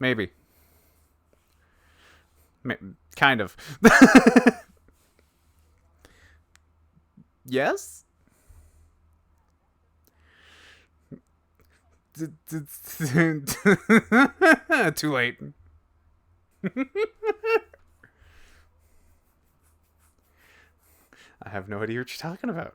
Maybe. Kind of. Yes? Too late. I have no idea what you're talking about.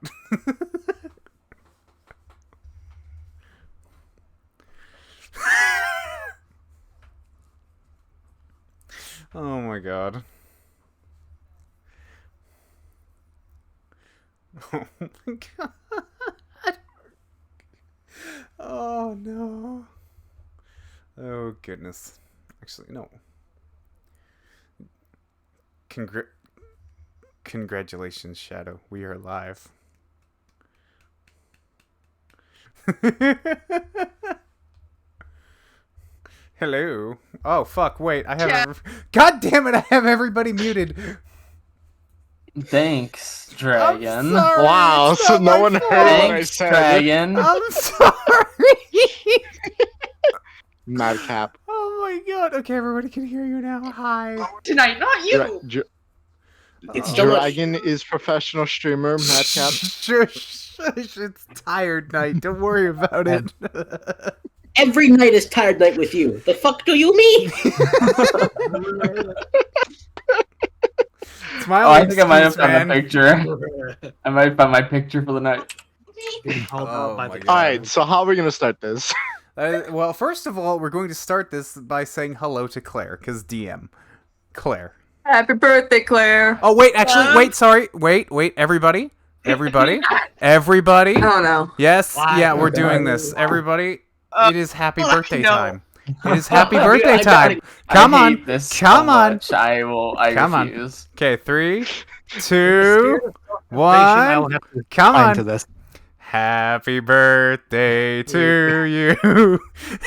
Oh my god. Oh my god. Oh no. Oh goodness. Actually, no. Congratulations, Shadow. We are live. Hello. Oh fuck, wait. I have God damn it, I have everybody muted. Thanks, Dragon. I'm sorry, Wow, so no one heard what I Thanks, said. Dragon. I'm sorry. Madcap. Oh my god. Okay, everybody can hear you now. Hi. Tonight, not you. It's still Dragon is professional streamer, Madcap. Shush. It's tired night. Don't worry about it. every night is tired night with you. The fuck do you mean? It's my I think I might have found a picture. I might find my picture for the night. Oh my god. Alright, so how are we gonna start this? Well, first of all, we're going to start this by saying hello to Claire, because DM. Claire. Happy birthday, Claire. Oh, wait, actually, wait, sorry. Wait, everybody. Everybody. Everybody. Oh, no. Yes, yeah, we're doing this. Everybody, it is happy birthday no. time. It is happy birthday time. Come I on. hate this Come so on. much. I refuse. Okay, 3, 2, 1. Come on. To this. Happy birthday to you.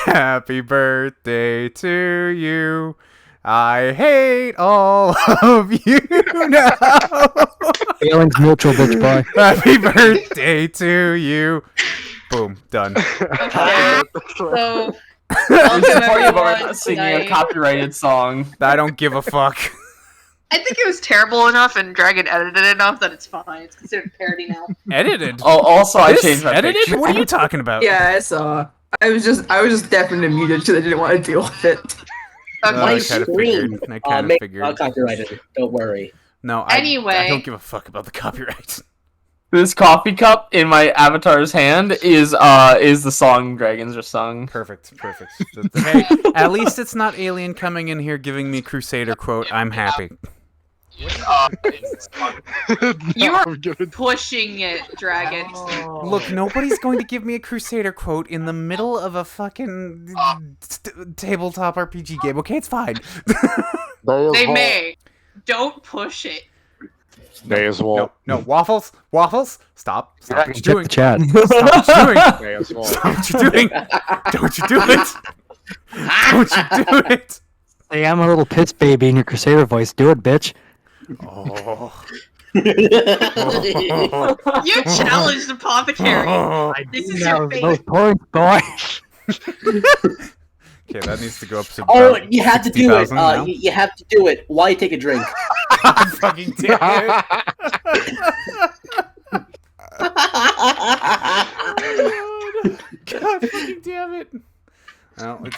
Happy birthday to you. I hate all of you now. Feelings mutual, bitch boy. Happy birthday to you. Boom. Done. Okay, so I'm sorry about everyone singing tonight. a copyrighted song. I don't give a fuck. I think it was terrible enough and Dragon edited it enough that it's fine. It's considered parody now. Edited? Oh, also I This changed my edited? picture. What are you talking about? Yeah, I saw. I was just deafened and muted because I didn't want to deal with it. Okay. I My kind of screen. figured. I kind of Make figured. copyrighted. Don't worry. No, Anyway. I don't give a fuck about the copyright. This coffee cup in my avatar's hand is the song Dragons Are Sung. Perfect. Hey, at least it's not Alien coming in here giving me Crusader quote. I'm happy. You are I'm gonna- pushing it, Dragon. Look, nobody's going to give me a Crusader quote in the middle of a fucking tabletop RPG game. Okay, it's fine. They may. Don't push it. Day as well. No, Waffles. Stop what you're doing. Chat. Stop what you're doing. Day as well. Stop what you're doing. Don't you do it. Don't you do it. Hey, I'm a little piss baby in your Crusader voice. Do it, bitch. Oh. You challenged Apothecary. This is your Those fate. points, boy. Okay, that needs to go up to Oh, about you have to do it. 60,000 now. You have to do it. Why take a drink? God fucking damn it. God fucking damn it. Well, it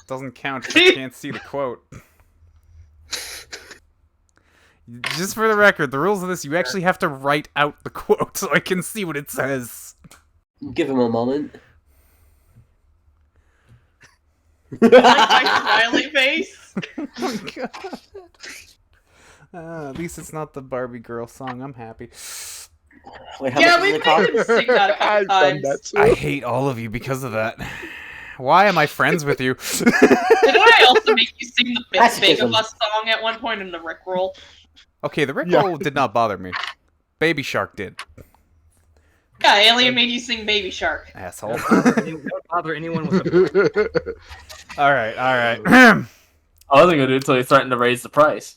doesn't count if I can't see the quote. Just for the record, the rules of this, you actually have to write out the quote so I can see what it says. Give him a moment. Like my smiley face. Oh my god. At least it's not the Barbie girl song. I'm happy. Wait, how Yeah, much is we the made cost? him sing that a couple I've done times. that too. I hate all of you because of that. Why am I friends with you? Didn't I also make you sing the Big Pacifism. Bus song at one point in the Rickroll? Okay, the Yeah. Rickroll did not bother me. Baby Shark did. Yeah, Alien made you sing Baby Shark. Asshole. Don't bother anyone with the Alright. I wasn't gonna do it until you're starting to raise the price.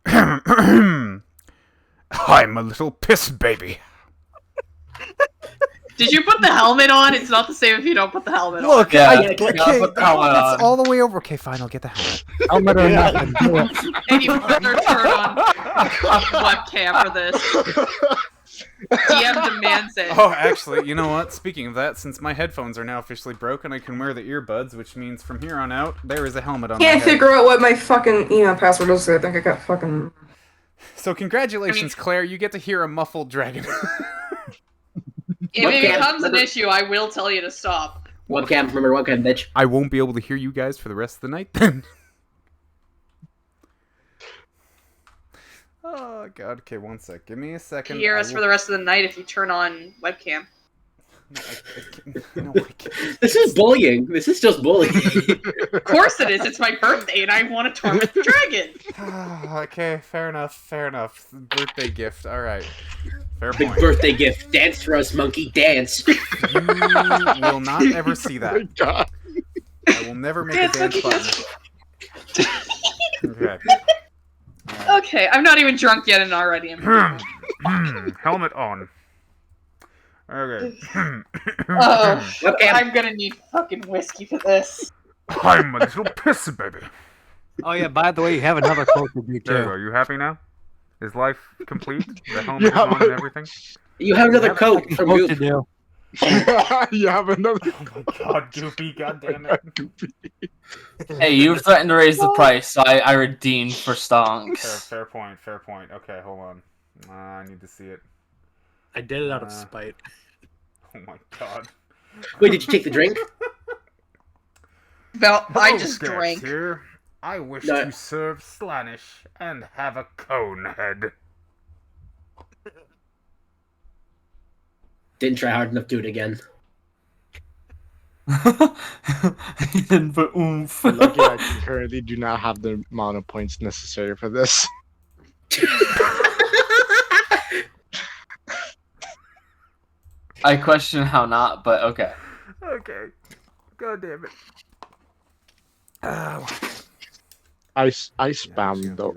I'm a little piss baby. Did you put the helmet on? It's not the same if you don't put the helmet on. Look, Yeah, okay, gotta put the helmet that's on. all the way over. Okay, fine, I'll get the helmet. Helmet or nothing. Do it. And you better turn on webcam for this. DM demands it. Oh, actually, you know what? Speaking of that, since my headphones are now officially broken, I can wear the earbuds, which means from here on out, there is a helmet on my Can't head. figure out what my fucking email password is. So I think I got fucking. So congratulations, Claire, you get to hear a muffled dragon. If it Webcam. becomes an issue, I will tell you to stop. Webcam, remember webcam, bitch. I won't be able to hear you guys for the rest of the night then. Oh god, okay, one sec. Give me a second. Hear us for the rest of the night if you turn on webcam. No, I can't. This is bullying. This is just bullying. Of course it is. It's my birthday and I want to torment the dragon. Okay, fair enough. Birthday gift. Alright. Fair Big point. birthday gift. Dance for us, monkey. Dance. You will not ever see that. God. I will never make a dance button. Okay. Okay, I'm not even drunk yet and already I'm Helmet on. Okay. Oh, Webcam. I'm gonna need fucking whiskey for this. I'm a little pissy baby. Oh yeah, by the way, you have another quote to do There you go. too. You happy now? Is life complete? The helmet is Yeah, on but- and everything? You have another coat from Quote to Goop. do. You have another. Oh my god, Goopy, goddammit. Hey, you threatened to raise the price, so I redeemed for stonks. Fair point. Okay, hold on. I need to see it. I did it out of spite. Oh my god. Wait, did you take the drink? Well, I Hello, just guests drank. Here. I wish No. to serve Slanish and have a cone head. Didn't try hard enough. Do it again. He didn't put oomph. Lucky I currently do not have the amount of points necessary for this. I question how not, but okay. Okay. God damn it. I spammed the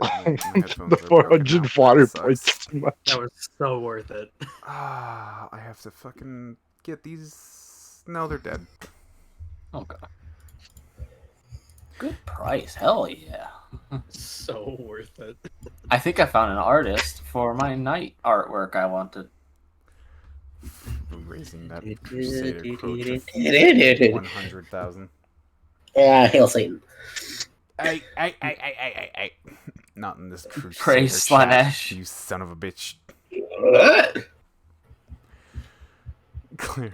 the 400 water points too much. That was so worth it. I have to fucking get these. No, they're dead. Okay. Good price, hell yeah. So worth it. I think I found an artist for my night artwork I wanted. Raising that Crusader quote to 100,000. Hail Satan. Hey. Not in this Crusader Praise chat, Slanesh. you son of a bitch. Clear.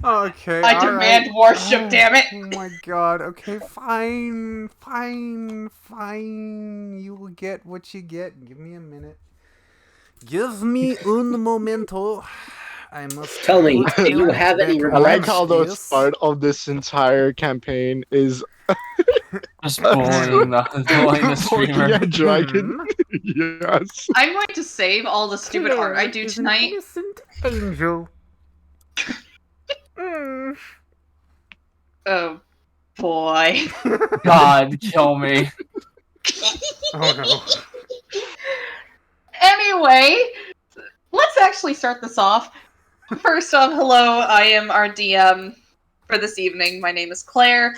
Okay. I demand worship, Oh, damn it. Oh my god. Okay, fine. You will get what you get. Give me a minute. Give me un momento. I must Tell me, put do you that have any back I on like regrets? how the this. start of this entire campaign is Just bullying the streamer. a dragon. Yes. I'm going to save all the stupid art I do Is an tonight. innocent angel. Oh, boy. God, kill me. Oh no. Anyway, let's actually start this off. First off, hello, I am our DM for this evening. My name is Claire,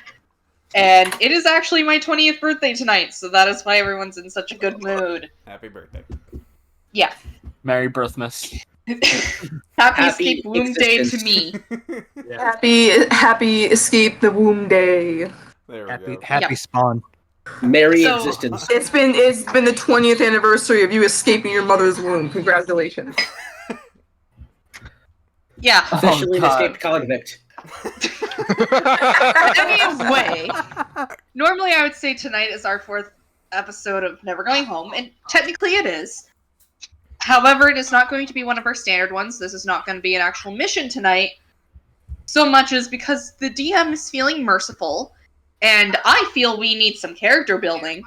and it is actually my 20th birthday tonight, so that is why everyone's in such a good mood. Happy birthday. Yeah. Merry Birthmas. Happy escape womb day to existence. me. Happy escape the womb day. There we Happy go. happy spawn. Merry So- existence. It's been the 20th anniversary of you escaping your mother's womb. Congratulations. Yeah. Officially an God. escaped convict. Anyway, normally I would say tonight is our 4th episode of Never Going Home, and technically it is. However, it is not going to be one of our standard ones. This is not going to be an actual mission tonight, so much as because the DM is feeling merciful, and I feel we need some character building.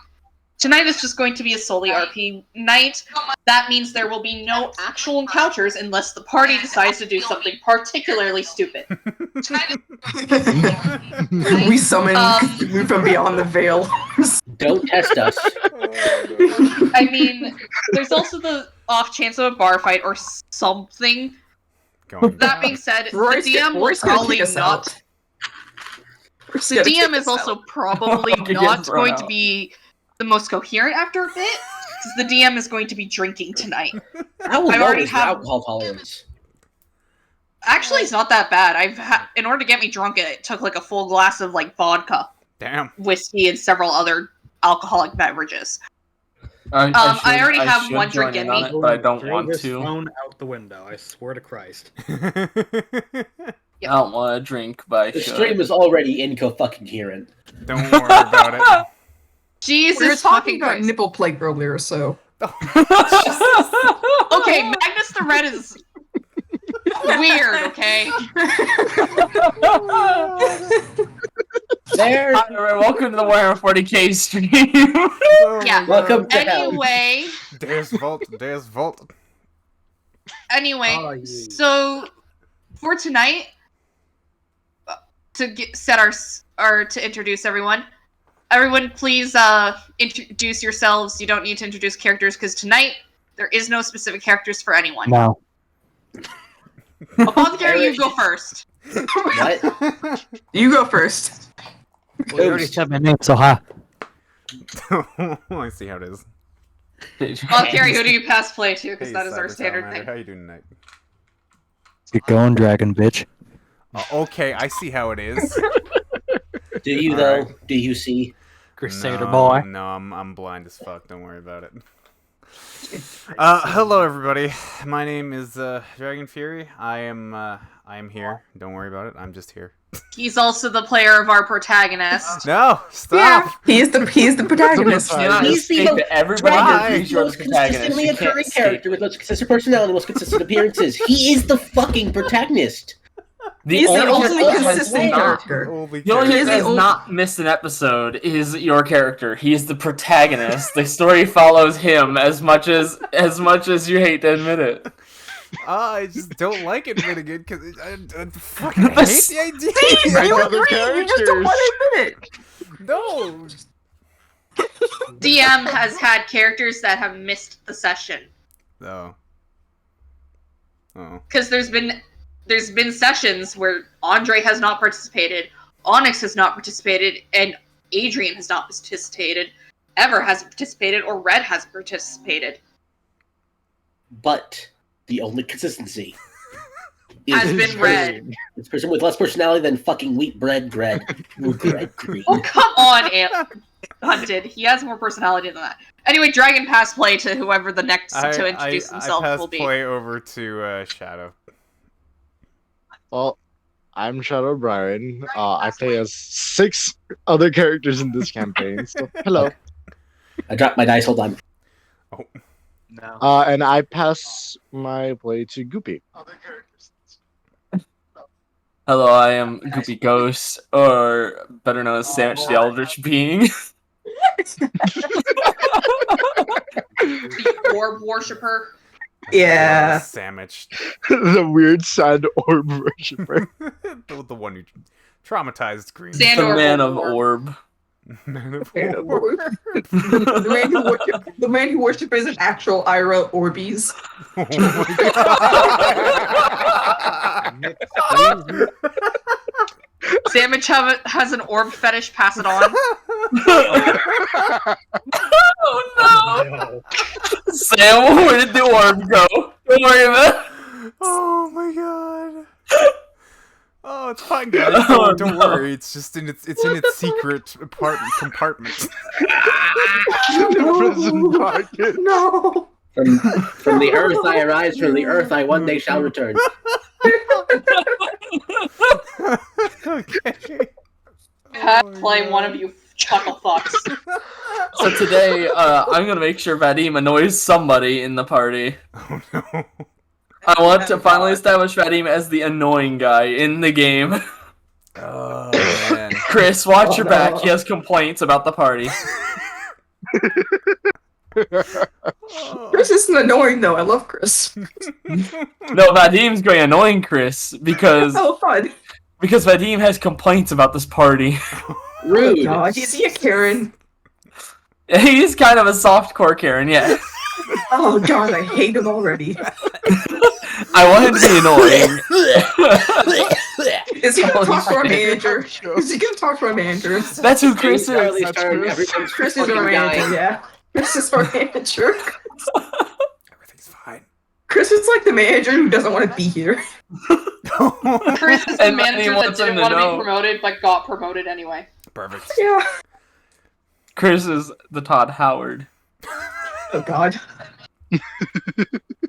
Tonight is just going to be a solely RP night. That means there will be no actual encounters unless the party decides to do something particularly stupid. We summon we from beyond the veil. Don't test us. I mean, there's also the off chance of a bar fight or something. Going That being said, the DM will Roy's gonna probably kick us not. out. Roy's The gonna kick DM is us also out. probably Get not thrown going to out. be the most coherent after a bit, because the DM is going to be drinking tonight. How I low already is your have- alcohol tolerance? Actually, it's not that bad. In order to get me drunk, it took like a full glass of like vodka, Damn. whiskey, and several other alcoholic beverages. I already have should one join drink in in on me. it, but I don't Throw want this to. phone out the window. I swear to Christ. I don't want to drink, but I The should. stream is already incoherent. Don't worry about it. Jesus We were talking fucking about Christ. nipple plague earlier, so Okay, Magnus the Red is weird, okay? There. Alright, welcome to the Warhammer 40k stream. Oh Yeah. my Welcome God. to hell. Anyway, Deus Vault. Deus Vault. Oh, yeah. so for tonight, to to introduce everyone, please introduce yourselves. You don't need to introduce characters because tonight there is no specific characters for anyone. No. Apothecary, you go first. What? you go first. Well, you already said my name, so ha. I see how it is. Apothecary, who do you pass play to? Because Hey, that is our Cyber standard Salamander, thing. How you doing tonight? Get going, dragon bitch. Okay, I see how it is. Do you All though? right. Do you see? Crusader no, boy. No, I'm blind as fuck. Don't worry about it. Hello everybody. My name is Dragonfury. I am here. Don't worry about it. I'm just here. He's also the player of our protagonist. No, stop. He is the protagonist. You cannot He's the escape it. Everybody Dragon. agrees He's the you're the most protagonist. consistently You can't occurring escape character it. with most consistent personality, most consistent appearances. He is the fucking protagonist. He's the only only character that has consistent not- character. Holy The only He character is that the has only- not missed an episode is your character. He's the protagonist. The story follows him as much as you hate to admit it. I just don't like admitting it because I fucking hate the idea. Make You other agree, you just don't characters. want to admit it. No. DM has had characters that have missed the session. Oh. Oh. Because there's been sessions where Andre has not participated, Onyx has not participated, and Adrian has not participated, Ever hasn't participated, or Red hasn't participated. But the only consistency Has been Red. This person with less personality than fucking wheat bread green. Oh, come on, Hunted. He has more personality than that. Anyway, Dragon pass play to whoever the next to introduce I himself pass will be. play over to Shadow. Well, I'm Shadow Brian. I play as 6 other characters in this campaign. So, hello. I dropped my dice. Hold on. Oh. No. And I pass my play to Goopy. Hello, I am Goopy Ghost, or better known as Sandwich the Eldritch Being. The Orb Worshipper. Yeah. Sandwich. The weird sand orb worshiper. the one who traumatized Green. Sand The Orb Man of Orb. Orb. Man of Man of War. The man who worships an actual Ira Orbeez. Oh my god. Sandwich has an orb fetish, pass it on. Oh no! Sam, where did the orb go? Don't worry about it. Oh my god. Oh, it's fine, guys. Oh, Don't no. worry. It's just in its secret compartment. Prison pocket. No. From the earth I arise, from the earth I one day shall return. Okay. Pass Oh my play God. one of you chuckle fucks. So today, I'm gonna make sure Vadim annoys somebody in the party. Oh no. I want to finally establish Vadim as the annoying guy in the game. Oh man. Chris, watch your no. back. He has complaints about the party. Chris isn't annoying though. I love Chris. No, Vadim's going annoying Chris because So fun. Vadim has complaints about this party. Rude. God, is he a Karen? He's kind of a softcore Karen, yeah. Oh god, I hate him already. I want him to be annoying. Is he gonna Holy talk to our shit. manager? Is he gonna talk to our manager? That's who Chris Charlie is. starring everyone's Chris is fucking our manager, dying. yeah. Chris is our manager. Everything's fine. Chris is like the manager who doesn't want to be here. Chris is the And manager he that wants him didn't to want to know. be promoted but got promoted anyway. Perfect. Yeah. Chris is the Todd Howard. Oh god.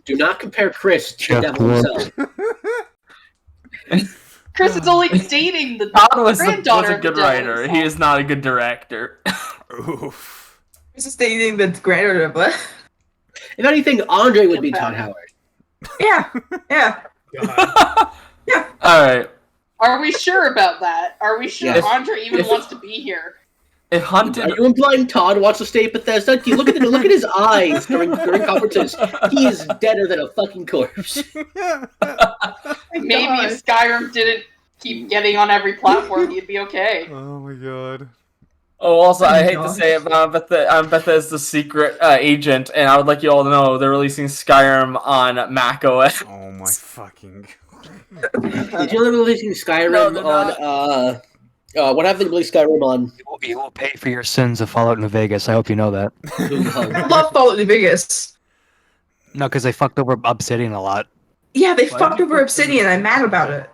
Do not compare Chris to the Jeff devil Ward. himself. Chris is only dating the Todd was granddaughter a of the good devil writer. himself. He is not a good director. Oof. Chris is dating the granddaughter of what? If anything, Andre would be Todd Howard. Yeah. Yeah. Alright. Are we sure about that? Are we sure Yes. Andre even If- wants to be here? If Hunted... Are you implying Todd wants to stay at Bethesda? Do you look at his eyes during conferences? He is deader than a fucking corpse. Maybe if Skyrim didn't keep getting on every platform, he'd be okay. Oh my god. Oh, also, I hate to God. say it, but I'm Bethesda's secret agent, and I would like you all to know they're releasing Skyrim on Mac OS. Oh my fucking. Did you ever release Skyrim No, they're on what happened to release Skyrim on You will pay for your sins of Fallout New Vegas. I hope you know that. I love Fallout New Vegas. No, because they fucked over Obsidian a lot. Yeah, they Why fucked did you over put- Obsidian. I'm mad about it.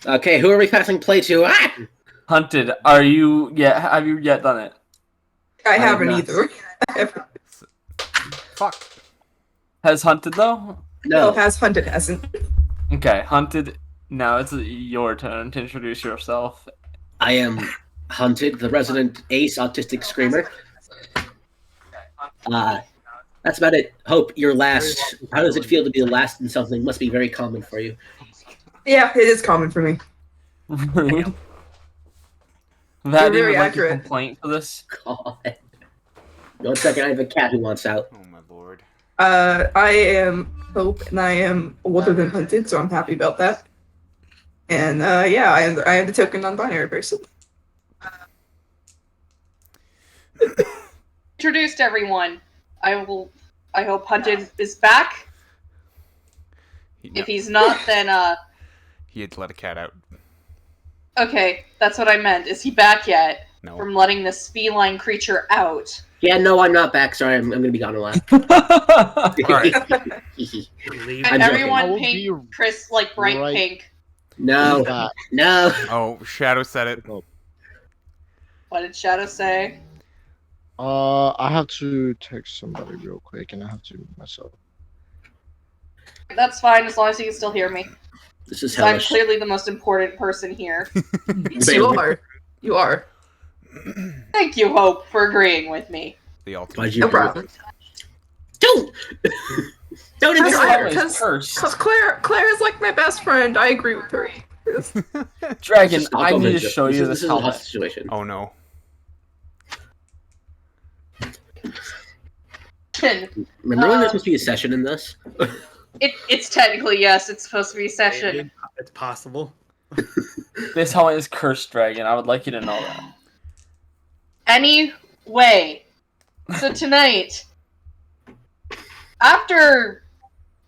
Okay, who are we passing play to? Ah! Hunted, have you yet done it? I have haven't not. either. Fuck. Has Hunted, though? No, No. has Hunted hasn't. Okay, Hunted, now it's your turn to introduce yourself. I am Hunted, the resident ace autistic screamer. That's about it. Hope you're last. How does it feel to be the last in something? Must be very common for you. Yeah, it is common for me. Rude. You're That very even like a accurate. complaint for this? God. 1 second, I have a cat who wants out. Oh my lord. I am Hope, and I am older than Hunted, so I'm happy about that. And yeah, I am the token non-binary person. Introduced everyone. I hope Hunted is back. If he's not, then He had to let a cat out. okay, that's what I meant. Is he back yet? No. From letting this feline creature out. Yeah, no, I'm not back. Sorry, I'm gonna be gone a while. Alright. And I'm everyone I will paint be Chris like bright right- pink. No, Back. no. Oh, Shadow said it. What did Shadow say? I have to text somebody real quick, and I have to mute myself. That's fine as long as you can still hear me. This is So I'm hellish. clearly the most important person here. Yes, you are. You are. Thank you, Hope, for agreeing with me. The ultimate. Why'd you No agree with problem. it? Don't! Don't That's This I- interfere! one is because- cursed. Cause Claire is like my best friend. I agree with her. Dragon, This is I need to Stockholm show you syndrome. this This is a hot helmet. situation. Oh no. Remember when there's supposed to be a session in this? It's technically, yes, it's supposed to be a session. It's possible. This helmet is cursed, Dragon. I would like you to know that. Anyway, so tonight, after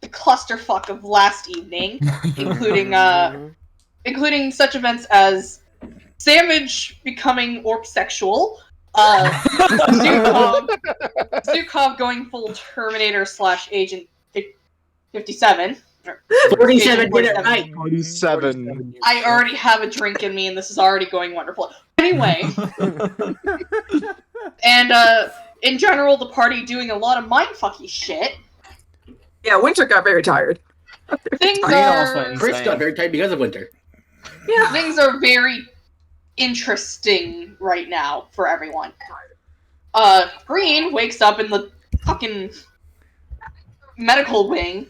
the clusterfuck of last evening, including such events as Savage becoming orc sexual, Zukov going full Terminator / Agent 57. 47 did it 47. right! 7. I already have a drink in me, and this is already going wonderful. Anyway, and in general, the party doing a lot of mindfucky shit. Yeah, Winter got very tired. Things I also are went Chris insane. got very tired because of winter. Yeah. things are very interesting right now for everyone. Green wakes up in the fucking medical wing,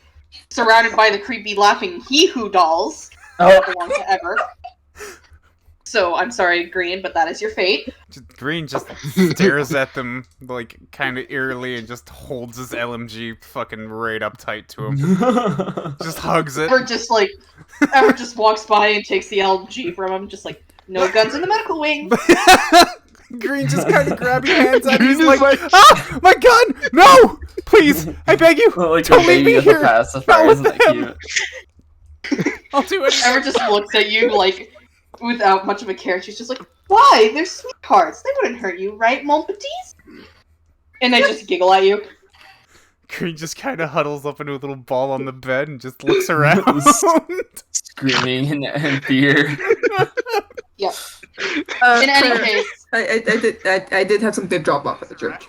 surrounded by the creepy laughing He-Who dolls. Oh, The ones ever. So I'm sorry, Green, but that is your fate. Green just stares at them, like, kind of eerily and just holds his LMG fucking right up tight to him. Just hugs it. Ever just walks by and takes the LG from him, just like, no guns in the medical wing. Green just kind of grabbing hands at Green He's is like, like- ah, my gun! No! Please, I beg you, Like don't a leave baby me as here. a pacifier, Not isn't with that them. cute? I'll do it. Ever just looks at you like without much of a care. She's just like, "Why? They're sweethearts. They wouldn't hurt you, right, mon petits?" And they just giggle at you. Green just kind of huddles up into a little ball on the bed and just looks around. Screaming in fear. In any Claire, case, I did have something to drop off at the church.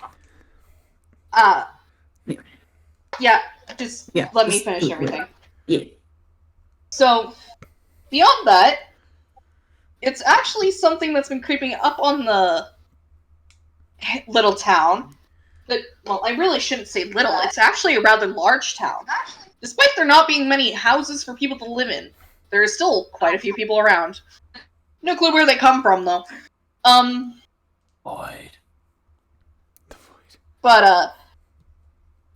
yeah, just Yeah, let me just- finish everything. Yeah. So, beyond that, it's actually something that's been creeping up on the little town. That, well, I really shouldn't say little. It's actually a rather large town. Despite there not being many houses for people to live in, there are still quite a few people around. No clue where they come from, though. Void. But,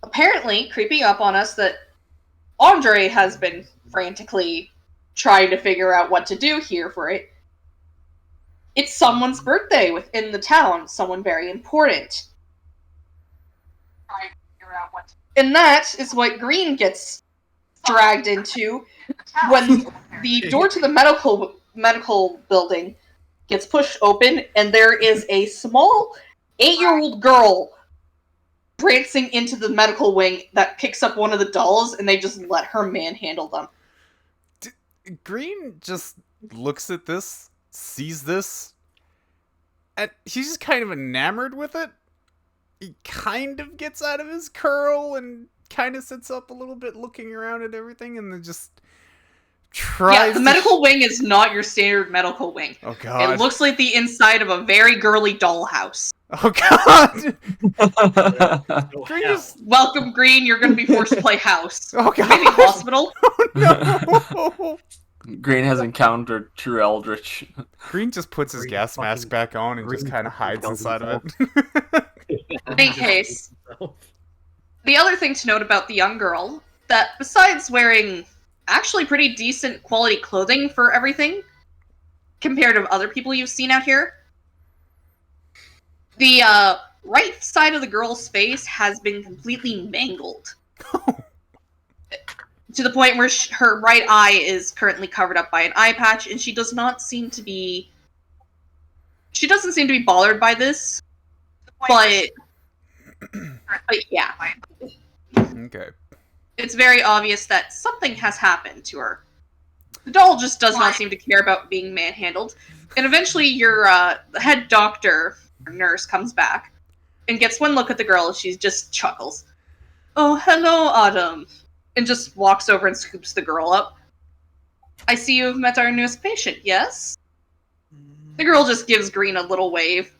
apparently, creeping up on us that Andre has been frantically trying to figure out what to do here for it. It's someone's birthday within the town, someone very important. And that is what Green gets dragged into when the door to the medical building gets pushed open and there is a small 8-year-old girl prancing into the medical wing that picks up one of the dolls and they just let her manhandle them. Green just looks at this, sees this, and he's just kind of enamored with it. He kind of gets out of his curl and kind of sits up a little bit looking around at everything and then just tries Yeah, the medical wing is not your standard medical wing. Oh god. It looks like the inside of a very girly dollhouse. Oh god! Green just... Welcome, Green. You're going to be forced to play house. Oh god! Maybe hospital. No! Green has encountered true Eldritch. Green just puts his Green gas fucking- mask back on and just Green kind of hides kills inside of himself. it. In any case, the other thing to note about the young girl, that besides wearing actually pretty decent quality clothing for everything, compared to other people you've seen out here, the right side of the girl's face has been completely mangled. To the point where her right eye is currently covered up by an eye patch, and she does not seem to be... She doesn't seem to be bothered by this, but yeah. Okay. It's very obvious that something has happened to her. The doll just does not seem to care about being manhandled. And eventually your head doctor, or nurse, comes back and gets one look at the girl and she just chuckles. "Oh, hello, Autumn." And just walks over and scoops the girl up. "I see you've met our newest patient, yes?" The girl just gives Green a little wave.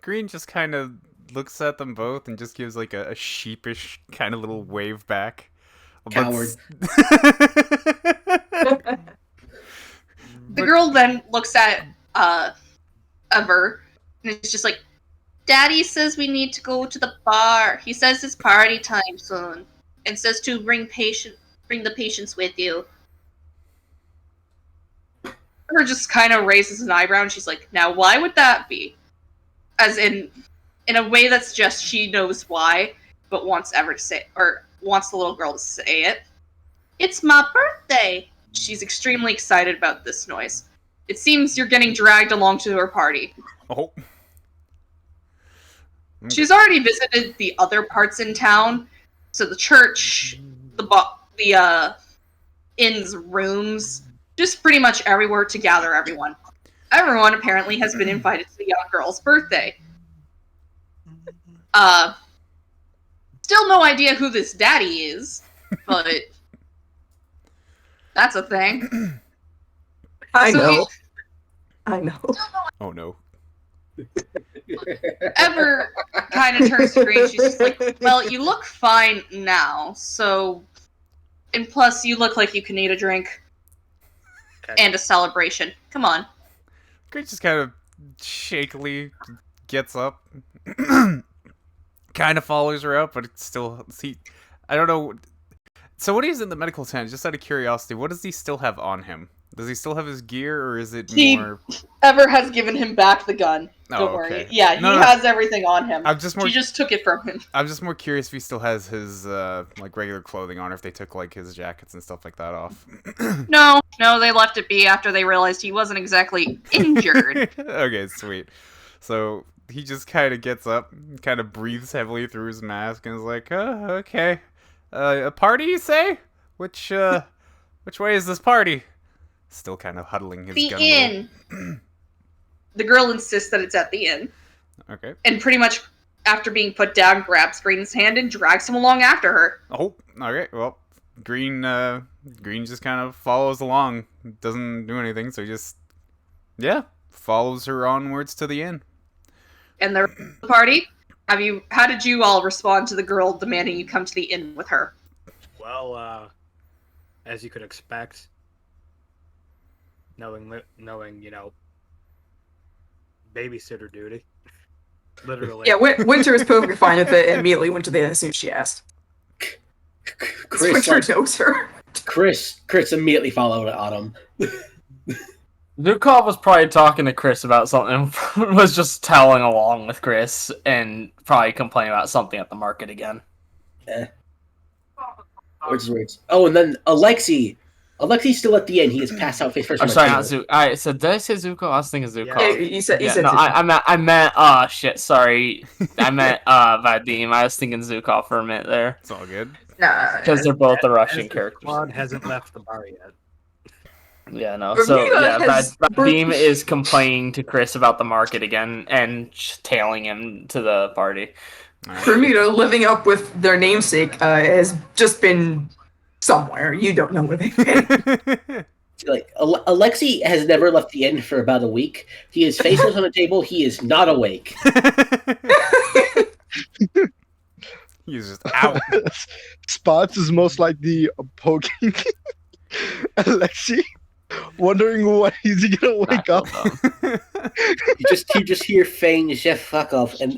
Green just kind of looks at them both and just gives like a sheepish kind of little wave back. Coward. The girl then looks at Ever and it's just like, "Daddy says we need to go to the bar. He says it's party time soon, and says to bring the patients with you." Ever just kind of raises an eyebrow and she's like, "Now why would that be?" As in a way that's just she knows why, but wants Ever to say, or wants the little girl to say it. "It's my birthday." She's extremely excited about this noise. It seems you're getting dragged along to her party. Oh. She's already visited the other parts in town, so the church, the inn's rooms, just pretty much everywhere to gather everyone. Everyone apparently has been invited to the young girl's birthday. Still no idea who this daddy is, but that's a thing. I So know. I know. Oh no. Ever kind of turns to Green. She's just like, "Well, you look fine now, so... And plus, you look like you can eat a drink. And a celebration. Come on." Green just kind of shakily gets up. Kind of follows her up, but it's still... I don't know... So when he's in the medical tent, just out of curiosity, what does he still have on him? Does he still have his gear, or is it He- more? Ever has given him back the gun. Oh, Don't worry. okay. Yeah, he No, no. has everything on him. I'm just more. She just took it from him. I'm just more curious if he still has his like regular clothing on, or if they took like his jackets and stuff like that off. No, they left it be after they realized he wasn't exactly injured. Okay, sweet. So he just kind of gets up, kind of breathes heavily through his mask, and is like, "Oh, okay. A party, you say? Which way is this party?" Still kind of huddling his The gun. a little. inn. The girl insists that it's at the inn. Okay. And pretty much, after being put down, grabs Green's hand and drags him along after her. Oh, okay. Well, Green just kind of follows along. Doesn't do anything, so he just, follows her onwards to the inn. And the party? How did you all respond to the girl demanding you come to the inn with her? Well, as you could expect, knowing babysitter duty. Literally. Yeah, Winter was perfectly fine with it and immediately went to the inn as soon as she asked. Chris, Winter knows her. Chris immediately followed Autumn. Zukov was probably talking to Chris about something, was just telling along with Chris, and probably complaining about something at the market again. Words. Oh, and then Alexi's still at the end. He is passed out face first. I'm sorry, not Zukov. Alright, so did I say Zukov? I was thinking Zukov. Yeah, you said No, Zuko. I meant, oh shit, sorry. I meant, Vadim. I was thinking Zukov for a minute there. It's all good. Nah. Because they're both the Russian As the characters. squad hasn't left the bar yet. Yeah, no. For So, me, that yeah, has- Vadim is complaining to Chris about the market again and tailing him to the party. Bermuda living up with their namesake has just been somewhere. You don't know where they've been. Like Alexei has never left the inn for about a week. He is faceless on the table. He is not awake. He's just out. Spots is most like the poking Alexi, wondering when he's gonna wake up. You just hear Fane, Chef, fuck off, and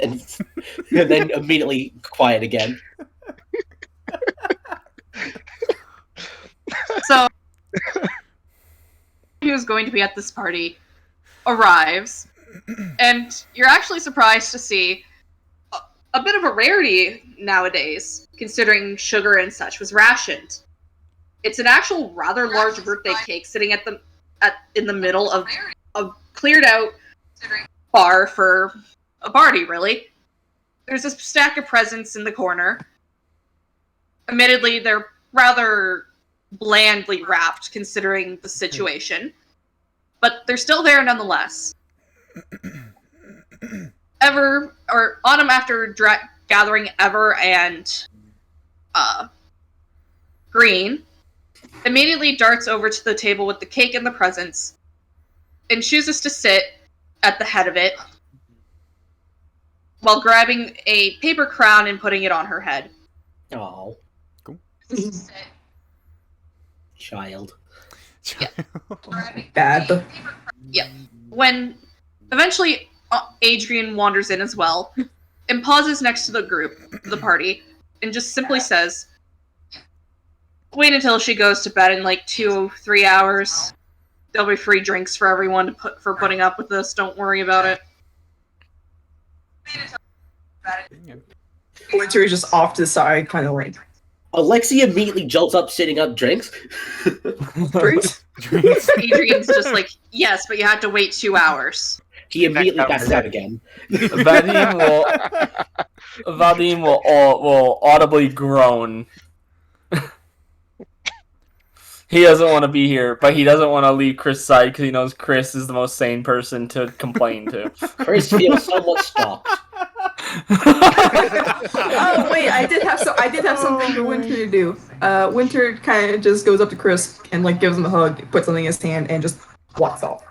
then immediately quiet again. So, who's going to be at this party arrives, and you're actually surprised to see a bit of a rarity nowadays, considering sugar and such was rationed. It's an actual rather large birthday cake sitting in the middle of a cleared out bar for a party, really. There's a stack of presents in the corner. Admittedly, they're rather blandly wrapped considering the situation, but they're still there nonetheless. Autumn, after gathering Ever and Green, immediately darts over to the table with the cake and the presents and chooses to sit at the head of it while grabbing a paper crown and putting it on her head. Oh, Cool. child. Bad. When eventually Adrian wanders in as well and pauses next to the party, and just simply says, "Wait until she goes to bed in like 2-3 hours. There'll be free drinks for everyone for putting up with this. Don't worry about it." Winter is just off to the side, kind of like, Alexei immediately jolts up, sitting up, drinks. great. Adrian's just like, "Yes, but you had to wait 2 hours." He immediately passes out again. Vadim will audibly groan. He doesn't want to be here, but he doesn't want to leave Chris' side because he knows Chris is the most sane person to complain to. Chris feels somewhat stalked. Oh wait, I did have something for Winter to do. Winter kind of just goes up to Chris and like gives him a hug, puts something in his hand, and just walks off.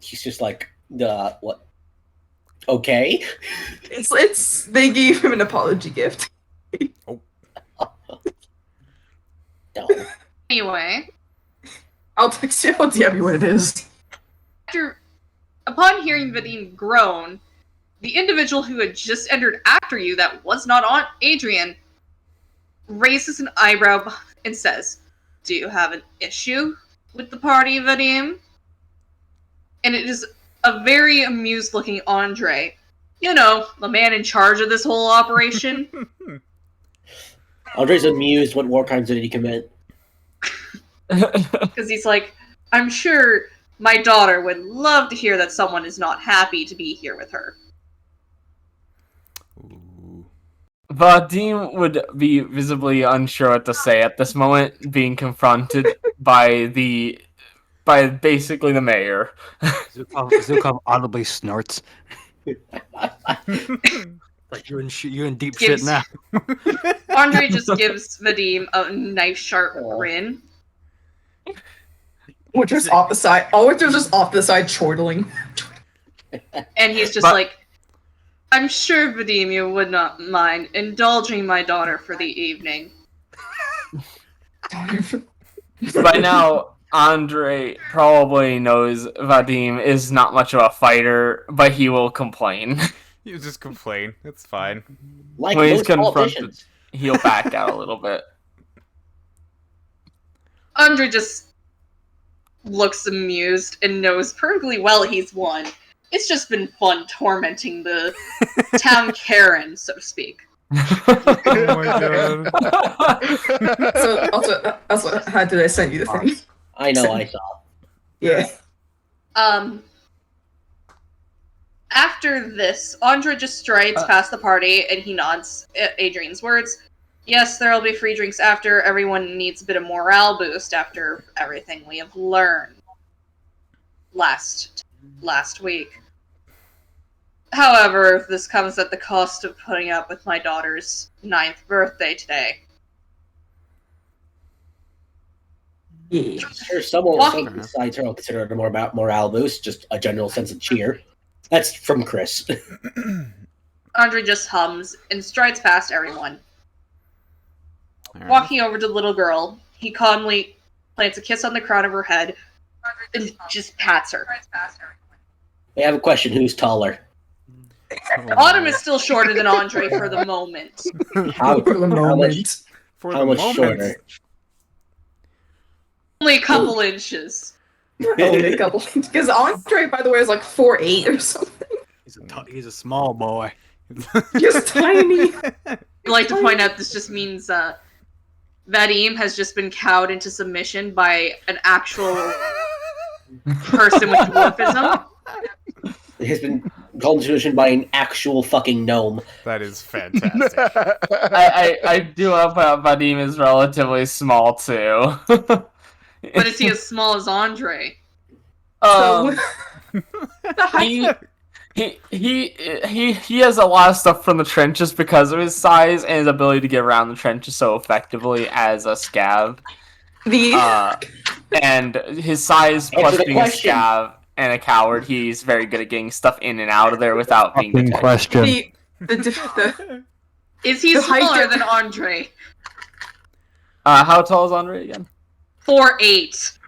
He's just like, what? Okay. It's they gave him an apology gift. No. Anyway, I'll text you. I'll DM you what it is. Upon hearing Vadim groan, the individual who had just entered after you that was not Aunt Adrian raises an eyebrow and says, do you have an issue with the party, Vadim? And it is a very amused-looking Andre. You know, the man in charge of this whole operation. Andre's amused. What war crimes did he commit? Because he's like, I'm sure my daughter would love to hear that someone is not happy to be here with her. Ooh. Vadim would be visibly unsure what to say at this moment, being confronted by basically the mayor. Zukov audibly snorts. Like you're in deep shit now. Andre just gives Vadim a knife-sharp grin. Winter's off the side. Oh, Winter's just off the side chortling. And he's just like, I'm sure, Vadim, you would not mind indulging my daughter for the evening. By now, Andre probably knows Vadim is not much of a fighter, but he will complain. You just complain. It's fine. Like When he's most confronted, politicians. he'll back out a little bit. Andre just looks amused and knows perfectly well he's won. It's just been fun tormenting the town Karen, so to speak. Oh my god. So also, how did I send you the thing? I know, I saw. Yeah. After this, Andre just strides past the party and he nods at Adrian's words. Yes, there'll be free drinks after. Everyone needs a bit of morale boost after everything we have learned last week. However, if this comes at the cost of putting up with my daughter's 9th birthday today. Yeah. Sure, someone besides her will consider it a morale boost, just a general sense of cheer. That's from Chris. Andre just hums and strides past everyone. All right. Walking over to the little girl, he calmly plants a kiss on the crown of her head and just pats her. I have a question. Who's taller? Oh, Autumn is still shorter than Andre for the moment. How, For the how much, moment. For how the much moment. shorter? Only a couple inches. Only a couple. Because Andre, by the way, is like 4'8" or something. He's a small boy. Just tiny. I'd like to point out this just means Vadim has just been cowed into submission by an actual person with dwarfism. It has been called into submission by an actual fucking gnome. That is fantastic. I do love how Vadim is relatively small too. But is he as small as Andre? So, he has a lot of stuff from the trenches because of his size and his ability to get around the trenches so effectively as a scav. And his size plus Answer the being a question. scav and a coward, he's very good at getting stuff in and out of there without being Fucking detected. question. Is he The height smaller of- than Andre? How tall is Andre again? 4'8".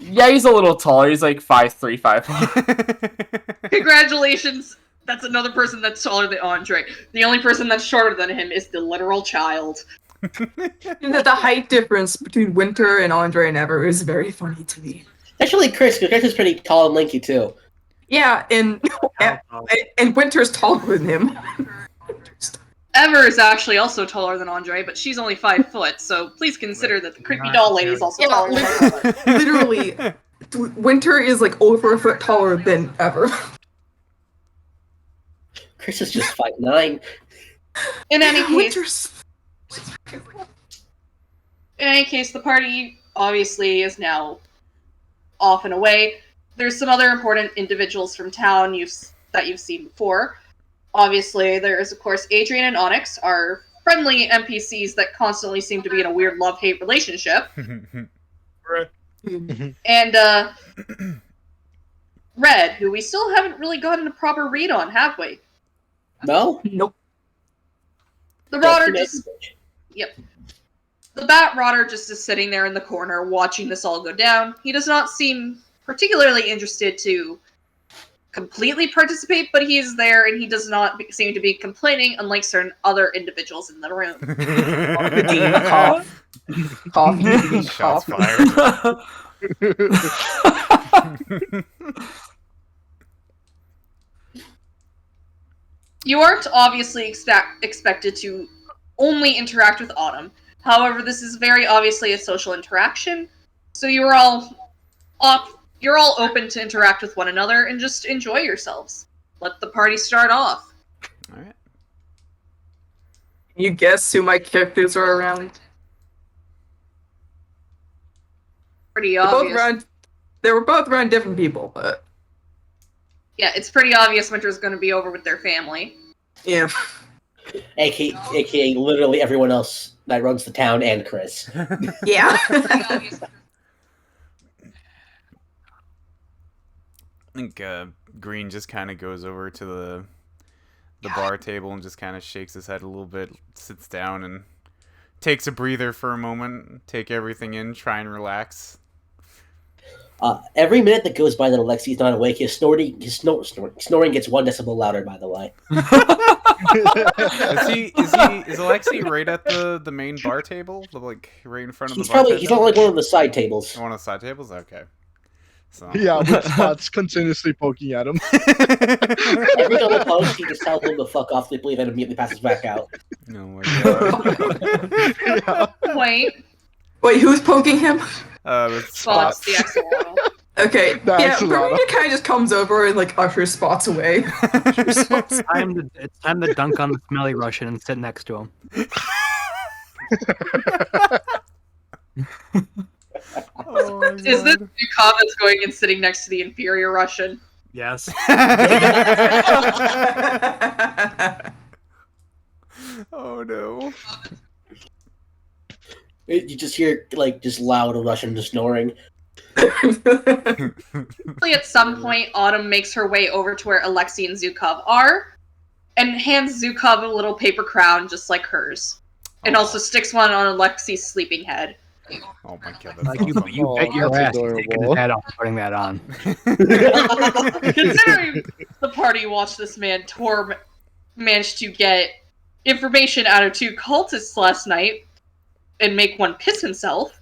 Yeah, he's a little taller. He's like 5'3", 5'4". Congratulations. That's another person that's taller than Andre. The only person that's shorter than him is the literal child. the height difference between Winter and Andre and Ever is very funny to me. Actually, Chris, because Chris is pretty tall and lanky too. Yeah, and Winter's taller than him. Ever is actually also taller than Andre, but she's only 5 foot, so please consider that the creepy doll lady is also taller than Andre. Literally, Winter is like over a foot taller than Ever. Chris is just 5'9". In any case, Winter's. the party obviously is now off and away. There's some other important individuals from town that you've seen before. Obviously, there is, of course, Adrian and Onyx, our friendly NPCs that constantly seem to be in a weird love-hate relationship. And, Red, who we still haven't really gotten a proper read on, have we? No? Nope. The Rotter just... Yep. The Bat Rotter just is sitting there in the corner watching this all go down. He does not seem particularly interested to completely participate, but he's there and he does not seem to be complaining, unlike certain other individuals in the room. Medina cough. Coffee. Shots Coffee. fired. You aren't obviously expected to only interact with Autumn. However, this is very obviously a social interaction, so you're all open to interact with one another and just enjoy yourselves. Let the party start off. All right. You guess who my characters are around? Pretty Both obvious. around. They were both around different people, but Yeah, it's pretty obvious Winter's going to be over with their family. yeah. AKA literally everyone else that runs the town and Chris. Yeah. I think Green just kind of goes over to the bar table and just kind of shakes his head a little bit, sits down and takes a breather for a moment, take everything in, try and relax. Every minute that goes by that Alexi's not awake, his snoring gets 1 decibel louder. By the way, Is Alexi right at the main bar table, like right in front of he's the bar? he's on like one of the side tables. One of the side tables. Okay. So. Yeah, with spots continuously poking at him. Every time he pokes, he just tells him to fuck off, they believe, and immediately passes back out. Oh my god. Yeah. Wait, who's poking him? Spots, the axolotl. Okay, The yeah, axolotl. Bermuda kind of just comes over and like ushers Spots away. It's time to dunk on the smelly Russian and sit next to him. Oh my Is this new comments going and sitting next to the inferior Russian? Yes. Oh no. You just hear like just loud Russian just snoring. At some point, Autumn makes her way over to where Alexei and Zukov are, and hands Zukov a little paper crown just like hers, and also sticks one on Alexei's sleeping head. Oh my god. Like That's you bet your that's ass he's taking adorable. his head off and putting that on. Considering the party watched this man managed to get information out of 2 cultists last night and make one piss himself,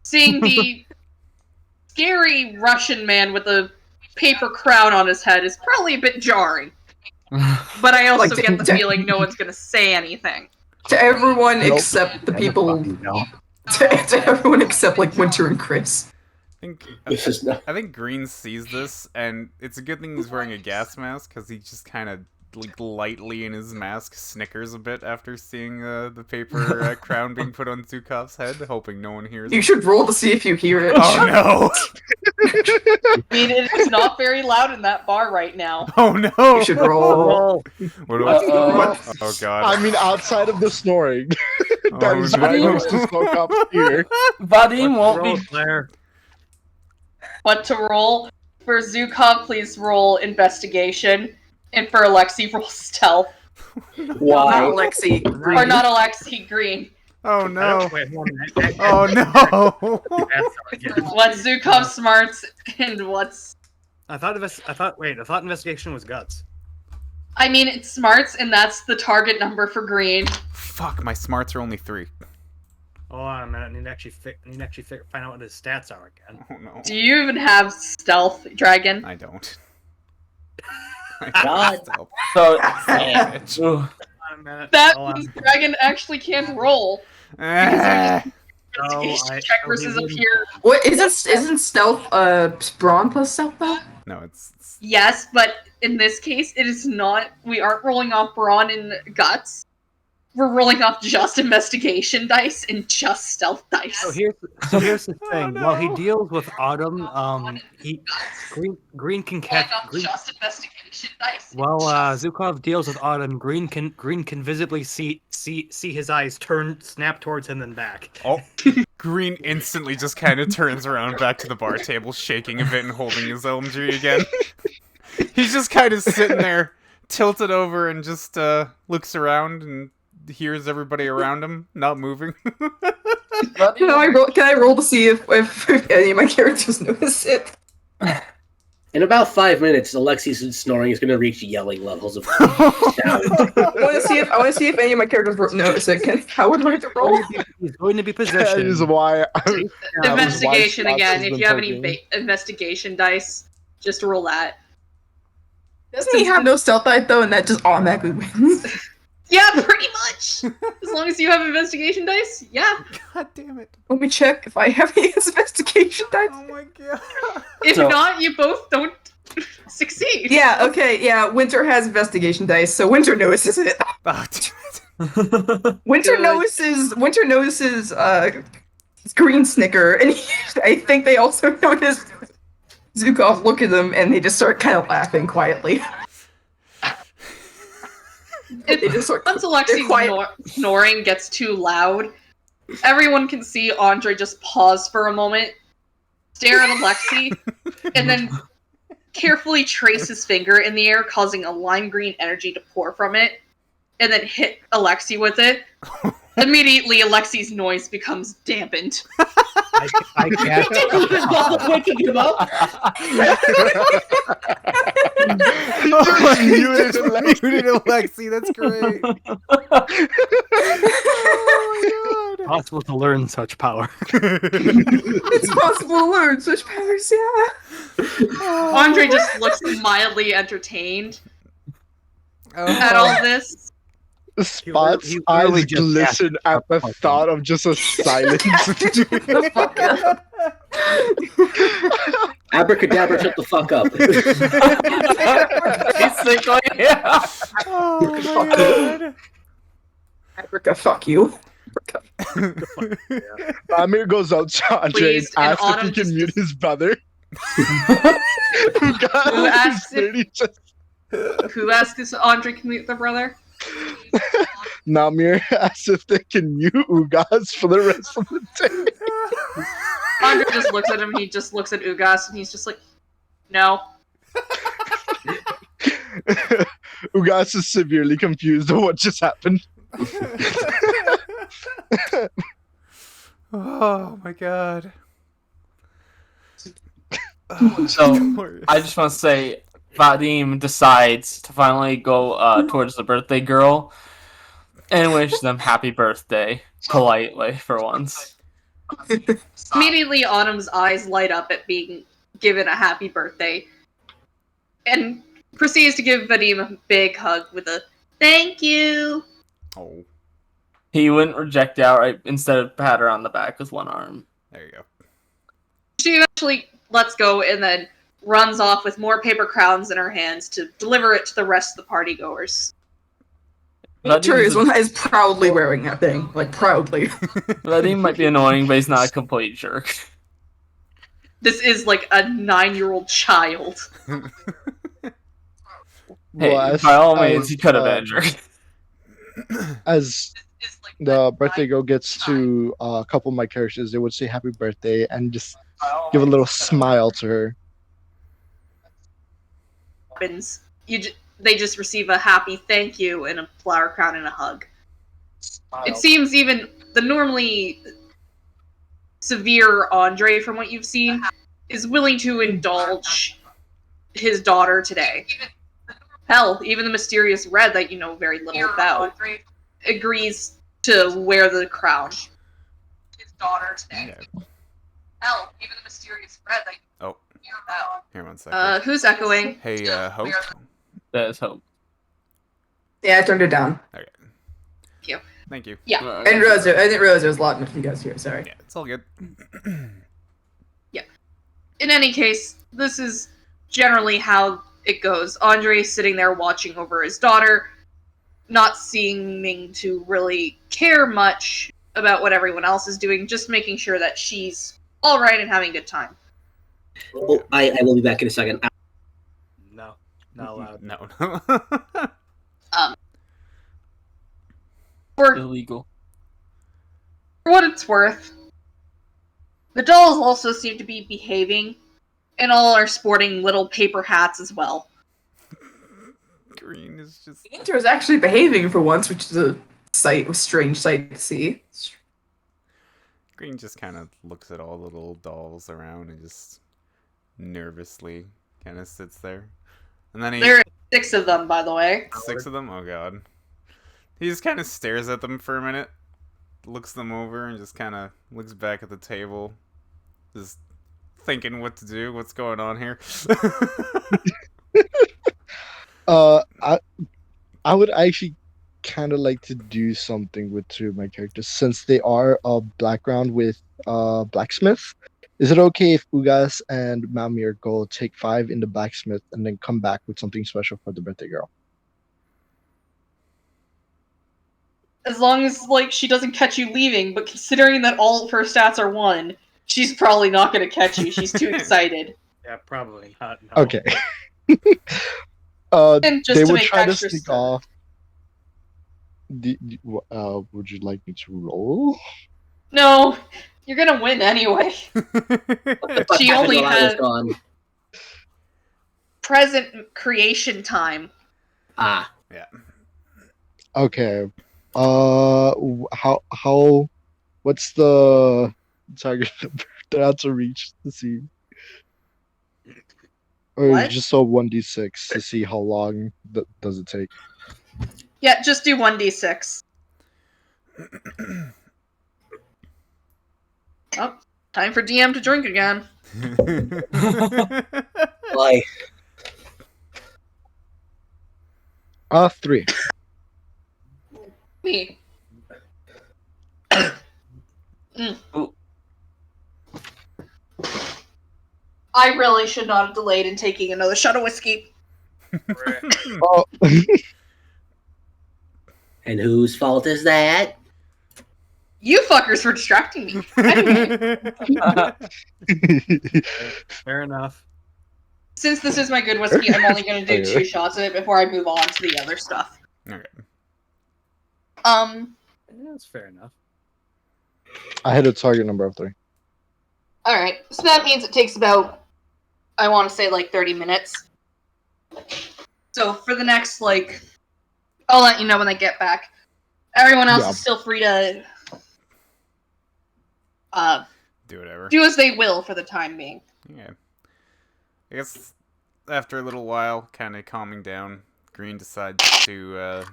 seeing the scary Russian man with a paper crown on his head is probably a bit jarring. But I also Like, get the feeling no one's gonna say anything. To everyone Nope. except the people. No. To everyone except like Winter and Chris. This is not. I think Green sees this, and it's a good thing he's wearing a gas mask, because he just kind of, like, lightly in his mask snickers a bit after seeing the paper crown being put on Zukov's head, hoping no one hears You it. should roll to see if you hear it. Oh no! I mean, it's not very loud in that bar right now. Oh no! You should roll. What do I Uh-oh. Oh god. I mean, outside of the snoring, that Oh, is right no. next to Smokeup's ear. Vadim won't Roll, be. Claire. What to roll? For Zukov, please roll investigation. And for Alexei, roll stealth. Not Why? Alexi. Or not Alexei, Green. Oh I no! don't- wait, hold on. Oh no! That's not good. What's Zukov's smarts and what's... I thought investigation was guts. I mean, it's smarts, and that's the target number for Green. Fuck, my smarts are only 3. Hold on a minute. I need to actually find out what his stats are again. Oh no. Do you even have stealth, Dragon? I don't. God. So, Bitch. Ooh. Hold on a minute. That Hold on. means Dragon actually can't roll. Ah. Investigation check versus appear. What isn't stealth brawn plus stealth though? No, it's Yes, but in this case, it is not. We aren't rolling off brawn and guts. We're rolling off just investigation dice and just stealth dice. So here's the thing. no. While he deals with Autumn, Green can catch. Rolling off Green, just investigation dice. while Zukov deals with Autumn, Green can visibly see his eyes snap towards him and back. Oh, Green instantly just kind of turns around back to the bar table, shaking a bit and holding his LMG again. He's just kind of sitting there, tilted over, and just looks around and hears everybody around him, not moving. Can I roll to see if any of my characters notice it? In about 5 minutes, Alexi's snoring is going to reach yelling levels of sound. I want to see if any of my characters notice it. How would I like to roll? He's going to be That is possession. why. Investigation Spots again. has If been you have any poking. investigation dice, just roll that. Doesn't he have no stealth die though, and that just automatically wins? Yeah, pretty much. As long as you have investigation dice, yeah. God damn it. Let me check if I have any investigation dice. Oh my god. If So- not, you both don't succeed. Yeah, okay, yeah. Winter has investigation dice, so Winter notices it. Oh, damn it. Winter Good. notices Green Snicker, and I think they also notice Zukov look at them, and they just start kind of laughing quietly. They just sort Once they're Alexi's quiet. snoring gets too loud, everyone can see Andre just pause for a moment, stare at Alexi, and then carefully trace his finger in the air, causing a lime green energy to pour from it, and then hit Alexi with it. Immediately, Alexi's noise becomes dampened. I can't. Waking him up. Just muted Alexi. Muted Alexi, that's great. Oh my god. Possible to learn such power. It's possible to learn such powers, yeah. Andre just looks mildly entertained at all this. Spots' he literally eyes just glisten at the thought of just a silence. The fuck up. Abracadabra, shut the fuck up. Basically, yeah. Oh my god. Africa, fuck you. Amir goes up to Andre and Please, and asks if Autumn he can just- mute his brother. Who asked if- Dirty just- Who asked if Andre can meet their brother? Namir asks if they can mute Ugas for the rest of the day. Andre just looks at him, he just looks at Ugas, and he's just like, no. Ugas is severely confused of what just happened. Oh my god. So, I just want to say, Vadim decides to finally go towards the birthday girl and wish them happy birthday politely for once. Immediately, Autumn's eyes light up at being given a happy birthday, and proceeds to give Vadim a big hug with a thank you. Oh, He wouldn't reject it outright, instead of pat her on the back with one arm. there you go. She eventually lets go and then runs off with more paper crowns in her hands to deliver it to the rest of the party goers. Winter is proudly wearing that thing, like proudly. Vadim might be annoying, but he's not a complete jerk. This is like a 9-year-old child. Hey, as- by all means, he could have been a um, jerk. As the birthday girl gets to a couple of my characters, they would say happy birthday and just give a little smile to her. Happens. They just receive a happy thank you and a flower crown and a hug. It seems even the normally severe Andre, from what you've seen, is willing to indulge his daughter today. Hell, even the mysterious Red that you know very little about agrees to wear the crown. His daughter today. Okay. Hell, even the mysterious Red that Oh, you know about. here one second. Who's echoing? Hey, Hope. That is hope. Yeah, I turned it down. Okay. you. Thank you. Yeah. I didn't realize there was a lot of you guys here. Sorry. Yeah, it's all good. In any case, this is generally how it goes. Andre's sitting there watching over his daughter, not seeming to really care much about what everyone else is doing, just making sure that she's alright and having a good time. Oh, I will be back in a second. No, not allowed. No. For Illegal. what it's worth, the dolls also seem to be behaving, and all are sporting little paper hats as well. Green is just. Winter is actually behaving for once, which is a strange sight to see. Green just kind of looks at all the little dolls around and just nervously Kind of sits there. And then he... There are 6 of them, by the way. 6 of them? Oh, God. He just kind of stares at them for a minute, looks them over, and just kind of looks back at the table. Just thinking what to do, what's going on here. I would actually kind of like to do something with 2 of my characters since they are a background with blacksmith. Is it okay if Ugas and Mamir go take 5 in the blacksmith and then come back with something special for the birthday girl? As long as, like, she doesn't catch you leaving, but considering that all of her stats are 1, she's probably not going to catch you. She's too excited. Yeah, probably not. No. Okay. And just They to would make try to extra sneak stuff. off. Would you like me to roll? No, you're going to win anyway. She Half only the line is had gone. present creation time. Ah. Yeah. Okay. How? What's the target number that I have to reach to see? Or What? just so 1d6 to see how long does it take? Yeah, just do 1d6. Oh, time for DM to drink again. Like, 3. Me. Ooh. I really should not have delayed in taking another shot of whiskey. Oh. and whose fault is that? You fuckers for distracting me. Anyway, Fair enough. since this is my good whiskey, I'm only going to do Okay. 2 shots of it before I move on to the other stuff. Okay. Yeah, that's fair enough. I hit a target number of 3. Alright, so that means it takes about, I want to say, like, 30 minutes. So for the next, like, I'll let you know when I get back. Everyone else Yeah. is still free to Do whatever. do as they will for the time being. Yeah. I guess after a little while, kind of calming down, Green decides to,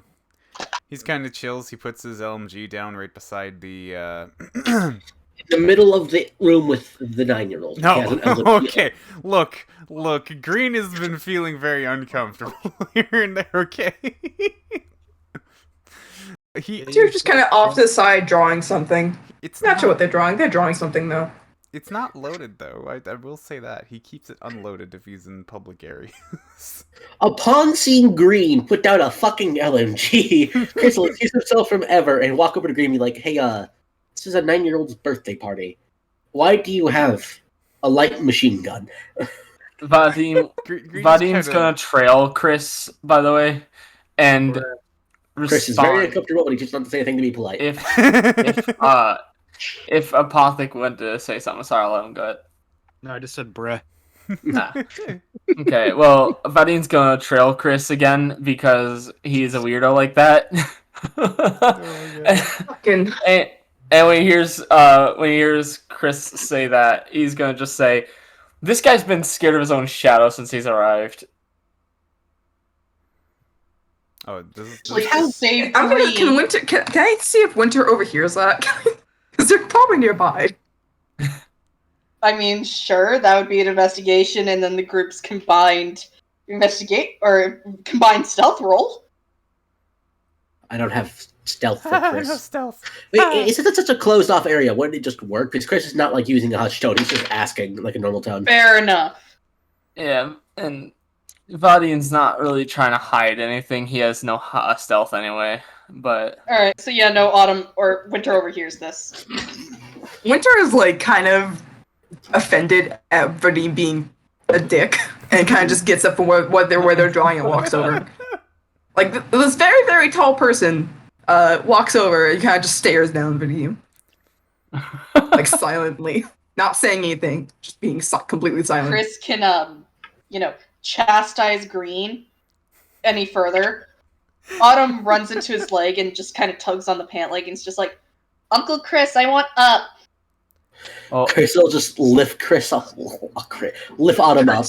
he's kind of chills. He puts his LMG down right beside the, In the middle of the room with the 9-year-old. No, He has an elderly- okay. Look. Green has been feeling very uncomfortable here and there. Okay. You're just kind of off to the side drawing something. It's Not sure what they're drawing. They're drawing something though. It's not loaded though. I will say that he keeps it unloaded if he's in public areas. Upon seeing Green put down a fucking LMG, Chris will excuse himself from ever and walk over to Green and be like, hey, this is a 9-year-old's birthday party. Why do you have a light machine gun? Vadim's Vadim's gonna trail Chris, by the way, and Chris is very respond uncomfortable, but he just doesn't say anything to be polite. if Apothec went to say something. Sorry, I'll let him go ahead. No, I just said bruh. Nah. Okay, well, Vadim's gonna trail Chris again because he's a weirdo like that. Fucking and when he hears Chris say that, he's gonna just say, "This guy's been scared of his own shadow since he's arrived." Oh, this is Like, how- save I'm gonna. Green. Can I see if Winter overhears that? Because they're probably nearby. I mean, sure, that would be an investigation, and then the group's combined combined stealth roll. I don't have stealth for no Chris. stealth. Wait, isn't that such a closed off area? Wouldn't it just work? Because Chris is not like using a hushed tone, he's just asking like a normal tone. Fair enough. Yeah, and Vadian's not really trying to hide anything. He has no stealth anyway. But Alright, so yeah, no, Autumn or Winter overhears this. Winter is like kind of offended at Vadim being a dick, and kind of just gets up from where they're drawing and walks over. Like this very very tall person walks over and kind of just stares down Vadim, like silently, not saying anything, just being completely silent. Chris can, chastise Green any further. Autumn runs into his leg and just kind of tugs on the pant leg and is just like, Uncle Chris, I want up. Oh. Chris will just lift Chris up. Lift Autumn up.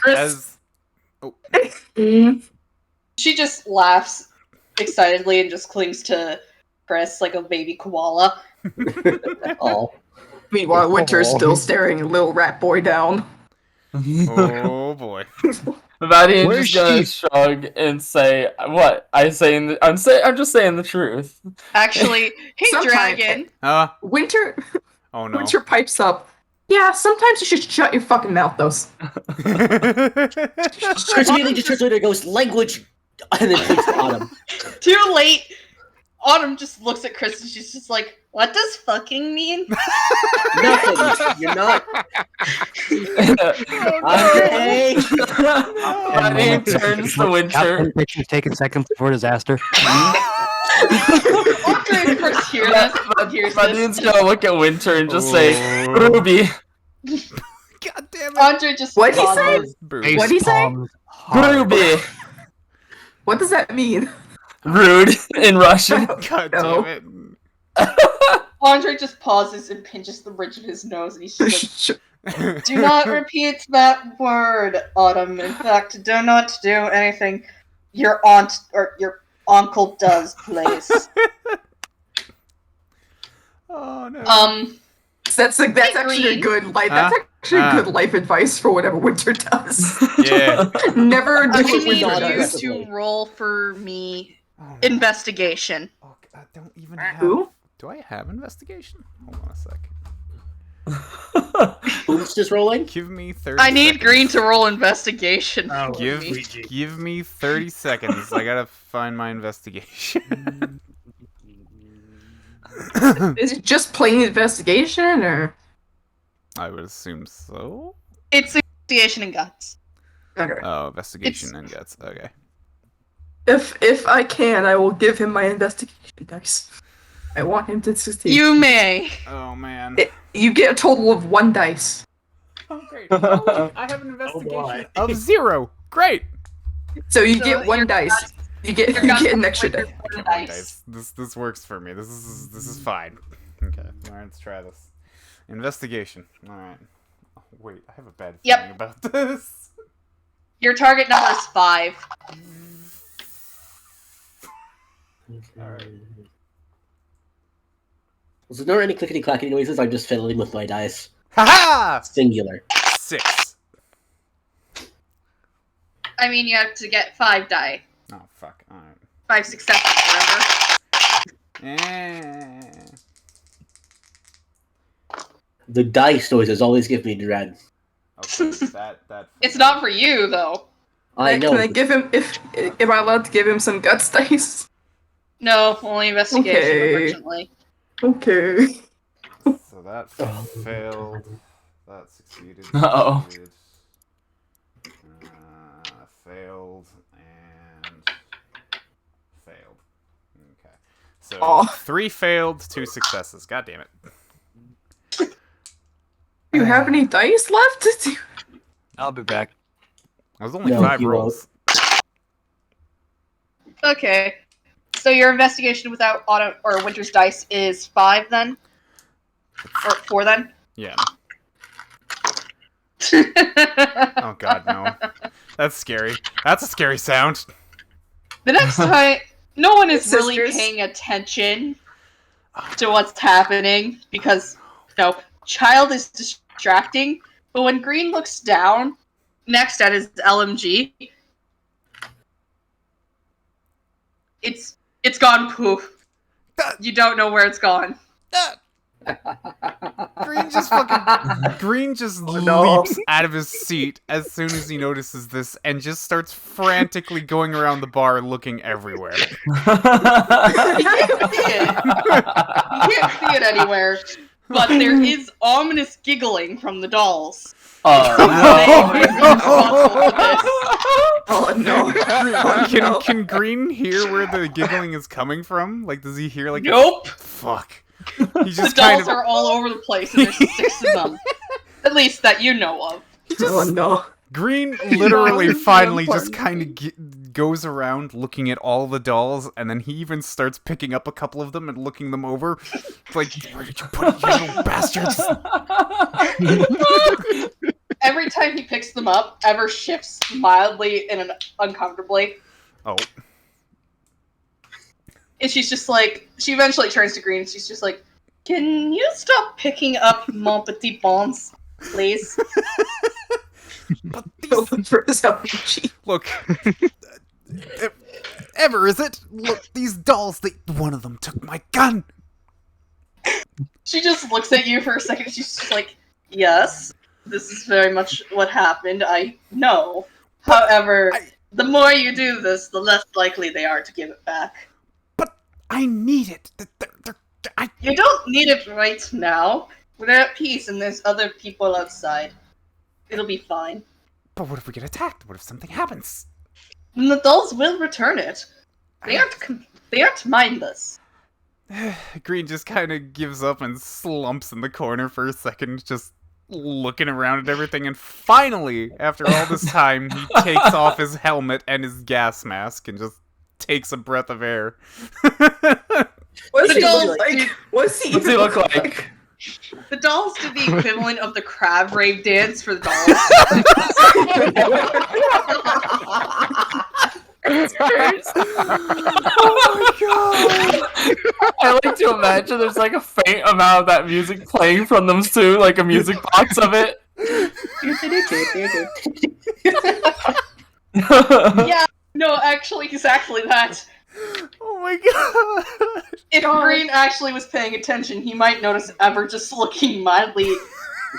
As She just laughs excitedly and just clings to Chris like a baby koala. Oh. Meanwhile, Winter's still staring a little rat boy down. oh boy. Vadian's Where's just gonna she? shrug and say, "What? I'm just saying the truth." Actually, hey Sometime- dragon. Winter Oh no. Winter pipes up. Yeah, sometimes you should shut your fucking mouth, though. Chris immediately just turns around and goes, language! And then clicks to Autumn. Too late. Autumn just looks at Chris and she's just like, "What does fucking mean?" Nothing. You're not. Okay. Vadian turns to Winter. Pictures taken seconds before disaster. Andre and Chris hear this. Hears Vadian's this. gonna look at Winter and just say, "Ruby, God damn it. Andre just What'd he say? pauses. Boo. What'd he say? Ruby." What does that mean? Rude in Russian. God No. damn it. Andre just pauses and pinches the bridge of his nose, and he's just like, Shut "Do not repeat that word, Autumn. In fact, do not do anything your aunt or your uncle does, please." Oh no. That's actually a good life. That's actually good life advice for whatever Winter does. Yeah. Never do I what need Winter not you does. aggressively. to roll for me Oh, no. investigation. Oh, I don't even have. Who? Do I have investigation? Hold on a sec. Who's just rolling? Give me 30 I need seconds. Green to roll investigation. Oh, for Give, me. Luigi. give me 30 seconds. I gotta find my investigation. Is it just plain investigation, or? I would assume so. It's investigation and guts. Okay. Oh, investigation and guts. Okay. If I can, I will give him my investigation dice. I want him to succeed. You may. Oh man. You get a total of 1 dice. Oh great. Oh, look, I have an investigation boy. of 0. Great. So you So get 1 your dice. guts- You get your you guts get an are extra like die. your Okay, one dice. dice. This works for me. This is fine. Okay. All right, let's try this. Investigation. All right. Oh, wait, I have a bad Yep. feeling about this. Your target number is 5. Alright. So there are any clickety clackety noises. I'm just fiddling with my dice. Haha! Singular. 6. I mean, you have to get 5 die. Oh fuck. All right. 5 successes, remember? Eh. The dice noises always give me dread. Okay. That. It's not for you, though. I know. Can I give him am I allowed to give him some guts dice? No, only investigation, Okay. unfortunately. Okay. So that failed. That succeeded. Uh-oh. Succeeded. Failed and failed. Okay. So Aw. 3 failed, 2 successes. God damn it. Do you have any dice left? I'll be back. That was only No, 5 you rolls. Okay. So your investigation without auto or Winter's dice is 5 then? Or 4 then? Yeah. Oh god, no. That's scary. That's a scary sound. The next time, no one is really Sisters. paying attention to what's happening because, child is distracting. But when Green looks down next at his LMG, it's gone poof. You don't know where it's gone. Green just no. leaps out of his seat as soon as he notices this and just starts frantically going around the bar looking everywhere. You can't see it anywhere, but there is ominous giggling from the dolls. Oh no. Can Green hear where the giggling is coming from? Like, does he hear like Nope. fuck. He The just dolls are all over the place, and there's 6 of them. At least that you know of. Oh no. Green literally No, this is finally important. just kind of goes around looking at all the dolls, and then he even starts picking up a couple of them and looking them over. It's like, where did you put it, you little bastards? Every time he picks them up, Ever shifts mildly and uncomfortably. Oh. And she's just like, she eventually turns to Green and she's just like, can you stop picking up mon petit bons, please? But Go these... for his LMG. Look. Ever, is it? Look, these dolls, one of them took my gun. She just looks at you for a second. She's just like, yes, this is very much what happened. I know. However, the more you do this, the less likely they are to give it back. But I need it. You don't need it right now. We're at peace and there's other people outside. It'll be fine. But what if we get attacked? What if something happens? And the dolls will return it. They aren't mindless. Green just kind of gives up and slumps in the corner for a second, just looking around at everything, and finally, after all this time, he takes off his helmet and his gas mask and just takes a breath of air. What does The he look dolls like? do- What's he What's he look like? The dolls do the equivalent of the crab rave dance for the dolls. Oh my god! I like to imagine there's like a faint amount of that music playing from them too, like a music box of it. Yeah, no, actually, exactly that. Oh my god! If Green actually was paying attention, he might notice Ever just looking mildly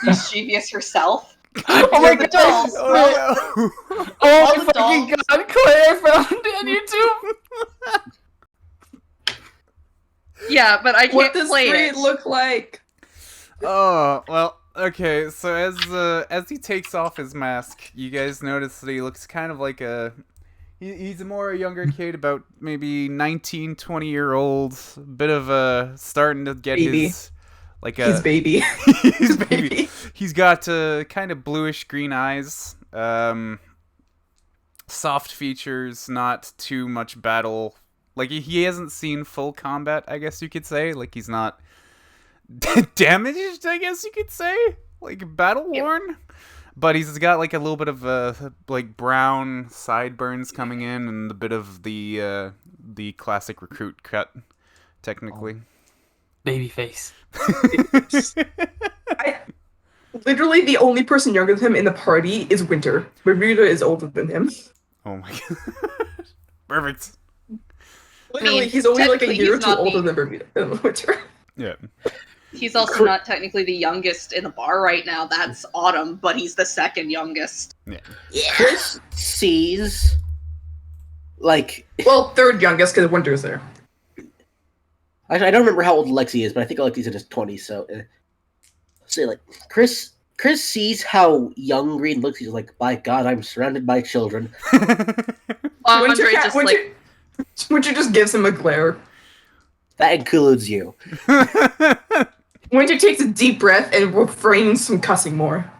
mischievous herself. Oh my The god! dolls. Oh no! Oh All my the fucking dolls- god, Claire found it on YouTube! Yeah, but I can't What does play Green it. look like? Oh, well, okay, so as he takes off his mask, you guys notice that he looks kind of like he's a more younger kid, about maybe 19, 20-year-old, bit of starting to get Baby. his, like His baby. his baby. He's got kind of bluish green eyes, soft features, not too much battle. Like, he hasn't seen full combat, I guess you could say. Like, he's not damaged, I guess you could say. Like, battle-worn. But he's got, like, a little bit of, like, brown sideburns coming in and a bit of the classic recruit cut, technically. Baby face. Literally, the only person younger than him in the party is Winter. Bermuda is older than him. Oh my god. Perfect. Literally, he's only like a technically, year or he's two not older the- than Bermuda. Than Winter. Yeah. He's also not technically the youngest in the bar right now. That's Autumn, but he's the second youngest. Yeah. Chris sees, like, Well, third youngest because Winter's there. I don't remember how old Lexi is, but I think Lexi's in his 20s. So, say like Chris sees how young Green looks. He's like, by God, I'm surrounded by children. Andre just like, Winter just gives him a glare. That includes you. Winter takes a deep breath and refrains from cussing more.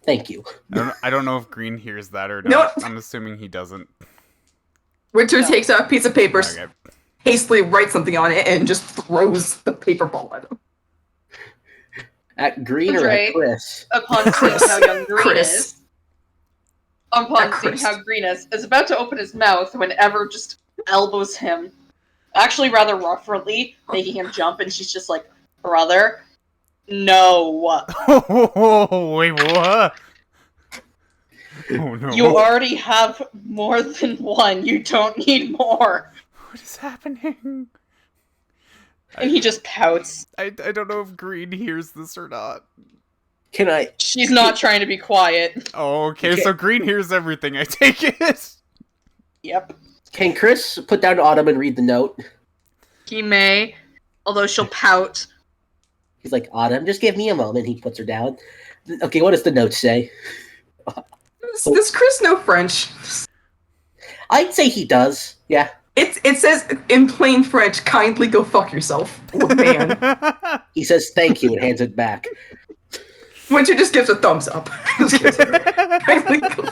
Thank you. I don't know if Green hears that or No. not. I'm assuming he doesn't. Winter takes out a piece of paper, Okay. hastily writes something on it, and just throws the paper ball at him. At Green or Andre. at Chris? upon seeing how young Green Chris. is, upon seeing Chris. how Green is about to open his mouth when Ever just elbows him, actually rather roughly, making him jump, and she's just like, brother, no. Oh, wait, what? Oh no. You already have more than one. You don't need more. What is happening? And he just pouts. I don't know if Green hears this or not. Can I? She's not trying to be quiet. Oh, okay, so Green hears everything, I take it. Yep. Can Chris put down Autumn and read the note? He may, although she'll pout. He's like, Autumn, just give me a moment. He puts her down. Okay, what does the note say? Does Chris know French? I'd say he does. Yeah. It says in plain French, kindly go fuck yourself. Oh, man. He says thank you and hands it back. Winter just gives a thumbs up. Just gives it, kindly go.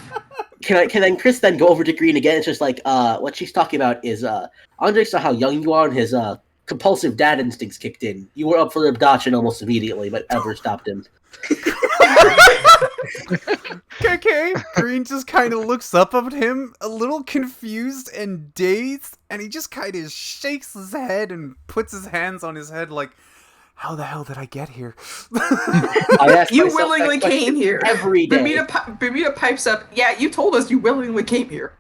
can Chris then go over to Green again? It's just like, what she's talking about is, Andre saw how young you are and his, compulsive dad instincts kicked in. You were up for adoption almost immediately, but Ever stopped him. Okay, Green just kind of looks up at him, a little confused and dazed, and he just kind of shakes his head and puts his hands on his head like, how the hell did I get here? I ask You myself that willingly question came here. every day. Bermuda pipes up. Yeah, you told us you willingly came here.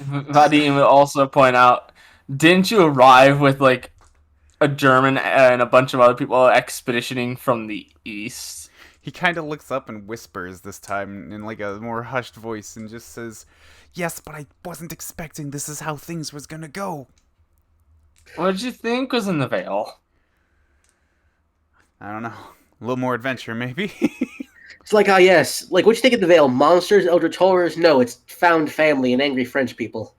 Vadim would also point out, didn't you arrive with like a German and a bunch of other people expeditioning from the east? He kind of looks up and whispers this time in like a more hushed voice and just says, yes, but I wasn't expecting this is how things was gonna go. What did you think was in the Vale? I don't know. A little more adventure, maybe? It's like, yes. Like, what you think of the Vale? Monsters, eldritch horrors? No, it's found family and angry French people.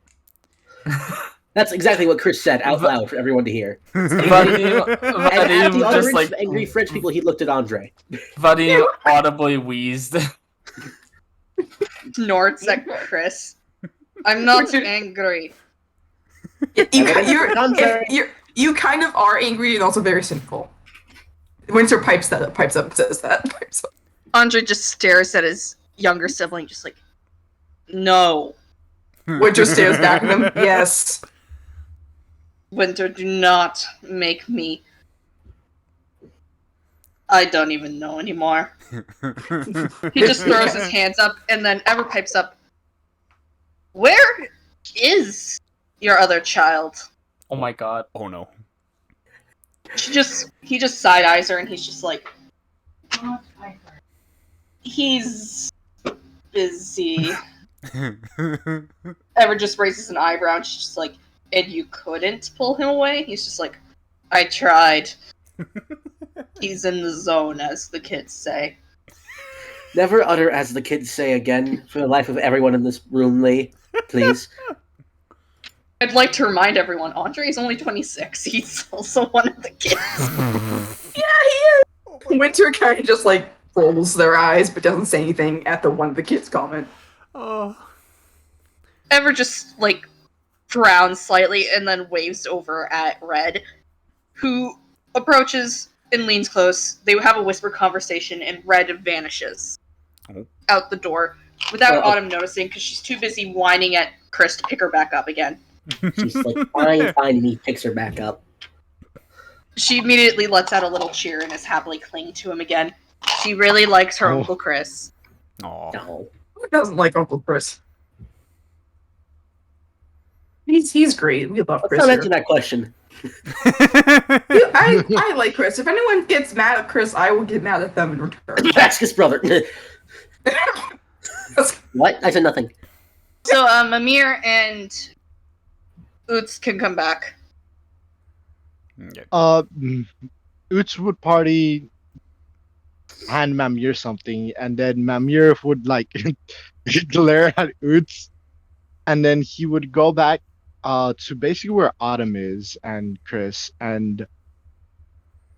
That's exactly what Chris said out loud for everyone to hear. Vadim And at the just utterance like of angry French people, he looked at Andre. Vadim audibly wheezed. Snorts at Chris. I'm not angry. You kind of are angry and also very cynical. Winter pipes up and says that. Andre just stares at his younger sibling, just like, no. Winter stares back at him. Yes. Winter, do not make me. I don't even know anymore. He just throws his hands up, and then Ever pipes up. Where is your other child? Oh my god. Oh no. He just side eyes her, and he's just like, he's busy. Ever just raises an eyebrow, and she's just like, and you couldn't pull him away? He's just like, I tried. He's in the zone, as the kids say. Never utter as the kids say again, for the life of everyone in this room, Lee. Please. I'd like to remind everyone, Andre is only 26. He's also one of the kids. Yeah, he is. Winter kind of just like rolls their eyes but doesn't say anything at the one of the kids comment. Oh. Ever just, like, frowns slightly and then waves over at Red, who approaches and leans close. They have a whispered conversation, and Red vanishes out the door without Autumn noticing because she's too busy whining at Chris to pick her back up again. She's like, fine, and he picks her back up. She immediately lets out a little cheer and is happily clinging to him again. She really likes her Uncle Chris. Aw. No. Who doesn't like Uncle Chris? He's great. We love Let's Chris. not Here. answer that question. I like Chris. If anyone gets mad at Chris, I will get mad at them in return. That's his brother. What? I said nothing. So, Mimir and Oots can come back. Uts would party hand Mamir something, and then Mamir would like glare at Uts, and then he would go back to basically where Autumn is and Chris, and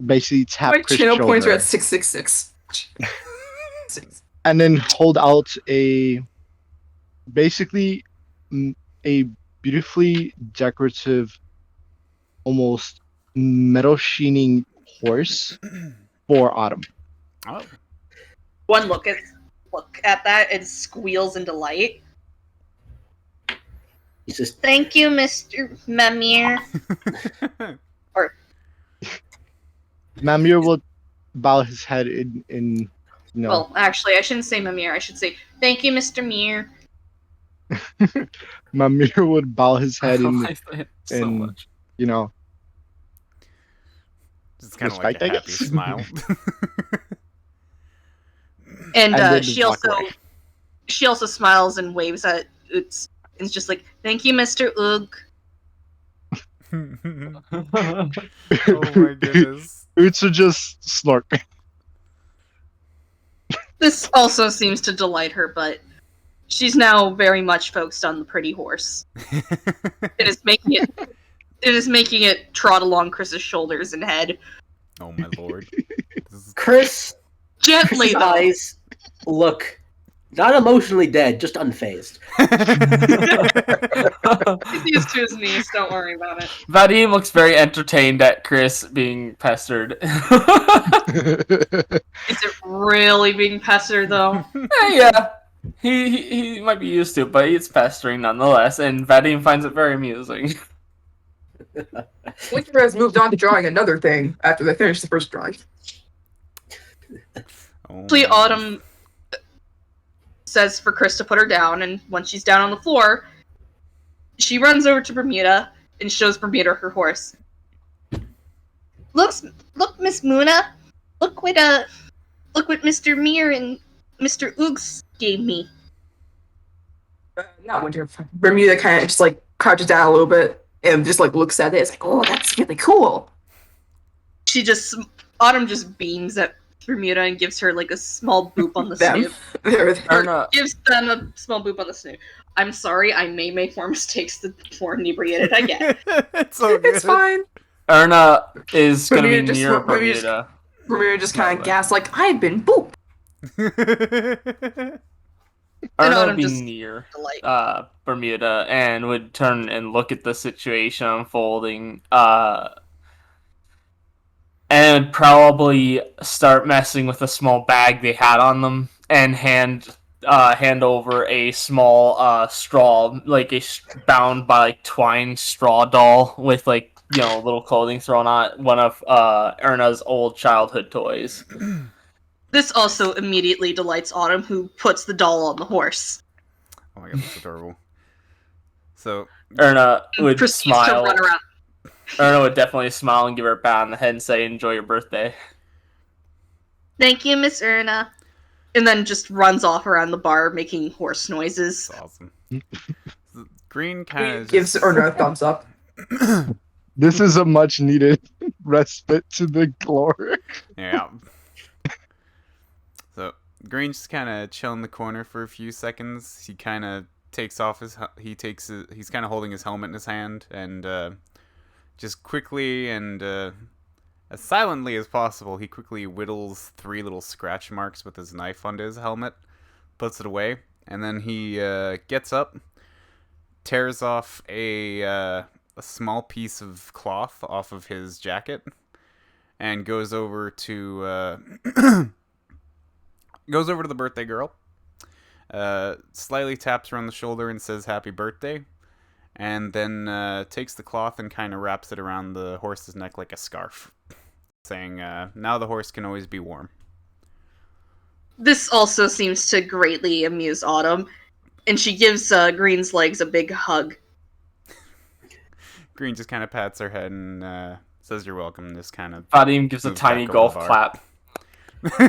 basically tap My Chris' channel shoulder, points are at 666. and then hold out a beautifully decorative, almost metal sheening horse for Autumn. Oh. One look at that and squeals in delight. He's just Thank you, Mr. Mimir. Mamir will bow his head in Well, actually, I shouldn't say Mimir. I should say, thank you, Mr. Mir. Mamir would bow his head I in, like it so in much. Just kind of like Respect, a I happy guess. smile. And then she walk also away. she also smiles and waves at Oots. And it's just like, thank you, Mr. Oog. Oh my goodness. Uts would just snort. This also seems to delight her, but she's now very much focused on the pretty horse. It is making it trot along Chris's shoulders and head. Oh my lord. This is... Chris. Gently, Chris's though. eyes look Not emotionally dead, just unfazed. He's used to his niece, don't worry about it. Vadim looks very entertained at Chris being pestered. Is it really being pestered, though? Yeah. He might be used to it, but it's pestering nonetheless, and Vadim finds it very amusing. Winter has moved on to drawing another thing after they finish the first drawing. Actually, Autumn says for Chris to put her down, and when she's down on the floor, she runs over to Bermuda and shows Bermuda her horse. Look, Miss Muna. Look what Mr. Mir and Mr. Oogs gave me. Not Winter. Bermuda kind of just like crouches down a little bit and just like looks at it. It's like, oh, that's really cool. Autumn just beams at Bermuda and gives her like a small boop on the Them. snoot. Erna, Gives them a small boop on the snoot. I'm sorry, I may make more mistakes the more inebriated I get. It's so good. It's fine. Erna is gonna be Bermuda just- near Bermuda just- Bermuda. Bermuda just kind of gasps like, I've been booped. Erna Autumn would be just- near Delight. Bermuda and would turn and look at the situation unfolding, and would probably start messing with a small bag they had on them and hand over a small straw, like bound by like twine straw doll with like little clothing thrown on it, one of Erna's old childhood toys. This also immediately delights Autumn, who puts the doll on the horse. Oh my god, that's adorable. So Erna And would proceeds smile. to run around. Erna would definitely smile and give her a pat on the head and say, "Enjoy your birthday." Thank you, Miss Erna. And then just runs off around the bar making horse noises. it's awesome. Green kind of Gives Erna a thumbs up. This is a much needed respite to the glory. Yeah. So Green just kind of chill in the corner for a few seconds. He kind of takes off he's kind of holding his helmet in his hand and just quickly and as silently as possible, he quickly whittles 3 little scratch marks with his knife onto his helmet, puts it away, and then he gets up, tears off a small piece of cloth off of his jacket, and goes over to the birthday girl. Slightly taps her on the shoulder and says happy birthday, and then takes the cloth and kind of wraps it around the horse's neck like a scarf, saying, now the horse can always be warm. This also seems to greatly amuse Autumn, and she gives Green's legs a big hug. Green just kind of pats her head and says you're welcome, and just kind of Vadim gives a moves tiny back over golf the bar. clap.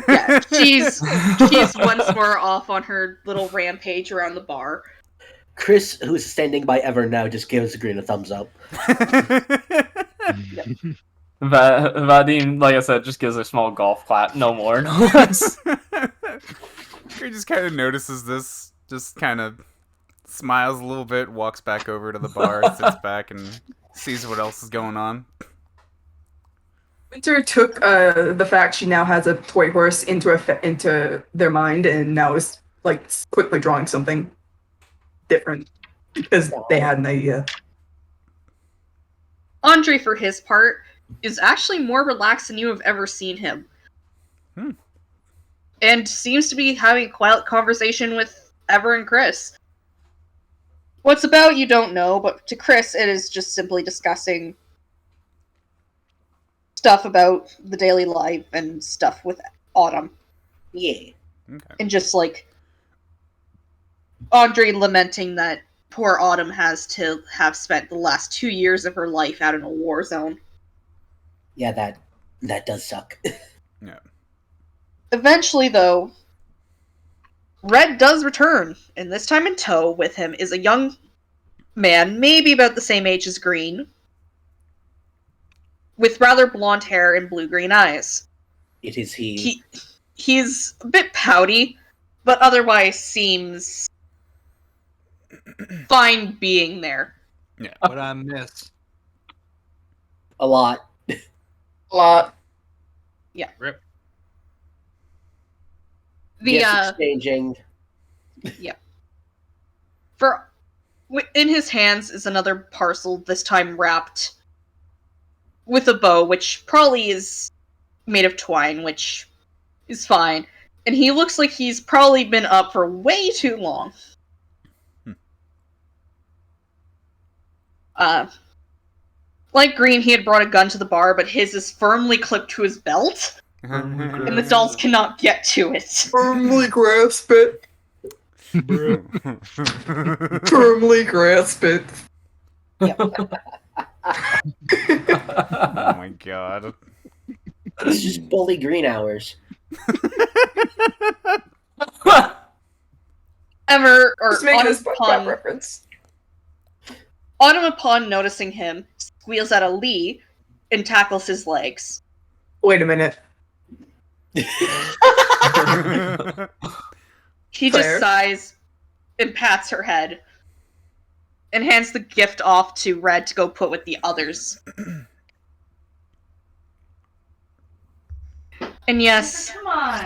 Yeah, she's once more off on her little rampage around the bar. Chris, who's standing by ever now, just gives Green a thumbs up. Vadim, like I said, just gives a small golf clap, no more, no less. Green just kind of notices this, just kind of smiles a little bit, walks back over to the bar, sits back, and sees what else is going on. Winter took the fact she now has a toy horse into their mind and now is like quickly drawing something different because they had an idea. Andre, for his part, is actually more relaxed than you have ever seen him. And seems to be having a quiet conversation with Ever and Chris. What's about, you don't know, but to Chris, it is just simply discussing stuff about the daily life and stuff with Autumn. Yeah. Okay. And just like Andre lamenting that poor Autumn has to have spent the last 2 years of her life out in a war zone. Yeah, that does suck. Yeah. Eventually, though, Red does return, and this time in tow with him is a young man, maybe about the same age as Green, with rather blonde hair and blue-green eyes. It is he. He's a bit pouty, but otherwise seems fine being there. Yeah. What I miss. A lot. A lot. Rip. The Gifts exchanging. In his hands is another parcel, this time wrapped with a bow, which probably is made of twine, which is fine. And he looks like he's probably been up for way too long. Like Green, he had brought a gun to the bar, but his is firmly clipped to his belt, and the dolls cannot get to it. Firmly grasp it. Firmly grasp it. Oh my god. It's just bully Green hours. Just making a SpongeBob reference. Autumn, upon noticing him, squeals out a lee and tackles his legs. Wait a minute. He Fair. just sighs and pats her head and hands the gift off to Red to go put with the others. And yes, Come on.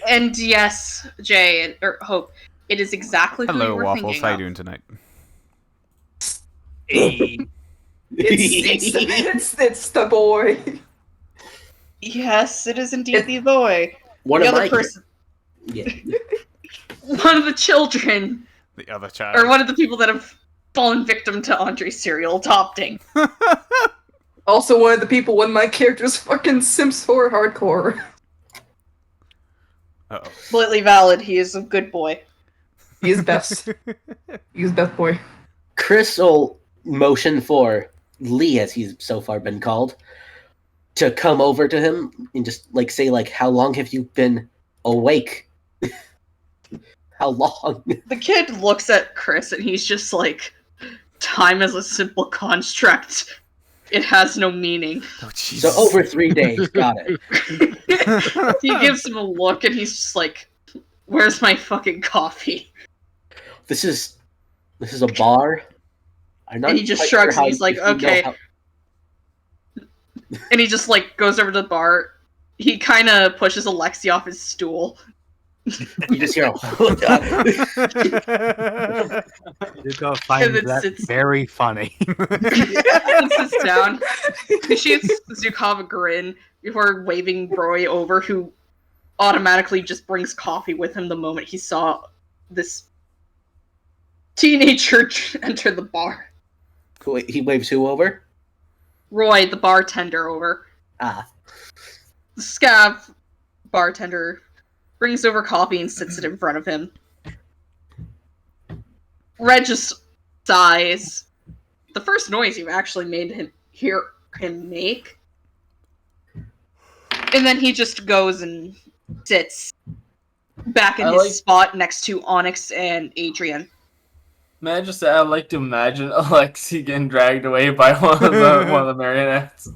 and yes, Jay or Hope, it is exactly who Hello, you were Waffles. thinking How you of. doing tonight? It's the boy. Yes, it is indeed the boy. One The of other my person, Yeah. one of the children, The other child. or one of the people that have fallen victim to Andre's serial adopting. Also one of the people when my character's fucking Sims 4 hardcore. Uh-oh. Completely valid. He is a good boy. He is best. He is best boy. Chris will motion for Lee, as he's so far been called, to come over to him and just like say like, "How long have you been awake? How long?" The kid looks at Chris and he's just like, time is a simple construct. It has no meaning. Oh, jeez. So over 3 days. Got it. He gives him a look and he's just like, where's my fucking coffee? This is a bar. I'm not And he just quite shrugs sure and he's like, if you know okay. how- And he just like goes over to the bar. He kind of pushes Alexi off his stool. You just hear. Zuko finds then that sits- very funny. And sits down. He shoots Zukov a grin before waving Roy over, who automatically just brings coffee with him the moment he saw this teenager enter the bar. Wait, he waves who over? Roy, the bartender, over. Ah, The scav bartender brings over coffee and sits it in front of him. Red just sighs. The first noise you actually made him hear him make. And then he just goes and sits back in I his like- spot next to Onyx and Adrian. Man, just I like to imagine Alexi getting dragged away by one of the marionettes.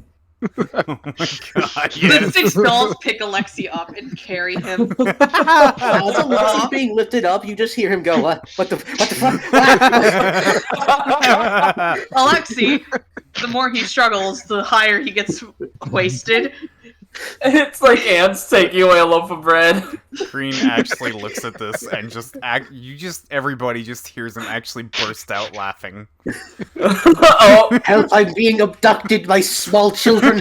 Oh my god, The yes. 6 dolls pick Alexi up and carry him. as Alexis being lifted up, you just hear him go, "What? What the fuck?" Alexi, the more he struggles, the higher he gets wasted. It's like ants taking away a loaf of bread. Green actually looks at this and everybody just hears him actually burst out laughing. Oh, Help! I'm being abducted by small children.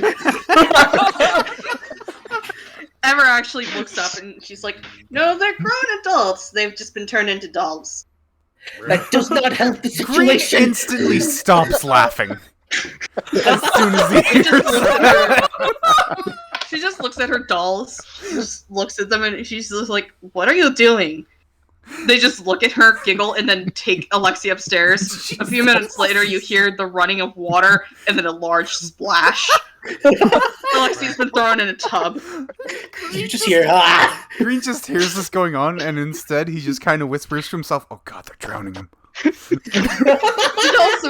Emma actually looks up and she's like, no, they're grown adults. They've just been turned into dolls. That does not help the Green situation. instantly stops laughing. As soon as he She hears just looks at that. her, she just looks at her dolls. She just looks at them and she's just like, what are you doing? They just look at her, giggle, and then take Alexi upstairs. A few minutes later, you hear the running of water and then a large splash. Alexi's been thrown in a tub. You just hear, "Ah!" Green just hears this going on, and instead he just kind of whispers to himself, "Oh god, they're drowning him." The dolls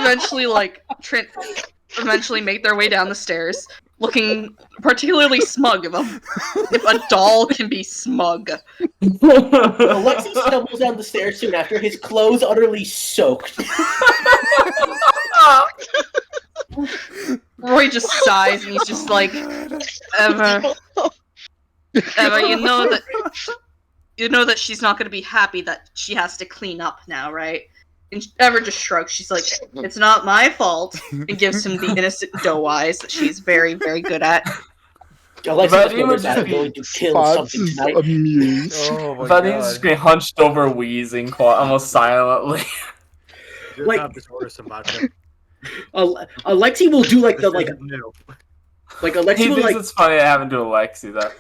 eventually make their way down the stairs, looking particularly smug. If a doll can be smug. Alexi stumbles down the stairs soon after, his clothes utterly soaked. Roy just sighs and he's just like, Emma, you know you know that she's not going to be happy that she has to clean up now, right? And Ever just shrugs. She's like, it's not my fault, and gives him the innocent doe eyes that she's very, very good at. Alexa Vadim would knows just I'm be- going to kill Spots something is tonight. amused. Oh my Vadim's just god. getting hunched over, wheezing, almost silently. Like- Like, just order some vodka. Alexi will do like the This like isn't new. like He Alexi will thinks like it's funny I haven't to Alexi though.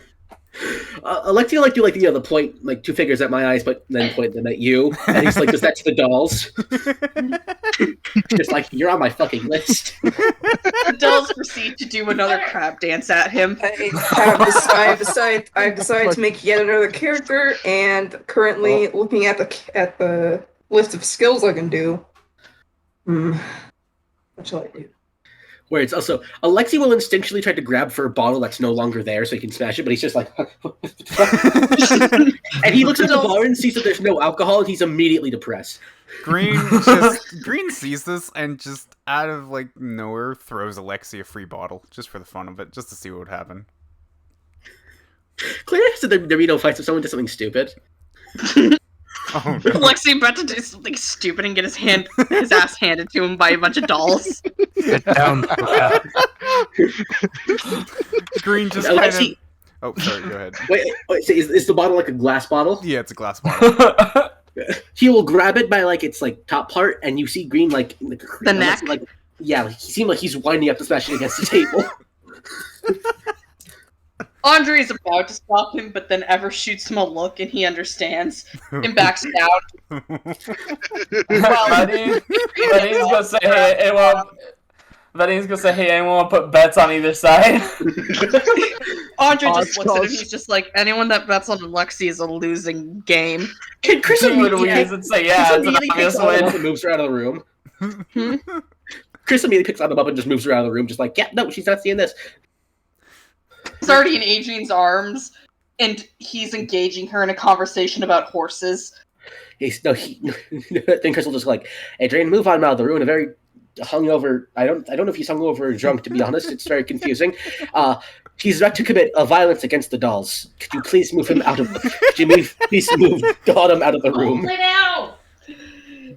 Alexi will like do like the point like two fingers at my eyes, but then point them at you, and he's like, "Does that to the dolls?" Just like you're on my fucking list. The dolls proceed to do another crab dance at him. I have decided to make yet another character, and currently looking at the list of skills I can do. What shall I do? Where it's also Alexi will instinctually try to grab for a bottle that's no longer there so he can smash it, but he's just like, and he looks at the bar and sees that there's no alcohol, and he's immediately depressed. Green sees this and just out of like nowhere throws Alexi a free bottle just for the fun of it, just to see what would happen. Claire has the Dorito fights if someone does something stupid. Oh no. Alexi about to do something stupid and get his ass handed to him by a bunch of dolls. Sit down. Green just kind of. Alexi, Oh, sorry. Go ahead. wait so is the bottle like a glass bottle? Yeah, it's a glass bottle. He will grab it by like its like top part, and you see Green like The neck? Like, yeah, he seemed like he's winding up to smash it against the table. Andre is about to stop him, but then Ever shoots him a look and he understands and backs down. Vadim's gonna say, hey, anyone want to put bets on either side? Andre just looks at him Odds. and he's just like, anyone that bets on Alexi is a losing game. Can Chris He would immediately, wheeze and say, yeah, Chris it's an immediately obvious picks Autumn up win. and moves her out of the room. Chris immediately picks Autumn up and just moves her out of the room, just like, yeah, no, she's not seeing this. He's already in Adrian's arms, and he's engaging her in a conversation about horses. Then Chris will just like, Adrian, move on out of the room. A very hungover. I don't know if he's hungover or drunk. To be honest, it's very confusing. He's about to commit a violence against the dolls. Could you please move him out of? Please move Autumn out of the room? Lay down!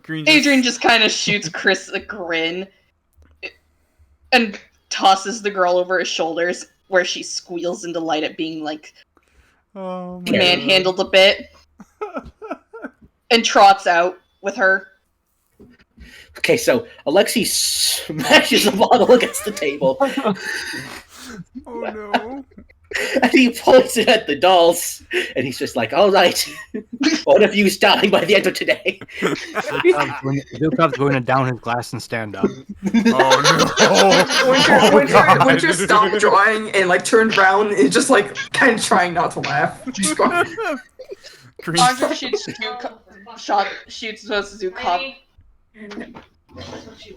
Green just... Adrian just kind of shoots Chris a grin and tosses the girl over his shoulders, where she squeals in delight at being like Oh my manhandled a bit, and trots out with her. Okay, so Alexi smashes the bottle against the table, Oh no. and he points it at the dolls, and he's just like, "All right, one of you's dying by the end of today." Zukov's going to down his glass and stand up. Oh no. Winter stopped drawing and like turned around and just like kind of trying not to laugh. Just going, Green... Andre shoots both Zukov.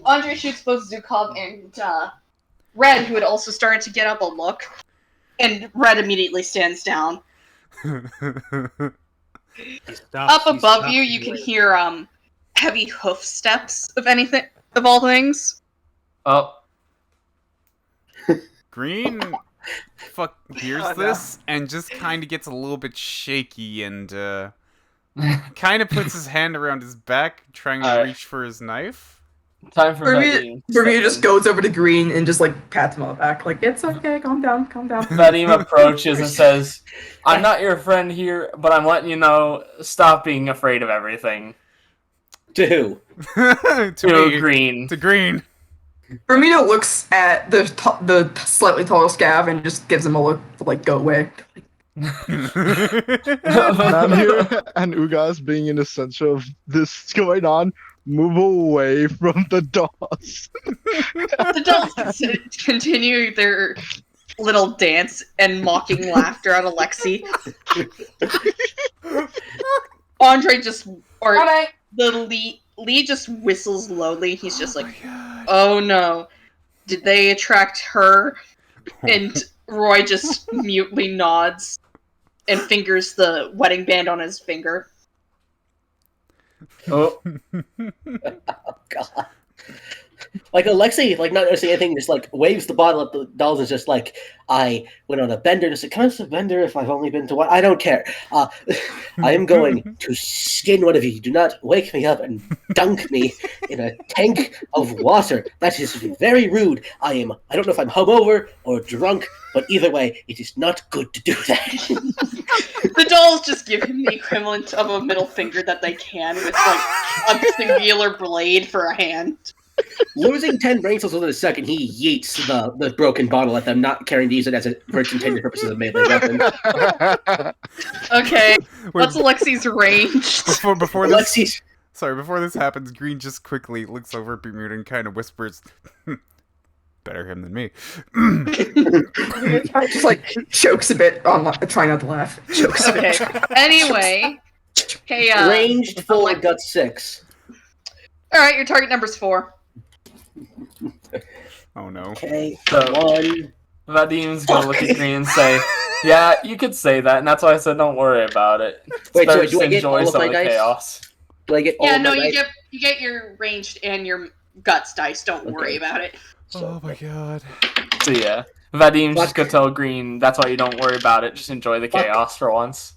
Andre shoots both Zukov and Red, who had also started to get up a look, and Red immediately stands down. Up above you, you can hear heavy hoof steps of all things. Oh, Green hears this and just kind of gets a little bit shaky and kind of puts his hand around his back, trying to Alright. reach for his knife. time for Vadim Vadim. just goes over to Green and just like pats him on the back, like, it's okay, calm down, calm down. Vadim approaches and says, I'm not your friend here, but I'm letting you know, stop being afraid of everything. To who? To me. Green. To Green. Vermino looks at the slightly taller Scav and just gives him a look to like go away. Namir and Ugas, being in the center of this going on, move away from the dolls. The dolls continue their little dance and mocking laughter at Alexi. Andre just, or the Lee just whistles lowly. He's just like, oh no, did they attract her? And Roy just mutely nods and fingers the wedding band on his finger. Oh, God. Like Alexei, like not noticing anything, just like waves the bottle at the dolls and is just like, I went on a bender. And said, "Can I just a bender if I've only been to one? I don't care. I am going to skin one of you. Do not wake me up and dunk me in a tank of water. That is very rude. I don't know if I'm hungover or drunk, but either way, it is not good to do that." The dolls just give him the equivalent of a middle finger that they can, with like a singular blade for a hand. Losing 10 brain cells within a second, he yeets the broken bottle at them, not caring to use it for its intended purposes of melee weapon. Okay, Wait, what's Alexi's ranged? before Alexei's before this happens, Green just quickly looks over at Bermuda and kind of whispers, "Better him than me." I just like chokes a bit on trying not to laugh. Chokes a Okay. bit. Anyway, hey, ranged 4, gut 6. all right, your target number's 4. Oh no. Okay, So- 1. Vadim's gonna look at Green and say, "Yeah, you could say that," and that's why I said don't worry about it. It's Wait, so better do to I get enjoy all of some my of the dice? chaos. Do I get all Yeah, of no, my you dice? get your ranged and your guts dice. Don't worry Okay. about it. Oh my god. So yeah, Vadim's just Fuck. gonna tell Green, "That's why you don't worry about it. Just enjoy the Fuck. chaos for once."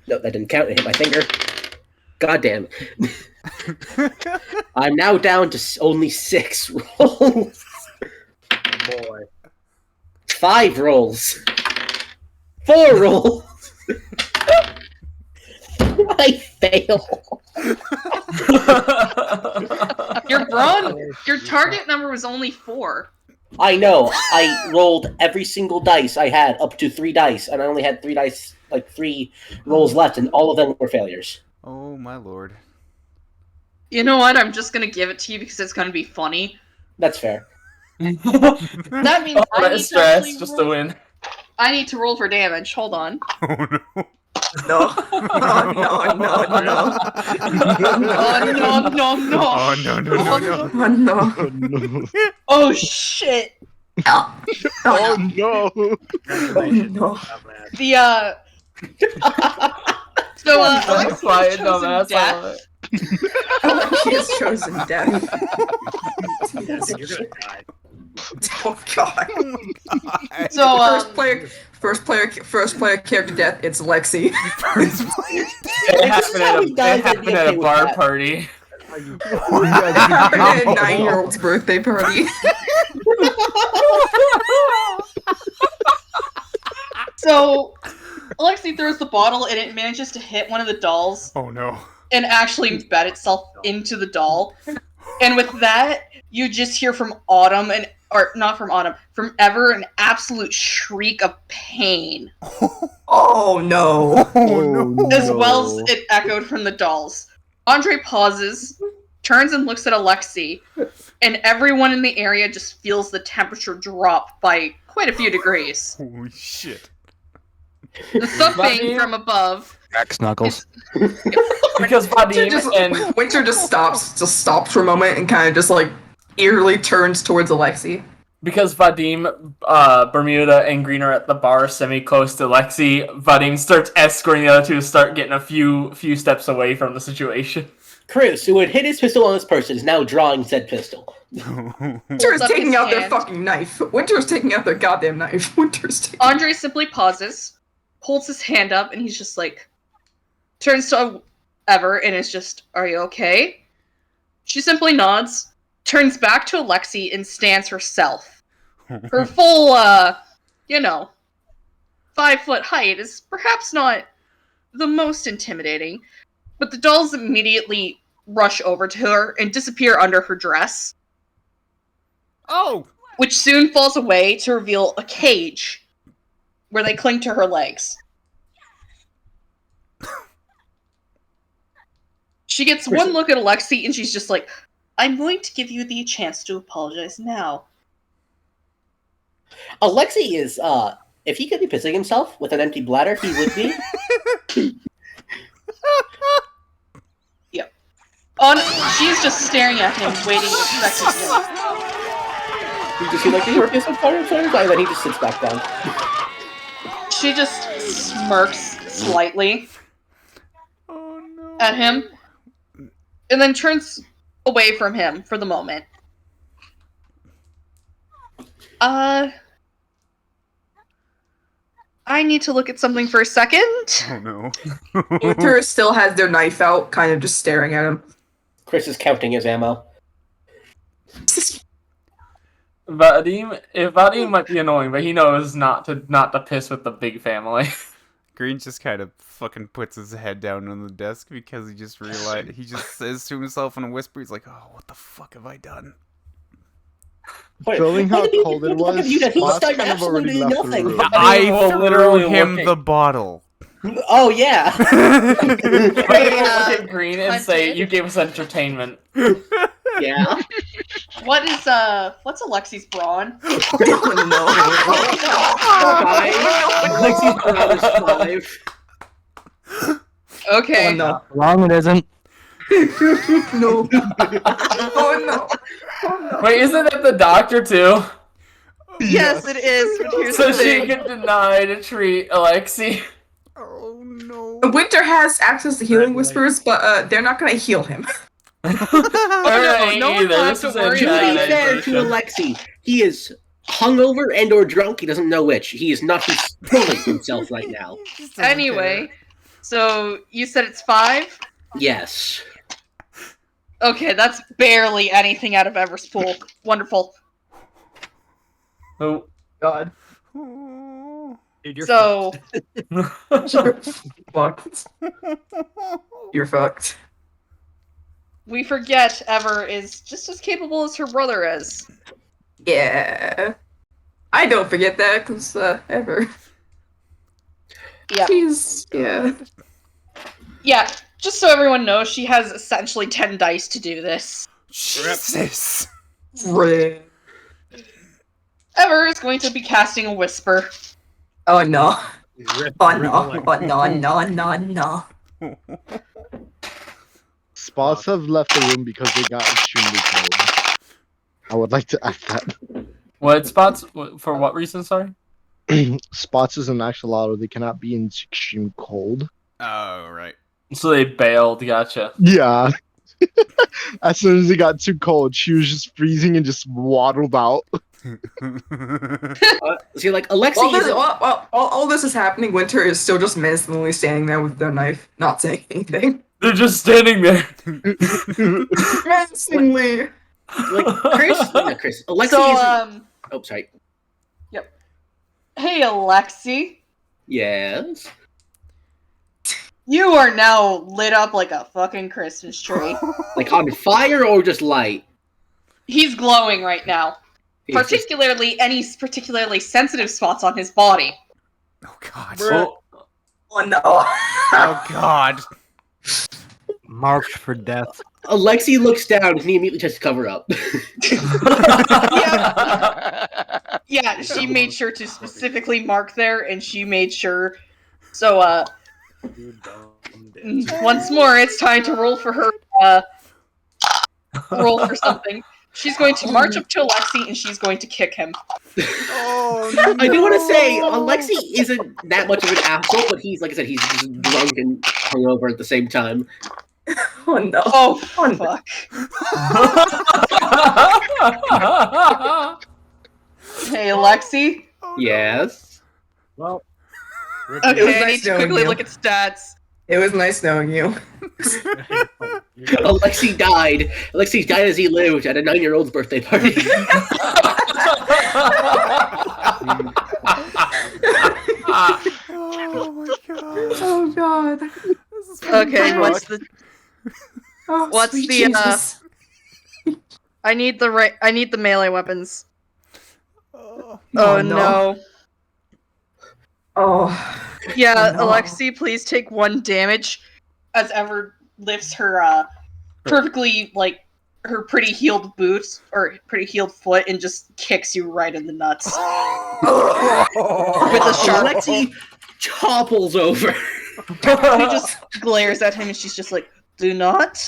No, that didn't count. It hit my finger. God damn. I'm now down to only 6 rolls. Boy. 5 rolls. 4 rolls. I fail. Your target number was only 4. I know. I rolled every single dice I had up to 3 dice, and I only had 3 dice, like 3 rolls left, and all of them were failures. Oh my lord. You know what? I'm just gonna give it to you because it's gonna be funny. That's fair. That means All I that need to stress actually just roll. to win. I need to roll for damage. Hold on. Oh no. No. No, no, no, no. Oh no no no! Oh no no no no. Oh, no. Oh no. Oh shit! Oh, Oh no. Congratulations. no. Dumbass. The so Alexi Quiet, has chosen dumbass, I death. love it. He has chosen death. Yes, you're gonna die. Oh god. God. So First player character death. It's Lexi. It happened at a bar party. It happened at a 9-year-old's birthday party. So Alexi throws the bottle and it manages to hit one of the dolls Oh no. and actually embed itself into the doll. And with that, you just hear from Autumn or not from Autumn, from Ever an absolute shriek of pain, Oh no. Oh no. as well as it echoed from the dolls. Andre pauses, turns and looks at Alexi, and everyone in the area just feels the temperature drop by quite a few degrees. Holy shit. The thumping from above. Max Knuckles. Because Vadim and Winter just stops for a moment and kind of just like eerily turns towards Alexi. because Vadim, Bermuda, and Green are at the bar semi-close to Lexi, Vadim starts escorting the other two to start getting a few steps away from the situation. Chris, who had hit his pistol on this person, is now drawing said pistol. Winter is Up taking his out their hand. fucking knife. Winter is taking out their goddamn knife. Winter's taking. Andre simply pauses, holds his hand up, and he's just like, turns to Ever and is just, "Are you okay?" She simply nods, turns back to Alexi, and stands herself. Her full, 5-foot height is perhaps not the most intimidating, but the dolls immediately rush over to her and disappear under her dress, Oh. which soon falls away to reveal a cage where they cling to her legs. She gets one look at Alexi and she's just like, "I'm going to give you the chance to apologize now." Alexi is, if he could be pissing himself with an empty bladder, he would be. Yep. She's just staring at him, waiting expectantly. You just see, like, you're pissing for him, and then he just sits back down. She just smirks slightly Oh no. at him, and then turns away from him for the moment. I need to look at something for a second. Oh no. Winter still has their knife out, kind of just staring at him. Chris is counting his ammo. Vadim might be annoying, but he knows not to piss with the big family. Green just kind of fucking puts his head down on the desk because he just realized, he just says to himself in a whisper, he's like, oh, what the fuck have I done? Feeling how cold it was, He's Spots done kind of already absolutely left the nothing. room. I will threw literally him look the bottle. Oh yeah. Look at Green and say, hunted. "You gave us entertainment." Yeah. What's Alexi's brawn? Lexi's around is 5. Okay. Oh no. Wrong it isn't. No. Oh no. Oh no. Wait, isn't it the doctor too? Yes, it is. But here's So the she thing. can deny to treat Alexi. Oh no. Winter has access to healing whispers, but they're not gonna heal him. Alright, no one either. will have This to is worry To be about it. fair to Alexi, he is hungover and or drunk. He doesn't know which. He is not fully himself right now. Anyway, so you said it's 5? Yes. Okay, that's barely anything out of Ever's pool. Wonderful. Oh. God. Dude, you're So, You're fucked. You're fucked. we forget Ever is just as capable as her brother is. Yeah. I don't forget that, because, ever. Yeah. She's, yeah. Yeah, just so everyone knows, she has essentially 10 dice to do this. Jesus. Rip. Ever is going to be casting a whisper. Oh no. Rip, Oh rip no. Alex. Oh no. Spots have left the room because they got extremely cold. I would like to add that. What spots? For what reason, sorry? Spots is an axolotl. They cannot be in extreme cold. Oh, right. So they bailed, gotcha. Yeah. As soon as it got too cold, she was just freezing and just waddled out. See, like Alexi While this, isn't- while all this is happening, Winter is still just menacingly standing there with their knife, not saying anything. They're just standing there. Menacingly. like Chris. Not Chris. Alexi So, isn't. Oh, sorry. hey Alexi, Yes. you are now lit up like a fucking Christmas tree. Like on fire or just light? He's glowing right now. He's just- Particularly any particularly sensitive spots on his body. Oh, God. Oh, Oh no. Oh, God. marked for death. Alexi looks down and he immediately tries to cover up. Yeah, she made sure to specifically mark there, and she made sure. So, You dumb bitch. once more, it's time to roll for her, roll for something. She's going to march up to Alexi, and she's going to kick him. Oh, I do want to say Alexi isn't that much of an asshole, but he's like I said, he's just drunk and hungover at the same time. Oh no. Oh, Oh, no. fuck. Hey, Alexi. Yes. Well, rip Okay, It was I nice need to knowing quickly you. look at stats. It was nice knowing you. Alexi died. Alexi died as he lived at a 9-year-old's birthday party. Oh, my God. Oh god. This is Okay, fucking what's rock. the? Oh, What's sweet the, Jesus. I need the melee weapons. Oh. Oh Oh, no. no. Oh. Yeah, Oh, no. Alexi, please take 1 damage as Ever lifts her perfectly like her pretty healed boot or pretty healed foot and just kicks you right in the nuts. With a sharp Alexi topples over. She just glares at him and she's just like, "Do not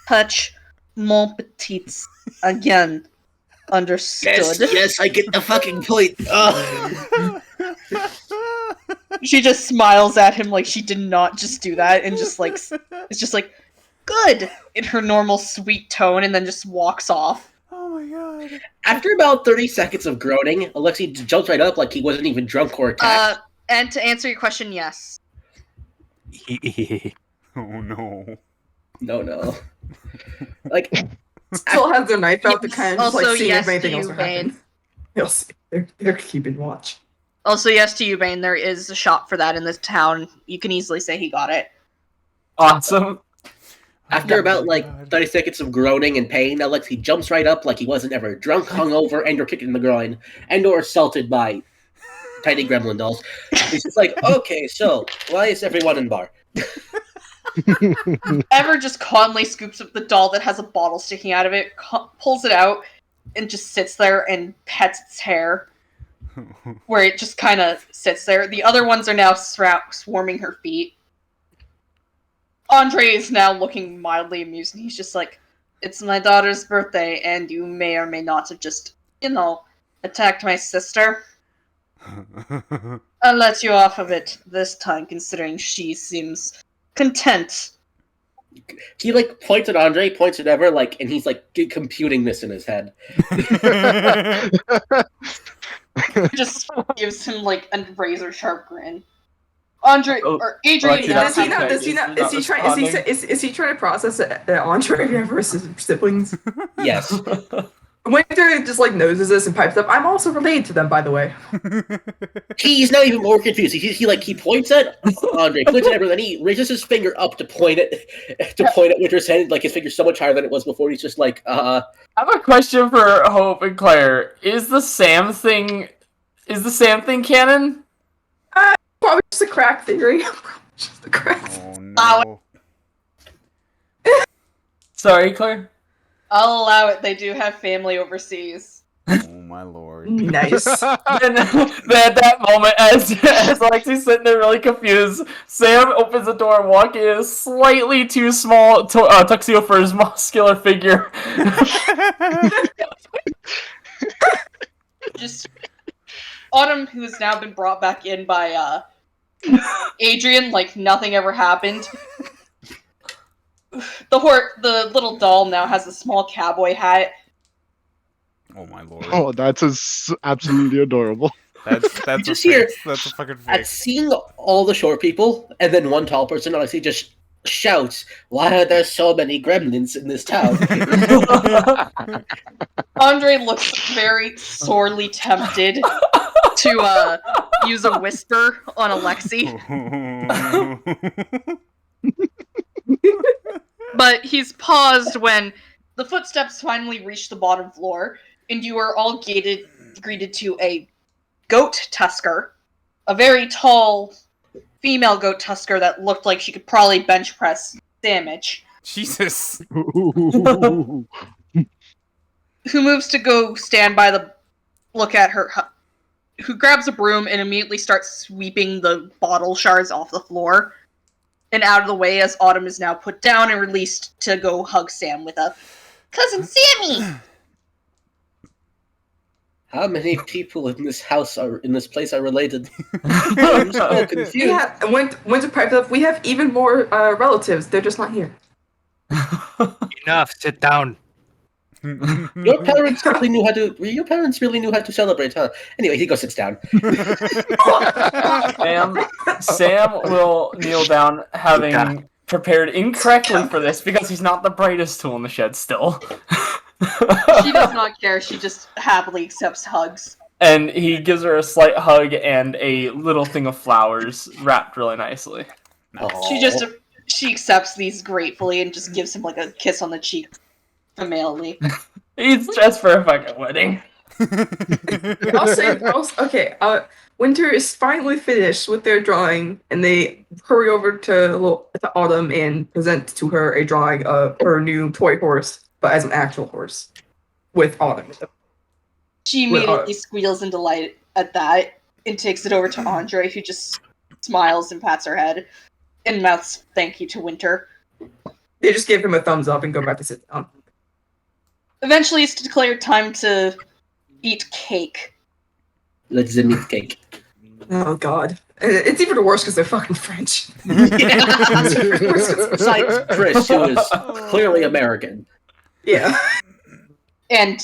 touch mon petites again." Understood? Yes, I get the fucking point. Ugh. She just smiles at him like she did not just do that and just like it's just like, good, in her normal sweet tone, and then just walks off. Oh my god. After about 30 seconds of groaning, Alexei jumps right up like he wasn't even drunk or attacked. And to answer your question, yes. Oh no. No. Like, Still has their knife out to Yes, kind of just like also seeing yes if anything to else you, will happen. Bane. They'll see. They're keeping watch. Also, yes to you, Bane. There is a shop for that in this town. You can easily say he got it. Awesome. after about like God. 30 seconds of groaning and pain, Alexei jumps right up like he wasn't ever drunk, hungover, and or kicked in the groin, and or assaulted by tiny gremlin dolls. He's just like, okay, so why is everyone in bar? Ever just calmly scoops up the doll that has a bottle sticking out of it, pulls it out, and just sits there and pets its hair, where it just kind of sits there. The other ones are now swarming her feet. Andre is now looking mildly amused, and he's just like, it's my daughter's birthday, and you may or may not have just, attacked my sister. I'll let you off of it this time, considering she seems content. He like points at Andre, points at Ever, like, and he's like computing this in his head. Just gives him like a razor sharp grin. Andre or Adrian. That's Does he not? Is he trying? Is he trying to process that Andre versus siblings? Yes. Winter just like noses this and pipes up. I'm also related to them, by the way. He's now even more confused. He points at Andre, points at Ever, then he raises his finger up to point at Winter's head, like his finger's so much higher than it was before. He's just like, I have a question for Hope and Claire. Is the Sam thing canon? Probably just a crack theory. Just a crack. Oh no. Sorry, Claire. I'll allow it. They do have family overseas. Oh my lord. Nice. Then at that moment, as Lexi's sitting there really confused, Sam opens the door and walks in a slightly too small tuxedo for his muscular figure. Just Autumn, who has now been brought back in by Adrian, like nothing ever happened. The little doll now has a small cowboy hat. Oh my lord. Oh, that's absolutely adorable. That's just a hear- fix. That's a fucking at fix. seeing all the short people, and then one tall person, Alexei just shouts, "Why are there so many gremlins in this town?" Andre looks very sorely tempted to use a whisper on Alexei, but he's paused when the footsteps finally reach the bottom floor, and you are all greeted to a goat tusker, a very tall female goat tusker that looked like she could probably bench press Sandwich, Jesus. who moves to go stand by look at her, who grabs a broom and immediately starts sweeping the bottle shards off the floor and out of the way as Autumn is now put down and released to go hug Sam with a Cousin Sammy! How many people in this place are related? I'm so confused. Yeah, Winter pipes up. We have even more relatives. They're just not here. Enough. Sit down. Your parents really knew how to celebrate, huh? Anyway, he goes sits down. Sam will kneel down, having prepared incorrectly for this because he's not the brightest tool in the shed still. She does not care, she just happily accepts hugs. And he gives her a slight hug and a little thing of flowers wrapped really nicely. She accepts these gratefully and just gives him like a kiss on the cheek familially. He's dressed for a fucking wedding. Winter is finally finished with their drawing, and they hurry over to Autumn and present to her a drawing of her new toy horse, but as an actual horse, with Autumn. She immediately squeals in delight at that and takes it over to Andre, who just smiles and pats her head and mouths thank you to Winter. They just give him a thumbs up and go back to sit down. Eventually, it's declared time to eat cake. Let's eat cake. Oh God! It's even worse because they're fucking French. Besides Chris, who is clearly American. Yeah. And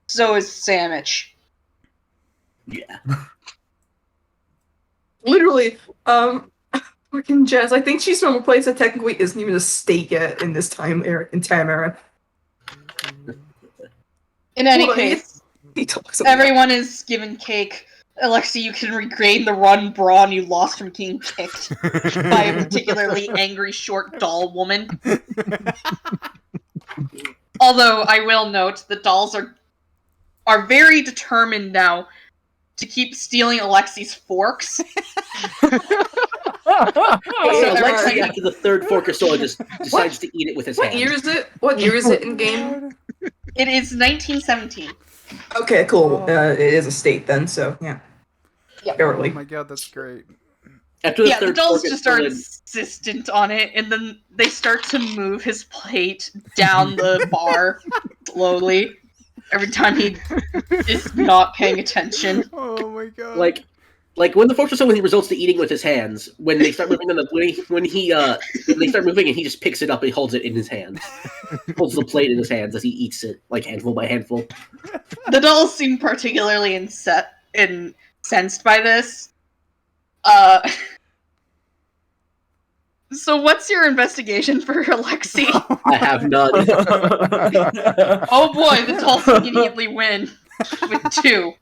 so is Sandwich. Yeah. Literally, fucking Jazz. I think she's from a place that technically isn't even a state yet in this time era. In any Well, case, he talks about everyone is given cake. Alexi, you can regain the run brawn you lost from being kicked by a particularly angry short doll woman. Although I will note the dolls are very determined now to keep stealing Alexi's forks. So Alexi, after the third fork or so, just decides to eat it with his What hand. year is it? What year is it in game? It is 1917. Okay, cool. It is a state then, so yeah. Yeah. Oh Barely. my god, that's great. After the Yeah, the third dolls fork just is are stolen, insistent on it, and then they start to move his plate down the bar slowly every time he is not paying attention. Oh my god. like when the forks are stolen, he results to eating with his hands. When they start moving, when they start moving, and he just picks it up and he holds it in his hands, holds the plate in his hands as he eats it, like handful by handful. The dolls seem particularly incensed by this. So what's your investigation for Alexi? I have none. Oh boy, the dolls immediately win with 2.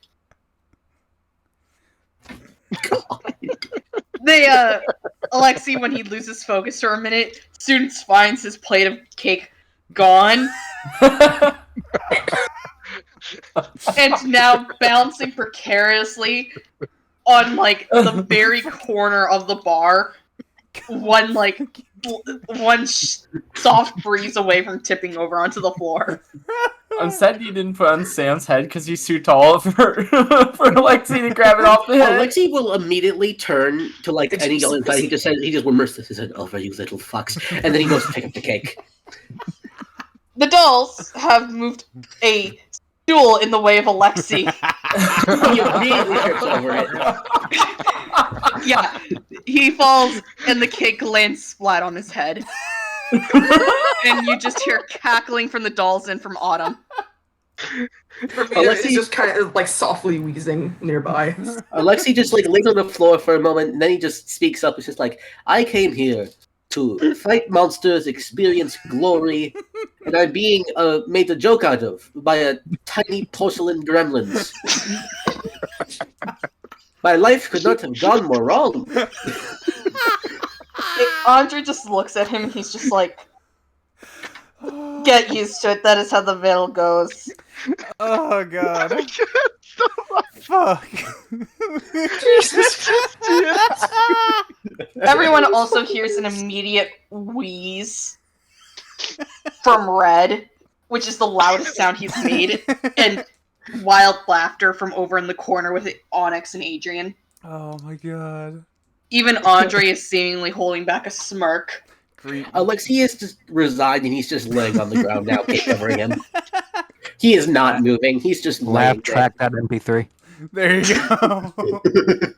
They, Alexi, when he loses focus for a minute, soon finds his plate of cake gone. And now bouncing precariously on, like, the very corner of the bar, one soft breeze away from tipping over onto the floor. I'm sad you didn't put on Sam's head because he's too tall for Alexi to grab it off the head. Alexi will immediately turn to like any yell inside. He just whimpers this. He said, "Over, you little fucks," and then he goes to pick up the cake. The dolls have moved a stool in the way of Alexi. He immediately trips over it. Yeah, he falls and the cake lands flat on his head. And you just hear cackling from the dolls and from Autumn. Alexi just kind of like softly wheezing nearby. Alexi just like lays on the floor for a moment, and then he just speaks up. It's just like, "I came here to fight monsters, experience glory, and I'm being made a joke out of by a tiny porcelain gremlins. My life could not have gone more wrong." Andre just looks at him and he's just like, "Get used to it, that is how the veil goes." Oh god. I can't stop. Fuck. Jesus. Everyone also hears an immediate wheeze from Red, which is the loudest sound he's made, and wild laughter from over in the corner with Onyx and Adrian. Oh my god. Even Andre is seemingly holding back a smirk. Alexi is just resigned, and he's just laying on the ground now, covering him. He is not moving. He's just Laugh laying track that MP3. There you go.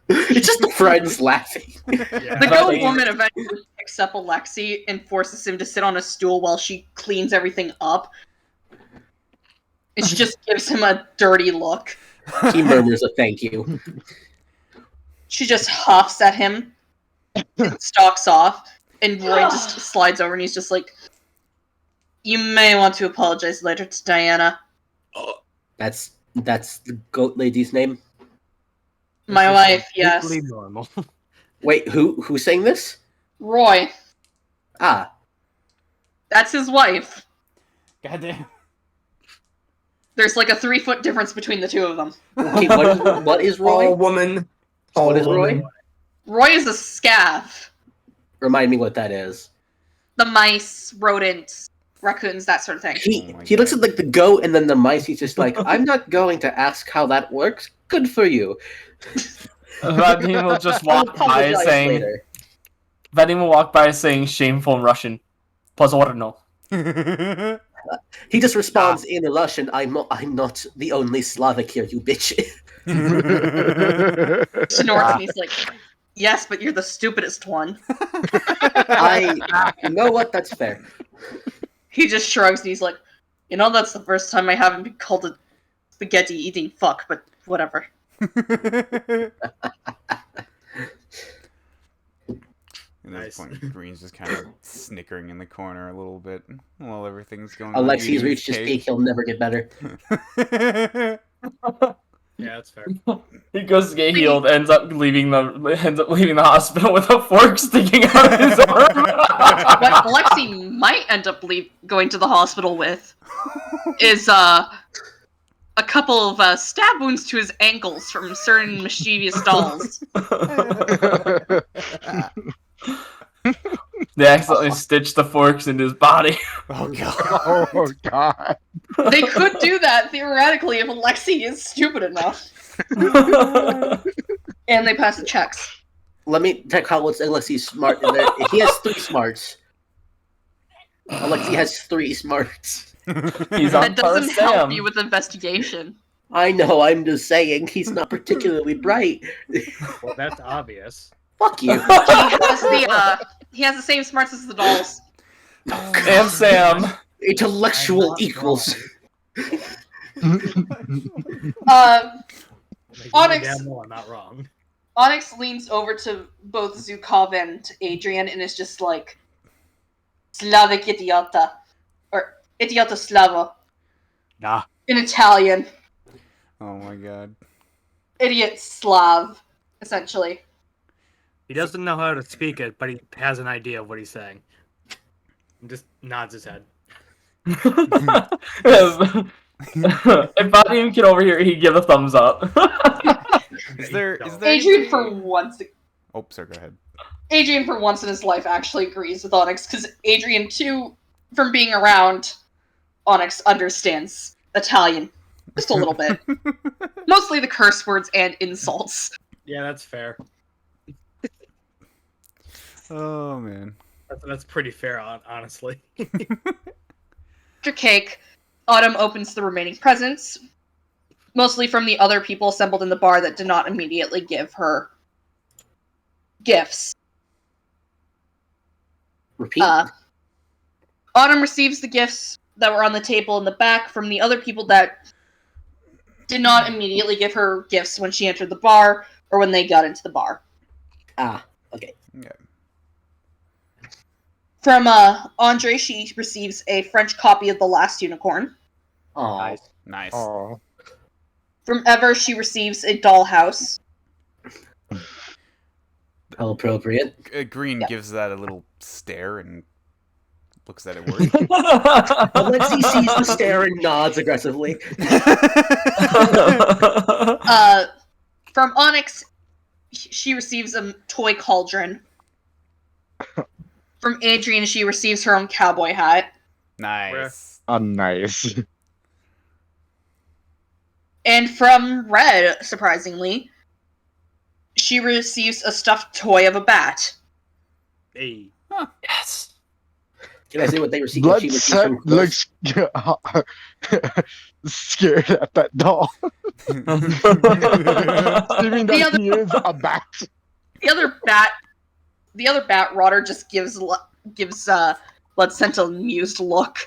It's just the friends laughing. The goat woman eventually picks up Alexi and forces him to sit on a stool while she cleans everything up. It just gives him a dirty look. He murmurs a thank you. She just huffs at him and stalks off. And Roy just slides over and he's just like, "You may want to apologize later to Diana." That's the goat lady's name? My wife, yes. Completely normal. Wait, who's saying this? Roy, Ah, that's his wife. Goddamn. There's like a 3-foot difference between the two of them. okay, what is All Roy? woman. What is Roy? Roy is a scav. Remind me what that is. The mice, rodents, raccoons, that sort of thing. He looks at like the goat and then the mice. He's just like, "I'm not going to ask how that works. Good for you." Vadim will just walk I'll by apologize saying, later. Vadim will walk by saying shameful in Russian. Pozorno. He just responds in Russian, I'm not the only Slavic here, you bitch." Snorts and he's like, Yes, but you're the stupidest one. You know what? That's fair. He just shrugs and he's like, that's the first time I haven't been called a spaghetti-eating fuck, but whatever. At this point, Green's just kind of snickering in the corner a little bit while everything's going Alexi's on. reached his peak. He'll never get better. Yeah, that's fair. He goes to get healed, ends up leaving the hospital with a fork sticking out of his arm. What Alexi might end up going to the hospital with is a couple of stab wounds to his ankles from certain mischievous dolls. They accidentally stitched the forks into his body. Oh god. Oh god. They could do that theoretically if Alexi is stupid enough. And they pass the checks. Let me check how what's Alexi's smart in there. He has 3 smarts. Alexi has 3 smarts. He's on That doesn't help Sam. you with investigation. I know, I'm just saying, he's not particularly bright. Well, that's obvious. Fuck you. He has the same smarts as the dolls. And Sam. Intellectual equals. Onyx- Damn well, I'm not wrong. Onyx leans over to both Zukov and Adrian and is just like, Slavic idiota. Or idiota slava. Nah. In Italian. Oh my god. Idiot Slav, essentially. He doesn't know how to speak it, but he has an idea of what he's saying. He just nods his head. If Vadim came over here, he'd give a thumbs up. Is there Adrian for once Oh, sorry, go ahead. Adrian for once in his life actually agrees with Onyx, because Adrian too, from being around Onyx, understands Italian. Just a little bit. Mostly the curse words and insults. Yeah, that's fair. Oh man. That's pretty fair, honestly. After cake, Autumn opens the remaining presents, mostly from the other people assembled in the bar that did not immediately give her gifts. Repeat. Autumn receives the gifts that were on the table in the back from the other people that did not immediately give her gifts when she entered the bar or when they got into the bar. Okay. Yeah. From Andre, she receives a French copy of The Last Unicorn. Aw. Nice. Oh. From Ever, she receives a dollhouse. How appropriate. Green Yeah. gives that a little stare and looks at it worried. Alexi sees the stare and nods aggressively. From Onyx, she receives a toy cauldron. From Adrian, she receives her own cowboy hat. Nice. Oh, nice. And from Red, surprisingly, she receives a stuffed toy of a bat. Hey. Yes. Can I say what they received? Blood She received set from Chris? looks scared at that doll. Even The that other- he is a bat. The other bat rotter just gives Blood Scent an amused look.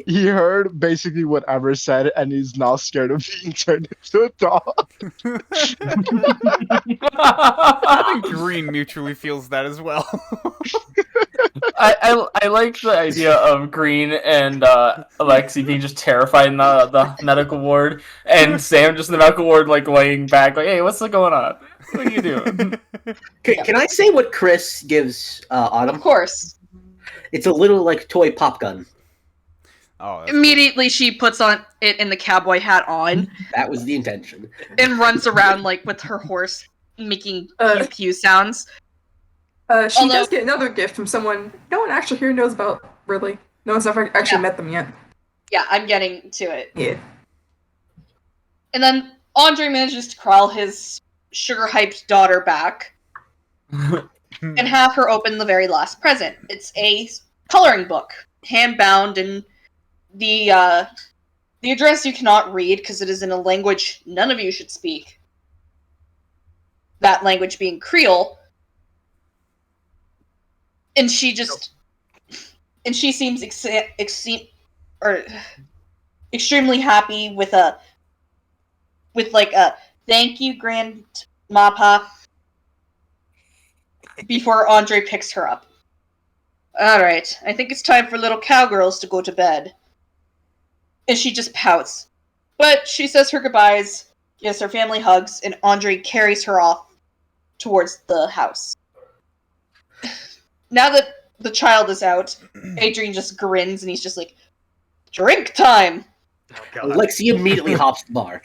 He heard basically whatever said, and he's now scared of being turned into a doll. I think Green mutually feels that as well. I like the idea of Green and Alexi being just terrified in the medical ward, and Sam just in the medical ward, like laying back, like, "Hey, what's going on? What are you doing?" Can I say what Chris gives Autumn? Of course. It's a little like toy pop gun. Oh, that's Immediately, she puts on it in the cowboy hat on That was the intention. and runs around like with her horse, making pew pew sounds. She Although- does get another gift from someone no one actually here knows about, really. No one's ever actually met them yet. Yeah, I'm getting to it. Yeah. And then Andre manages to crawl his sugar-hyped daughter back and have her open the very last present. It's a coloring book, hand-bound, and the address you cannot read because it is in a language none of you should speak. that language being Creole. And she seems extremely happy with a thank you, Grandmapa, before Andre picks her up. Alright, I think it's time for little cowgirls to go to bed. And she just pouts. But she says her goodbyes, gives her family hugs, and Andre carries her off towards the house. Now that the child is out, Adrian just grins and he's just like, drink time! Oh, God. Alexi immediately hops the bar.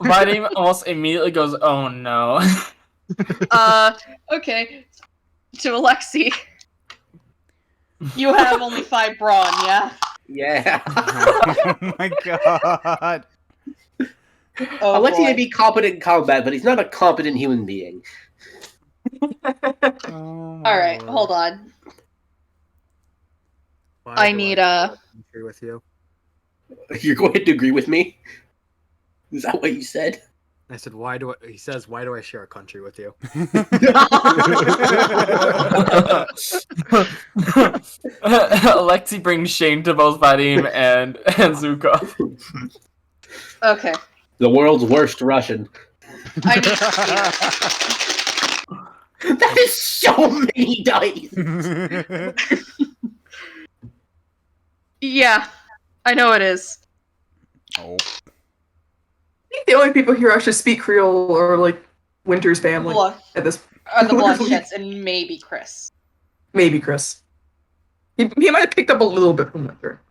Vadim almost immediately goes, "Oh no." Okay. To Alexi. You have only 5 brawn, yeah? Yeah. Oh my god. Oh, Alexi boy. may be competent in combat, but he's not a competent human being. Oh, Alright, hold on. Why I do need agree with you. You're going to agree with me? Is that what you said? I said, he says, why do I share a country with you? Alexi brings shame to both Vadim and Zukov. Okay. The world's worst Russian. I need That is so many dice! Yeah, I know it is. Oh. I think the only people here actually speak Creole are like Winter's family at this. The Blanchettes and maybe Chris. Maybe Chris. He might have picked up a little bit from Winter,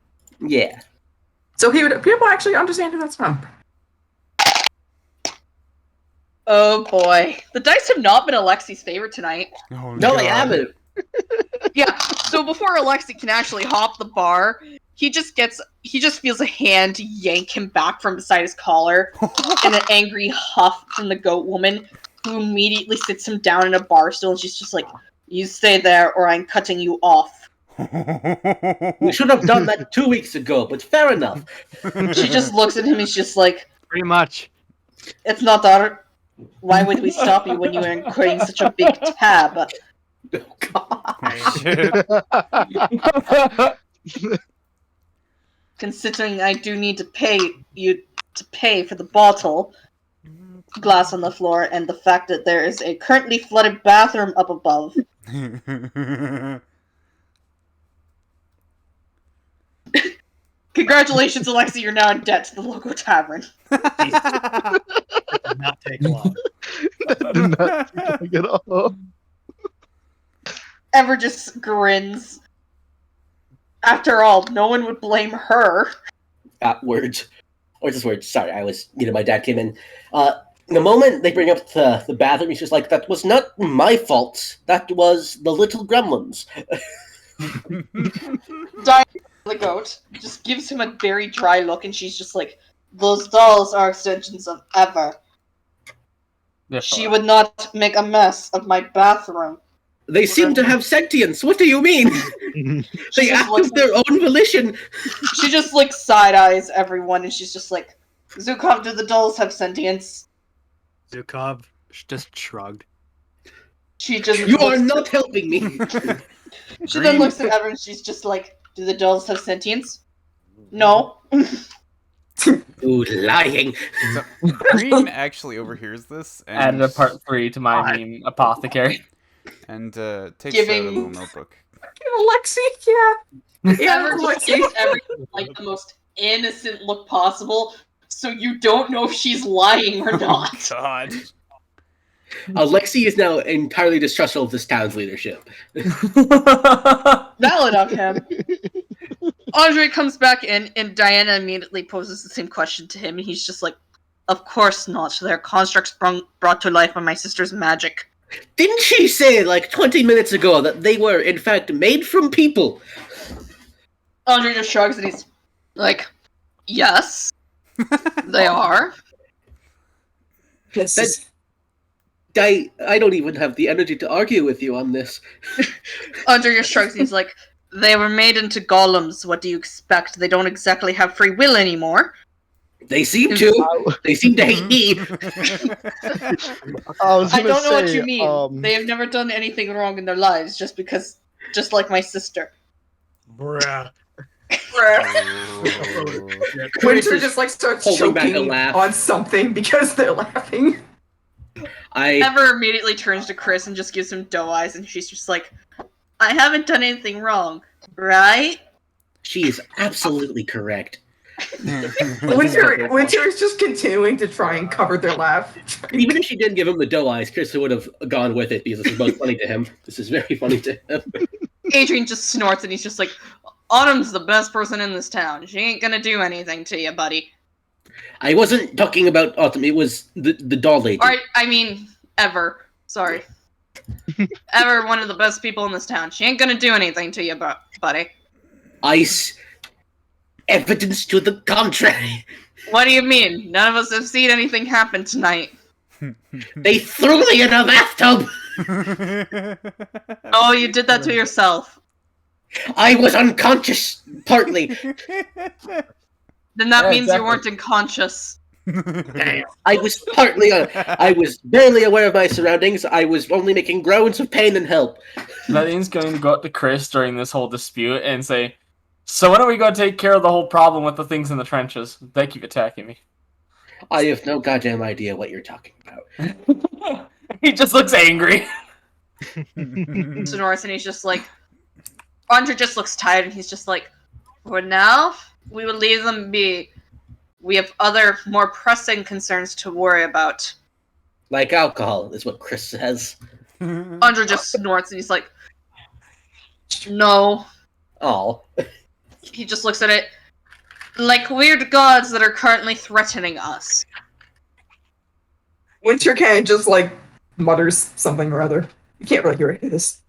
Yeah. so people actually understand who that's from. Oh boy. The dice have not been Alexi's favorite tonight. Oh, No, they God. haven't. Yeah, so before Alexi can actually hop the bar, he just feels a hand yank him back from beside his collar, and an angry huff from the goat woman, who immediately sits him down in a bar stool, and she's just like, you stay there or I'm cutting you off. We should have done that 2 weeks ago, but fair enough. She just looks at him, he's just like, Pretty much. it's not that. Why would we stop you when you were incurring such a big tab? Oh, God. Shit. Considering I do need to pay you to pay for the bottle, glass on the floor, and the fact that there is a currently flooded bathroom up above. Congratulations, Alexi, you're now in debt to the local tavern. It did not take long. That did not take long at all. Ever just grins. After all, no one would blame her. Words. Or just words. Sorry, my dad came in. The moment they bring up the bathroom, he's just like, that was not my fault. That was the little gremlins. The goat just gives him a very dry look, and she's just like, those dolls are extensions of Ever. She would not make a mess of my bathroom. They seem to have sentience. What do you mean? They act of their own volition. She just like side eyes everyone, and she's just like, Zukov, do the dolls have sentience? Zukov just shrugged. She just You are not helping me. She then looks at Ever, and she's just like, do the dolls have sentience? No. Ooh, lying. So, Green actually overhears this and Added a part 3 to my meme, Apothecary. and takes Giving- out a little notebook. Alexi, yeah. Yeah, Ever just Alexi. gives everyone like the most innocent look possible, so you don't know if she's lying or not. God. Alexi is now entirely distrustful of this town's leadership. Valid of him. Andre comes back in, and Diana immediately poses the same question to him, and he's just like, of course not. They're constructs brought to life by my sister's magic. Didn't she say, like, 20 minutes ago that they were, in fact, made from people? Andre just shrugs, and he's like, yes, they are. Yes. That's- I don't even have the energy to argue with you on this. Andre just shrugs, and he's like, they were made into golems. What do you expect? They don't exactly have free will anymore. They seem to. They seem to hate me. I don't know what you mean. They have never done anything wrong in their lives just like my sister. Bruh. Winter just like starts holding back a choking laugh. on something because they're laughing. Ever immediately turns to Chris and just gives him doe eyes, and she's just like, I haven't done anything wrong, right? She is absolutely correct. Winter is just continuing to try and cover their laugh. Even if she didn't give him the doe eyes, Chris would have gone with it because this is both funny to him. This is very funny to him. Adrian just snorts and he's just like, Autumn's the best person in this town. She ain't gonna do anything to you, buddy. I wasn't talking about Autumn. It was the doll lady. I mean, Ever. Sorry. Ever one of the best people in this town. She ain't gonna do anything to you, buddy. Ice. Evidence to the contrary. What do you mean? None of us have seen anything happen tonight. They threw me in a bathtub. Oh, you did that to yourself. I was unconscious, partly. Then that means you weren't unconscious. I was partly. I was barely aware of my surroundings. I was only making groans of pain and help. Nadine's going to go up to Chris during this whole dispute and say, "So when are we going to take care of the whole problem with the things in the trenches? They keep attacking me." I have no goddamn idea what you're talking about. He just looks angry. Sonoris, and he's just like, Andre just looks tired, and he's just like, for now, we will leave them be. We have other, more pressing concerns to worry about. Like alcohol, is what Chris says. Andre just snorts, and he's like, no. Oh. He just looks at it. Like weird gods that are currently threatening us. Winter kind of just like mutters something or other. You can't really hear what it is.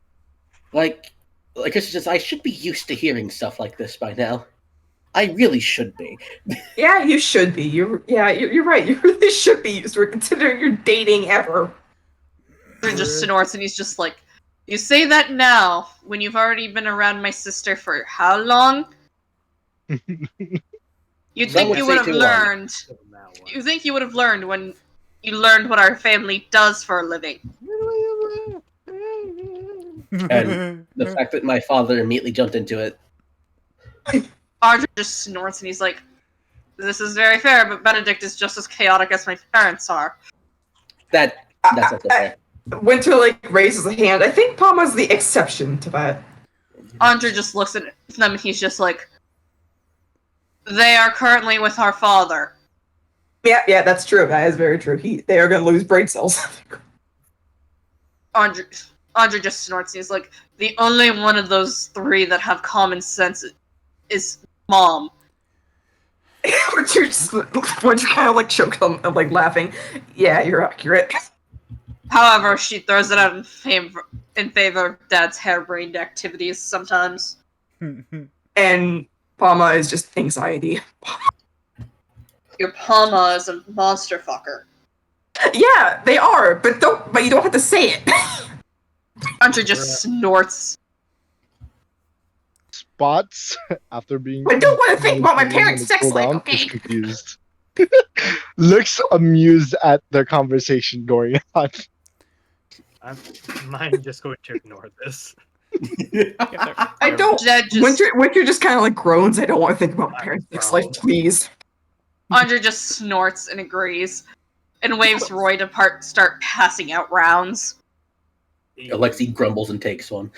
Like Chris says, I should be used to hearing stuff like this by now. I really should be. Yeah, you should be. You're right. You really should be used to it, considering you're dating Ever. He just snorts, and he's just like, you say that now, when you've already been around my sister for how long? You'd think you would have learned. You think you would have learned when you learned what our family does for a living. And the fact that my father immediately jumped into it. Audrey just snorts, and he's like, this is very fair, but Benedict is just as chaotic as my parents are. That's not so fair. Winter like raises a hand. I think Palma's the exception to that. Andre just looks at them, and he's just like, they are currently with our father. Yeah, that's true. That is very true. They are going to lose brain cells. Andre just snorts. He's like, the only one of those three that have common sense is Mom. Winter kind of like choked on, like laughing. Yeah, you're accurate. However, she throws it out in favor of Dad's harebrained activities sometimes. And Palma is just anxiety. Your Palma is a monster fucker. Yeah, they are, but you don't have to say it. Andre just snorts. Spots after being. I don't want to think about my parents' sex life. Is Okay. confused. Looks amused at their conversation going on. Mine just going to ignore this. I don't. Winter just kind of like groans. I don't want to think about my parents' sex life, please. Andre just snorts and agrees, and waves Roy to start passing out rounds. Alexei grumbles and takes one.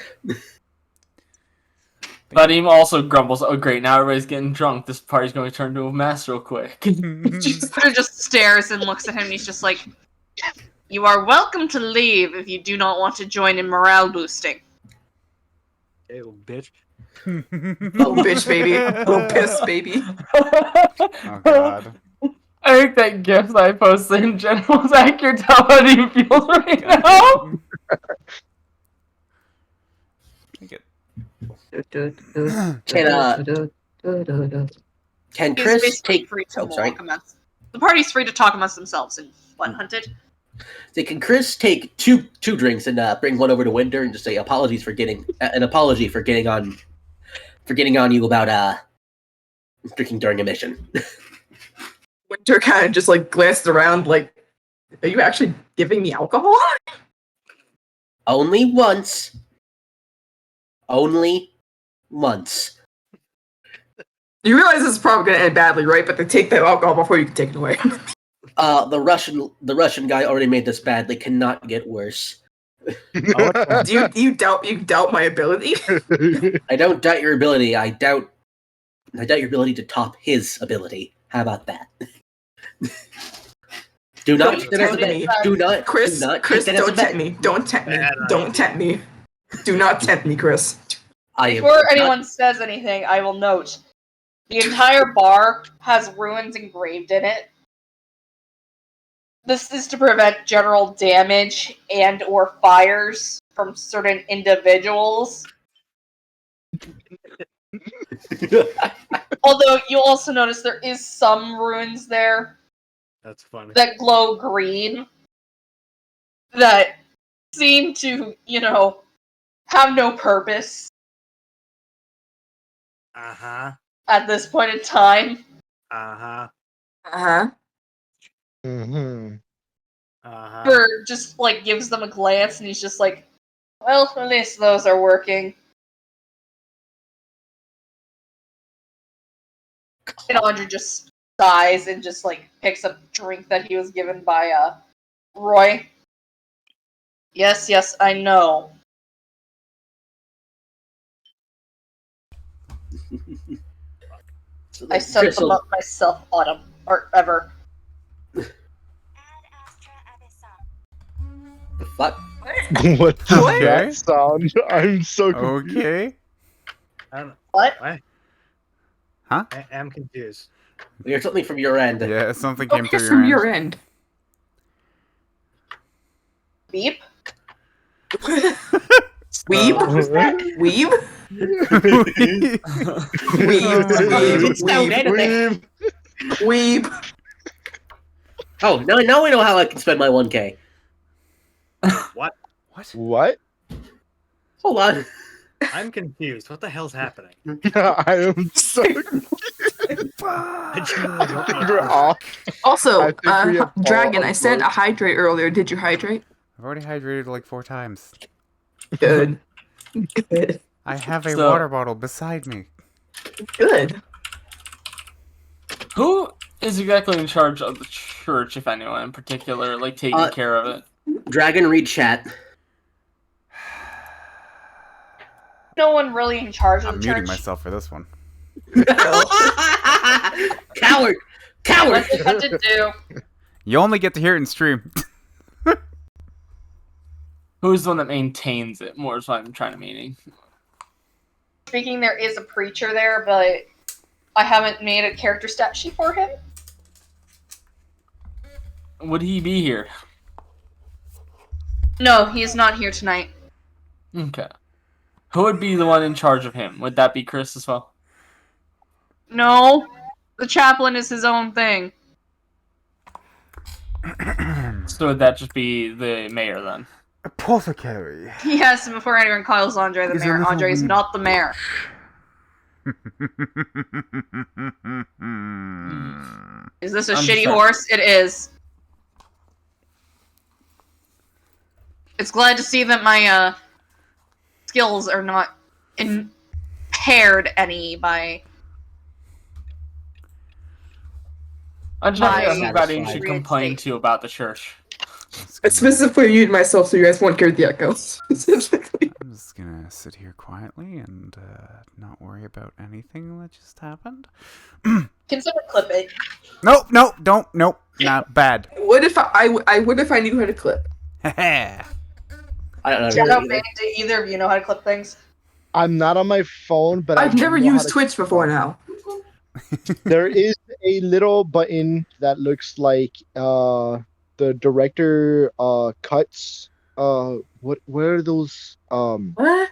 Vadim also grumbles, oh great, now everybody's getting drunk. This party's going to turn to a mess real quick. Andre just stares and looks at him, and he's just like, you are welcome to leave if you do not want to join in morale boosting. Hey, little bitch. Little bitch, baby. Little piss, baby. Oh god. I think that gift that I posted in general is accurate to how Vadim feels right now. Can He's Chris basically take? free to Oh, sorry. walk amongst. The party's free to talk amongst themselves and what hunted. So can Chris take two drinks and bring one over to Winter and just say apologies for getting an apology for getting on you about drinking during a mission. Winter kind of just like glanced around, like, "Are you actually giving me alcohol?" Only once. Only once. You realize this is probably gonna end badly, right? But they take that alcohol before you can take it away. The Russian guy already made this bad. They cannot get worse. Do you doubt my ability? I don't doubt your ability. I doubt your ability to top his ability. How about that? Do not Don't tempt me. Chris, don't tempt me. Don't tempt me. Don't tempt me. Do not tempt me, Chris. Before anyone says anything, I will note the entire bar has runes engraved in it. This is to prevent general damage and or fires from certain individuals. Although you'll also notice there is some runes there That's funny. that glow green that seem to, have no purpose Uh-huh. at this point in time. Uh-huh. Uh-huh. Mm-hmm. Uh-huh. Bird just gives them a glance and he's just like, well, at least those are working. And Andre just sighs and just picks up the drink that he was given by Roy. Yes, I know. I set them up myself, Autumn, or ever. The fuck? What does Okay. that sound? I'm so confused. Okay. I don't know. What? What? Huh? I am confused. We heard something from your end. Yeah, something came Okay, through from your your end. end. Beep? Weeb? Weeb? Weeb. Weeb. Oh, now we know how I can spend my 1K. What? What? What? Hold on. I'm confused. What the hell's happening? I am so I genuinely don't know. You're off. Also, I think we have Dragon, all I said votes. hydrate earlier. Did you hydrate? I've already hydrated 4 times. Good. Good. I have a So- water bottle beside me. Good. Who is exactly in charge of the church, if anyone in particular, taking care of it? Dragon, read chat. No one really in charge of I'm the muting church. myself for this one. Coward! Coward! What's it got to do? You only get to hear it in stream. Who's the one that maintains it? More is what I'm trying to mean. Speaking, there is a preacher there, but I haven't made a character stat sheet for him. Would he be here? No, he is not here tonight. Okay. Who would be the one in charge of him? Would that be Chris as well? No, the chaplain is his own thing. So would that just be the mayor then? Apothecary. Yes, and before anyone calls Andre the He's a mayor, little Andre is weeb. not the mayor. Is this a I'm shitty sorry. horse? It is. It's glad to see that my skills are not impaired any by. I'm just trying to figure out who Satisfied. Vadim should complain to about the church. I specifically muted myself so you guys won't hear the echo. Specifically. I'm just gonna sit here quietly and not worry about anything that just happened. Can someone clip it? Nope, not bad. What if I would if I knew how to clip? I don't know. Shout out, either. Manny, do either of you know how to clip things? I'm not on my phone, but I've I never know how used to- Twitch before now. There is a little button that looks like the director cuts what are those What?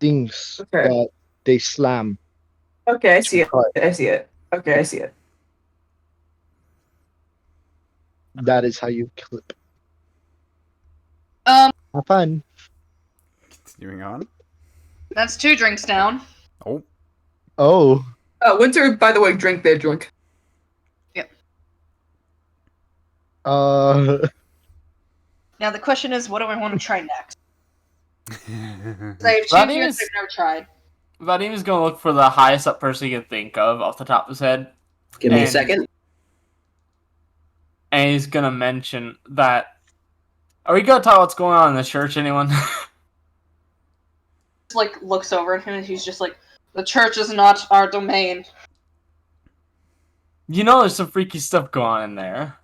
things Okay. that they slam. Okay, I see it. Cut. I see it. Okay, I see it. That is how you clip. Um, Have fun. Continuing on. that's 2 drinks down. Oh, Oh, Winter, by the way, drink their drink. Uh, Now the question is, what do I want to try next? 'Cause I have two Vadim units is- I've never tried. Vadim is going to look for the highest up person he can think of off the top of his head. Give me a And- second. And he's going to mention that... Are we going to talk what's going on in the church, anyone? Just, like, looks over at him and he's just like, the church is not our domain. You know there's some freaky stuff going on in there.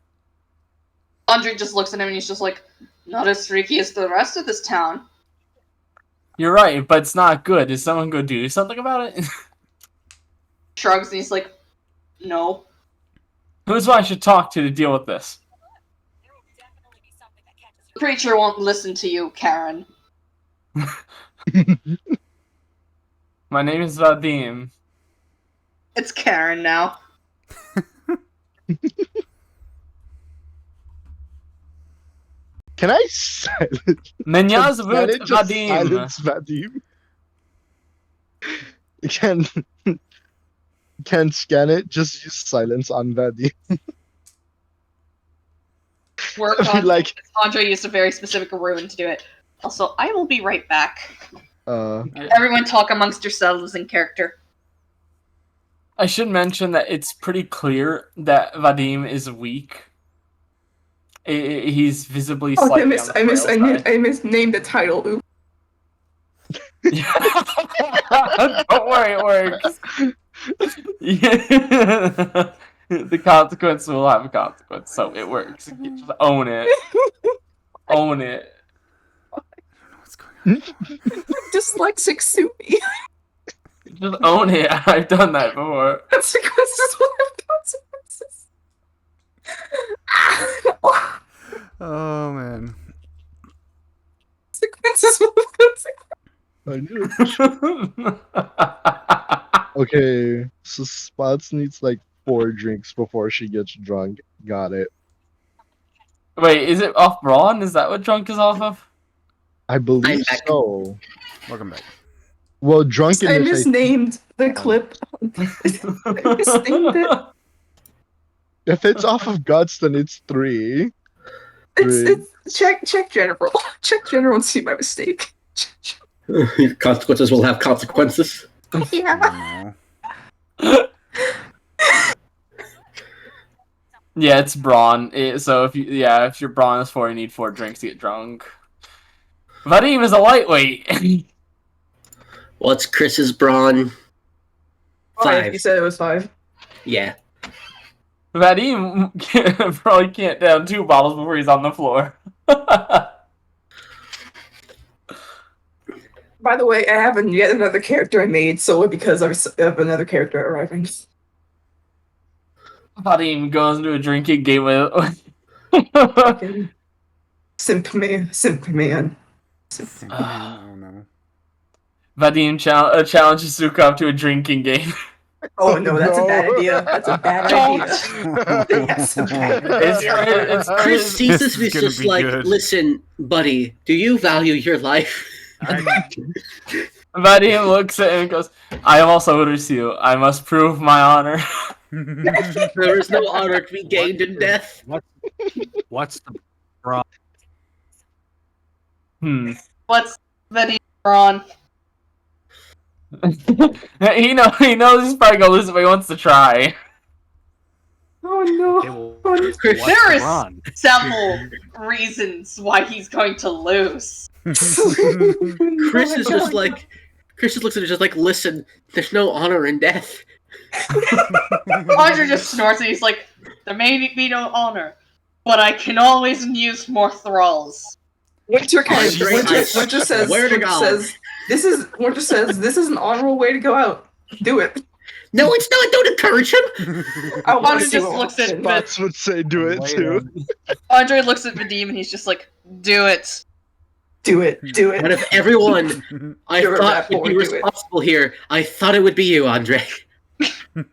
Andre just looks at him and he's just like, not as freaky as the rest of this town. You're right, but it's not good. Is someone going to do something about it? Shrugs and he's like, no. Who's who I should talk to deal with this? The preacher won't listen to you, Karen. My name is Vadim. It's Karen now. can I silence? Menyaz Can vut it just Vadim. silence Vadim? Can scan it? Just use silence on Vadim. Work I feel on like Andre used a very specific rune to do it. Also, I will be right back. Everyone talk amongst yourselves in character. I should mention that it's pretty clear that Vadim is weak. He's visibly Oh, slightly on the frail side. I misnamed the title. Oops. Don't worry, it works. Yeah. The consequence will have a consequence, so it works. You just own it. Own it. What's going on? Dyslexic Sumi. Just own it. I've done that before. Consequences will have consequences. Oh man. Consequences will have consequences. I knew it. Okay, so Spots needs like 4 drinks before she gets drunk. Got it. Wait, is it off Brawn? Is that what drunk is off of? I believe back. so. Welcome back. Well, I drunkenness. misnamed the clip. I misnamed it. If it's off of guts, then it's 3. It's check general. Check general and see my mistake. Consequences will have consequences. Yeah. No. Yeah, it's Brawn. So if your Brawn is 4, you need 4 drinks to get drunk. Vadim is a lightweight. What's Chris's brawn? 5. You said it was 5. Yeah. Vadim probably can't down 2 bottles before he's on the floor. By the way, I have yet another character I made solely because of another character arriving. Vadim goes into a drinking game with. Fucking Simp man. Oh no. Vadim challenges Sukov to a drinking game. Oh no, that's a bad No. idea. That's a bad idea. That's a bad idea. It's Chris sees This this and is he's gonna just be like, good. listen, buddy, do you value your life? Vadim looks at him and goes, I have also orders you. I must prove my honor. There is no honor to be gained in death. What's the What's Vadim on? he knows he's probably gonna lose it, but he wants to try. Oh no. it will, Oh, Chris, There is Ron? several reasons why he's going to lose. Chris is just like, Chris just looks at it just like, listen, there's no honor in death. Andre just snorts and he's like, there may be no honor, but I can always use more thralls. Winter Andre, I Winter says swear to God. this is an honorable way to go out. Do it. No, it's not. Don't encourage him. I want Andre to just looks at Spots would say do it too. Andre looks at Vadim and he's just like, do it. Do it. Do Out it. of everyone I You're a thought rat would boy, be do it. responsible here, I thought it would be you, Andre.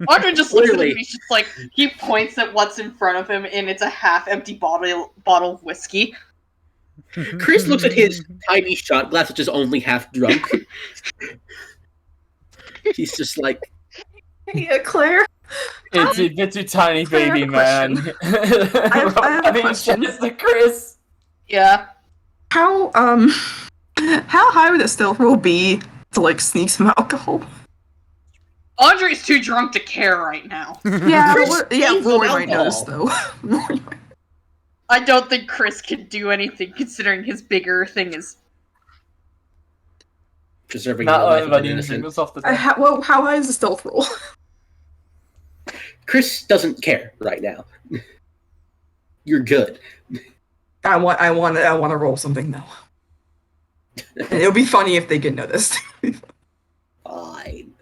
Andre just looks at him Literally. and he's just like, he points at what's in front of him and it's a half-empty bottle of whiskey. Chris looks at his tiny shot glass, which is only half drunk. He's just like, Hey, Claire. It's a bit too tiny, Fair baby man. I have a question. It's the Chris. Yeah. How how high would it still roll be to like sneak some alcohol? Andre's too drunk to care right now. Yeah, Chris gave them Rory might notice though. alcohol. I don't think Chris can do anything considering his bigger thing is. Preserving Not the life letting of an Vadim innocent. drink this off the top. How high is the stealth roll? Chris doesn't care right now. You're good. I want to roll something though. And it'll be funny if they get noticed. Fine.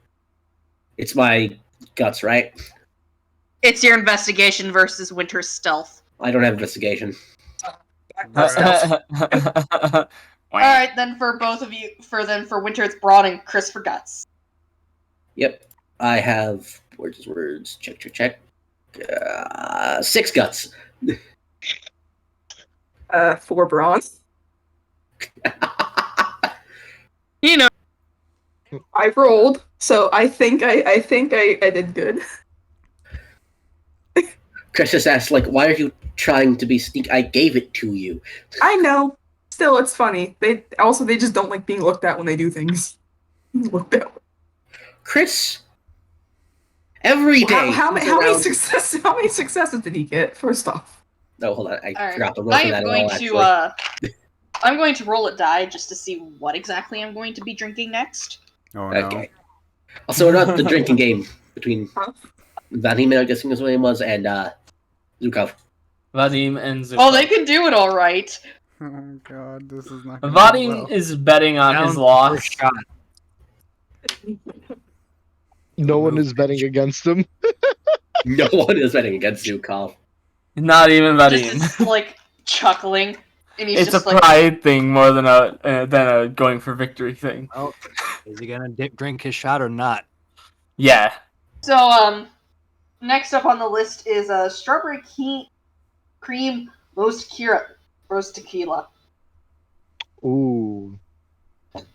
It's my guts, right? It's your investigation versus Winter's stealth. I don't have investigation. Alright, then for both of you, for Winter it's Brawn and Chris for guts. Yep. I have words. Check. 6 guts. 4 bronze. You know. I rolled, so I think I did good. Chris just asked, like, why are you trying to be sneak? I gave it to you. I know. Still, it's funny. They just don't like being looked at when they do things. Looked at. Chris, every day. How many successes did he get? First off. Oh, hold on. I Alright. forgot to roll I for am that at going all, to actually. I'm going to roll a die just to see what exactly I'm going to be drinking next. Oh no. Okay. Also, we're not the drinking game between Vadim, I'm guessing his name was, and Zukov. Vadim and Zukov. Oh, they can do it all right. Oh god, this is not. Gonna Vadim go well. is betting on Down his loss. first shot. No one is betting against him. No one is betting against Zukov. Not even Vadim. Just is, like chuckling, and he's It's a just like, pride thing more than a going for victory thing. Oh, is he gonna drink his shot or not? Yeah. So next up on the list is strawberry cream roast tequila. Ooh,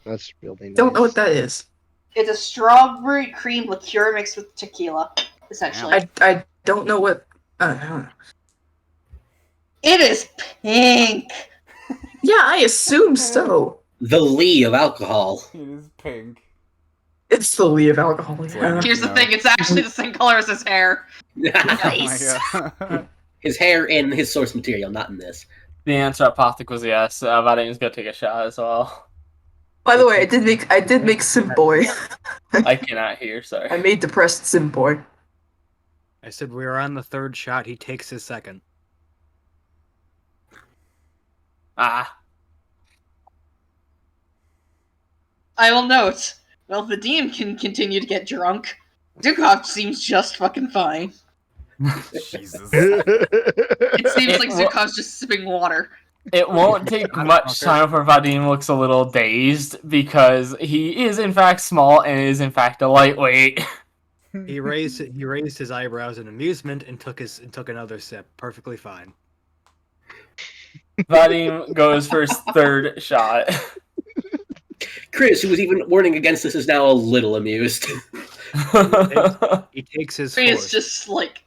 that's really nice. Don't know what that is. It's a strawberry cream liqueur mixed with tequila, essentially. I don't know what. I don't know. It is pink. Yeah, I assume so. The Lee of alcohol. It is pink. It's the Lee of alcohol. Yeah. Here's the No. thing: it's actually the same color as his hair. Nice. Oh my god. His hair in his source material, not in this. The answer apothec was yes. Vadim's gonna take a shot as well. By the way, I did make Simp Boy. I cannot hear, sorry. I made depressed Simp Boy. I said we are on the 3rd shot. He takes his 2nd. Ah. I will note. Well, Vadim can continue to get drunk. Dukov seems just fucking fine. Jesus. It seems like It- Zukov's just sipping water. It won't take much time for Vadim looks a little dazed because he is in fact small and is in fact a lightweight. He raised his eyebrows in amusement and took another sip. Perfectly fine. Vadim goes for his 3rd shot. Chris, who was even warning against this, is now a little amused. He takes his He is 4th. just like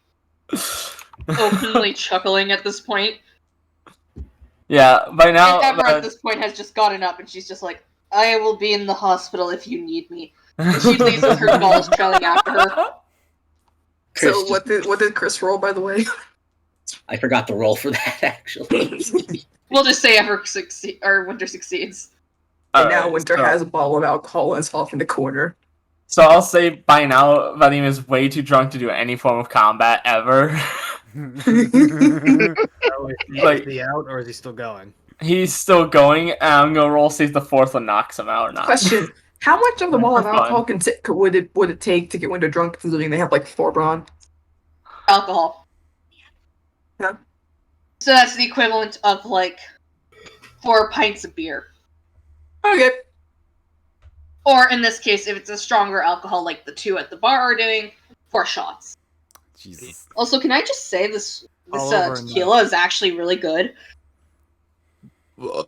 openly chuckling at this point. Yeah, by now And Emma at this point has just gotten up and she's just like, I will be in the hospital if you need me. And she leaves with her dolls trailing after her. Chris, So what did Chris roll, by the way? I forgot to roll for that, actually. We'll just say Winter succeeds. And Alright, now Winter so- has a bottle of alcohol and is off in the corner. So I'll say by now Vadim is way too drunk to do any form of combat ever. So Like- is he out or is he still going? He's still going, and I'm gonna roll see if the 4th one knocks him out or not. Question: how much of the bottle of Fine. alcohol would it take to get Winter drunk? Considering they have like 4 brawn. Alcohol. Yeah. So that's the equivalent of like 4 pints of beer. Okay. Or in this case, if it's a stronger alcohol like the 2 at the bar are doing, 4 shots. Jesus. Also, can I just say this All over and tequila is actually really good. Sorry,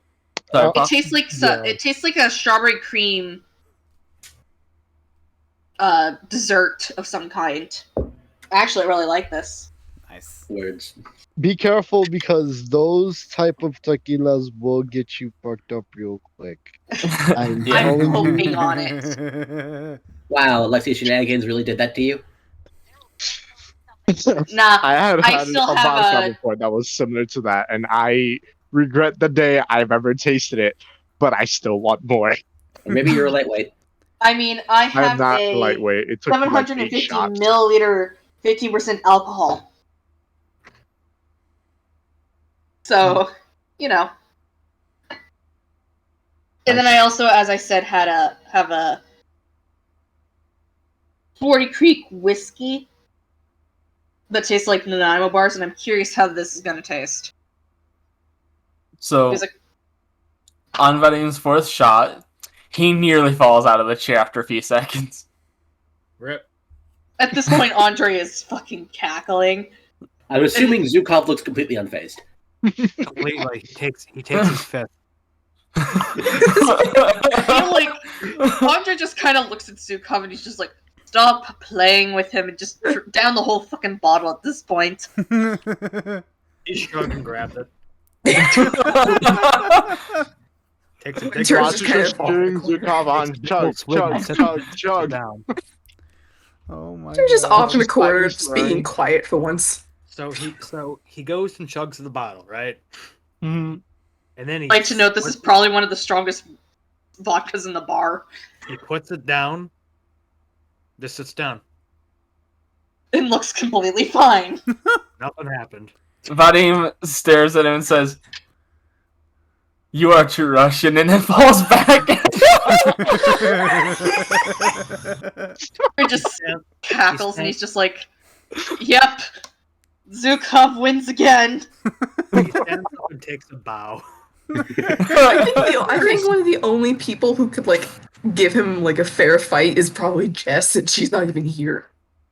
It Pop. tastes like Yeah. it tastes like a strawberry cream dessert of some kind. Actually, I really like this. Nice. Words. Be careful because those type of tequilas will get you fucked up real quick. I'm Yeah. I'm telling you. hoping on it. Wow, Lexi Shenanigans really did that to you? Nah, I had I had still a have vodka a- before that was similar to that, and I regret the day I've ever tasted it, but I still want more. Or maybe you're a lightweight. I mean, I I'm have not a lightweight. It took me like 8 750 shots. milliliter, 15% alcohol. So, you know. And then I also, as I said, have a 40 Creek whiskey that tastes like Nanaimo bars, and I'm curious how this is gonna taste. So, It's like, on Vadim's fourth shot, he nearly falls out of the chair after a few seconds. Rip. at this point, Andre is fucking cackling. I'm assuming Zukov looks completely unfazed. Completely. He takes his fifth. I feel like Andre just kind of looks at Zukov and he's just like, stop playing with him and just down the whole fucking bottle at this point. He shrugged and grabbed it. Takes a big Winter Watch just it kind just of off in the doing corner. Zukov on chug, chug, chug. Down. Oh my They're just god. off in the Just corner, like just being quiet for once. So he goes and chugs the bottle, right? Mhm. And then he I'd like to note this is probably one of the strongest vodkas in the bar. he puts it down. Just sits down. It looks completely fine. Nothing happened. Vadim stares at him and says, "You are too Russian," and then falls back. He just cackles and he's just like, yep, Zukov wins again. He stands up and takes a bow. I think one of the only people who could like give him like a fair fight is probably Jess, and she's not even here.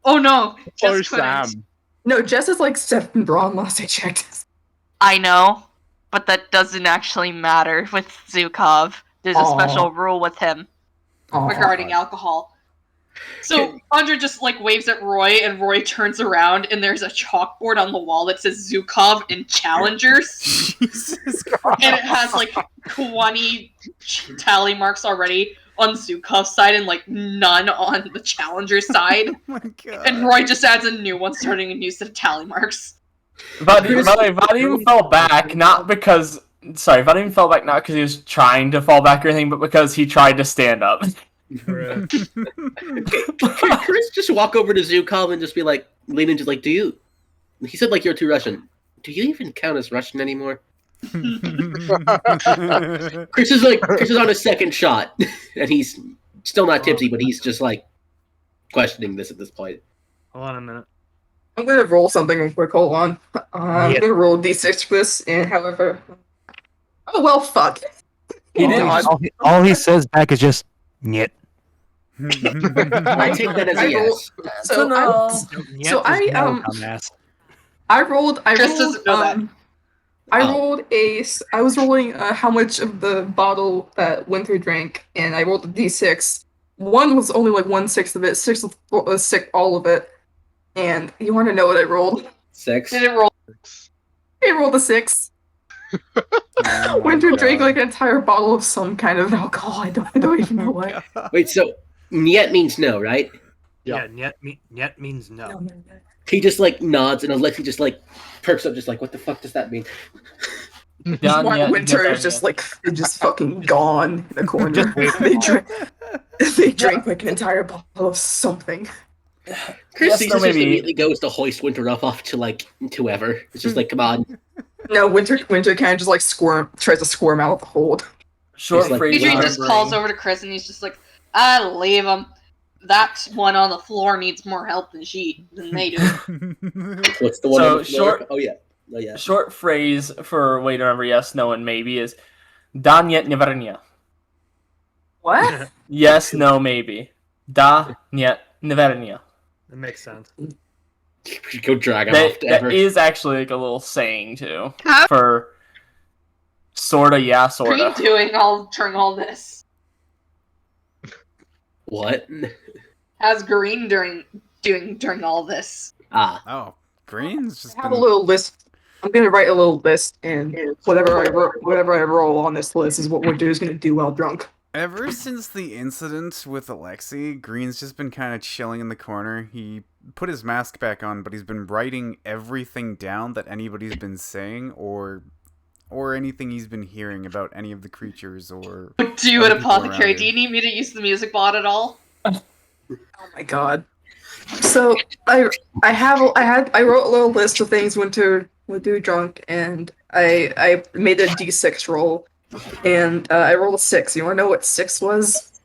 Oh no, Or just couldn't. Sam. No, Jess is like 7 brawn last I checked. I know, but that doesn't actually matter with Zukov. There's a Aw. special rule with him regarding alcohol. So Andre just like waves at Roy, and Roy turns around, and there's a chalkboard on the wall that says Zukov and Challengers, Jesus Christ. and it has like 20 tally marks already on Zukov's side and like none on the Challengers side. Oh my god. And Roy just adds a new one, starting a new set of tally marks. Vadim fell back not because. Sorry, Vadim fell back not because he was trying to fall back or anything, but because he tried to stand up. Could Chris just walk over to Zukov and just be like, lean into like, do you? He said like you're too Russian. Do you even count as Russian anymore? Chris is on his second shot, and he's still not tipsy, but he's just like questioning this at this point. Hold on a minute. I'm gonna roll something real quick. Hold on. I'm gonna roll d6 for this, and however. Oh well, fuck. He didn't. All he says back is just "nyet." I take that as a yes. So no. Nyet So is I, no, dumbass. I rolled. Chris doesn't know that. I Oh. rolled I was rolling how much of the bottle that Winter drank, and I rolled a d6. One was only like 1/6 of it. 6 was sick, all of it. And you want to know what I rolled? 6. Did it roll? I rolled a 6. Oh my Winter drank God. like an entire bottle of some kind of alcohol. I don't even know what. Wait, so Niet means no, right? Yeah. Yeah, nyet means no. He just like nods, and Alexi just like perks up, just like, what the fuck does that mean? Down While yet, Winter down is just yet. like just fucking gone in the corner. They drank like an entire bottle of something. Chris Yes, sees no, this, just maybe. immediately goes to hoist Winter up off to like whoever. It's just like, come on. No, Winter kind of just like tries to squirm out of the hold. Short He's like, phrase. Adrian wow. just calls over to Chris and he's just like, leave him. That one on the floor needs more help than they do. What's the one So, on the floor? short- Oh yeah. Oh yeah. Short phrase for way to remember yes, no, and maybe is "da niet nevernia." What? Yes, no, maybe. Da niet nevernia. That makes sense. We should go drag him off to That ever. is actually like a little saying too. How For sorta, yeah, are you sorta. doing during all this? What? How's Green doing during all this? Ah, Oh, Green's just I have a been. little list. I'm gonna write a little list, and whatever I roll on this list is what Winter is gonna do while drunk. Ever since the incident with Alexei, Green's just been kind of chilling in the corner. He put his mask back on, but he's been writing everything down that anybody's been saying or anything he's been hearing about any of the creatures or Do other an people apothecary. around Do you need me to use the music bot at all? Oh my god. So I wrote a little list of things Winter would do drunk, and I made a d6 roll, and I rolled a 6. You want to know what 6 was?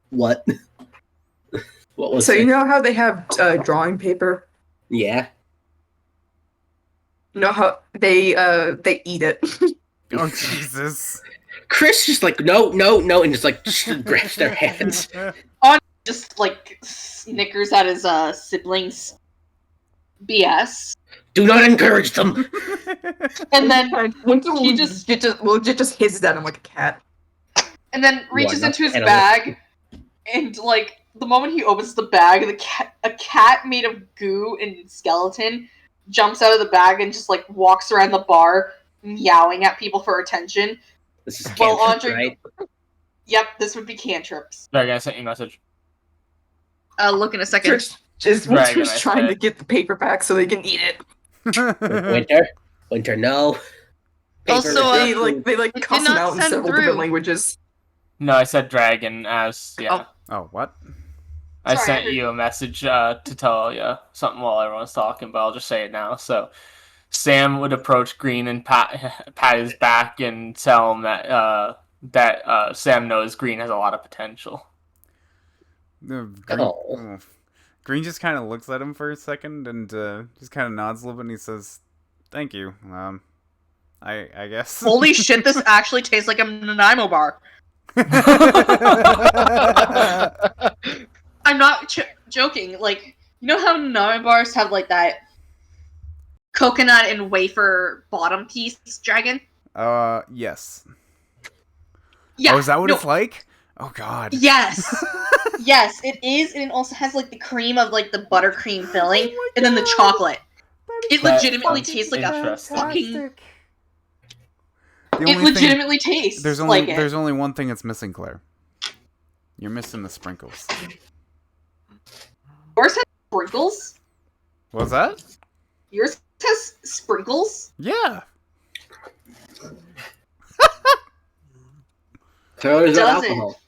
what? What was So it? you know how they have drawing paper? Yeah. You know how they eat it. Oh, Jesus. Chris just like, no, and just like grabs their hands. Just like snickers at his siblings' BS, Do not encourage them. and then Winter he just hisses at him like a cat. and then reaches not into his animal. bag, and like the moment he opens the bag, a cat made of goo and skeleton jumps out of the bag and just like walks around the bar meowing at people for attention. This is Well, cantrip, Andre- right? Yep, this would be cantrips. Dragon, I sent you a message. Look in a second. Winter's Dragon, I trying to said. get the paper back so they can eat it. Winter, no. Also, They It like did cuss him not out in send several through. different languages. No, I said dragon as yeah. Oh, what? I Sorry, I sent heard- you a message to tell you something while everyone's talking, but I'll just say it now. So, Sam would approach Green and pat his back and tell him that Sam knows Green has a lot of potential. Green, Oh. Green just kind of looks at him for a second and just kind of nods a little bit and he says, "Thank you. I guess." Holy shit! This actually tastes like a Nanaimo bar. I'm not joking. Like, you know how Nanaimo bars have like that coconut and wafer bottom piece dragon? Yes. Yeah. Oh, is that what no, it's like? Oh, God. Yes. Yes, it is, and it also has like the cream of like the buttercream filling, Oh my and then the God. chocolate. It That legitimately sounds tastes like a interesting. fucking. The It only thing- legitimately tastes There's only like it. there's only one thing that's missing, Claire. You're missing the sprinkles. Yours has sprinkles. What's that? Yours has sprinkles. Yeah. So is that Does it? alcohol?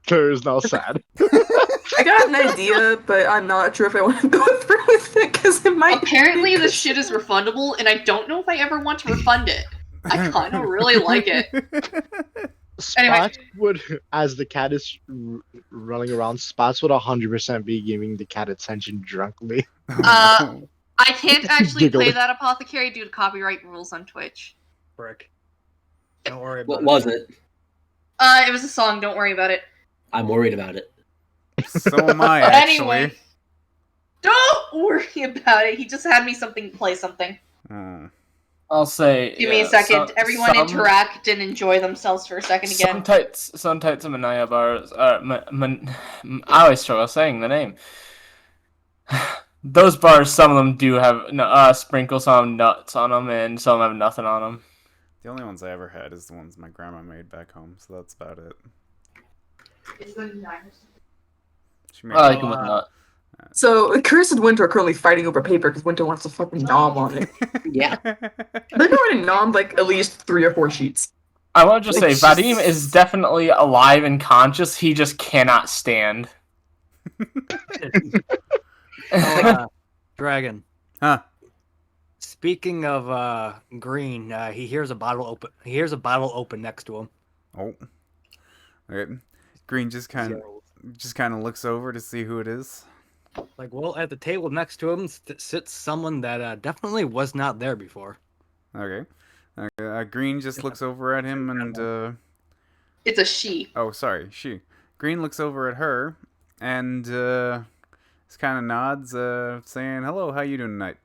Claire is now sad. I got an idea, but I'm not sure if I want to go through with it because it might. Apparently, this shit is refundable, and I don't know if I ever want to refund it. I kind of really like it. Anyway. Spats would, as the cat is running around, Spats would 100% be giving the cat attention drunkenly. I can't actually play Giggling. that apothecary due to copyright rules on Twitch. Frick. Don't worry about What it. was it? It was a song. Don't worry about it. I'm worried about it. So am I, actually. Anyway, don't worry about it. He just had me play something. Hmm. I'll say. Give me a second. Everyone interact and enjoy themselves for a second again. Some types of Manaya bars. I always struggle saying the name. Those bars, some of them do have sprinkles, some have nuts on them, and some have nothing on them. The only ones I ever had is the ones my grandma made back home, so that's about it. She made I like them with nut. So, Chris and Winter are currently fighting over paper because Winter wants to fucking nom on it. Yeah. They've already nommed like at least 3 or 4 sheets. I want to just say, It's Vadim is definitely alive and conscious. He just cannot stand. Dragon. Huh. Speaking of Green, he hears a bottle open. He hears a bottle open next to him. Oh. Okay. Green just kind of looks over to see who it is. Like, well, at the table next to him sits someone that definitely was not there before. Okay. Green just looks over at him and It's a she. oh, sorry, she. Green looks over at her and just kind of nods, saying, "Hello, how you doing tonight?"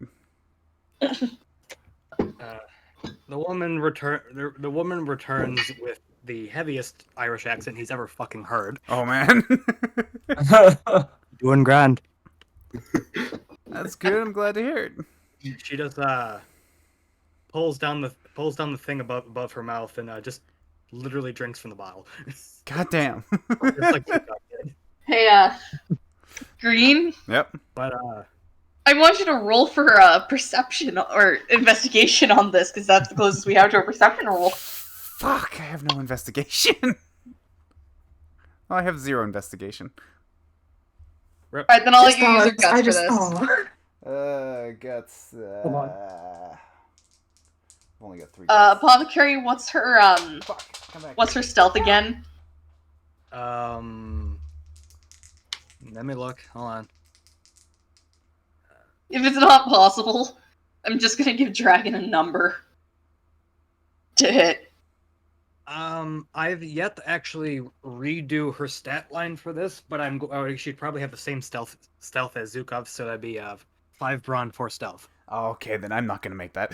The woman returns with the heaviest Irish accent he's ever fucking heard. Oh man. Doing grand. That's good. I'm glad to hear it. She just pulls down the thing above her mouth and just literally drinks from the bottle. God damn. Just like Zukoff did. Hey, Green, Yep. But I want you to roll for perception or investigation on this, because that's the closest we have to a perception roll. Fuck, I have no investigation. Well, I have 0 investigation. Alright, then I'll let Just you use your thoughts, guts I for just this. Guts. Come on. I've only got 3 guts. Apothecary, what's her Fuck, come back. what's her stealth again? let me look. Hold on. If it's not possible, I'm just gonna give Dragon a number to hit. I've yet to actually redo her stat line for this, but she'd probably have the same stealth as Zukov, so that'd be 5 brawn, 4 stealth. Okay, then I'm not gonna make that.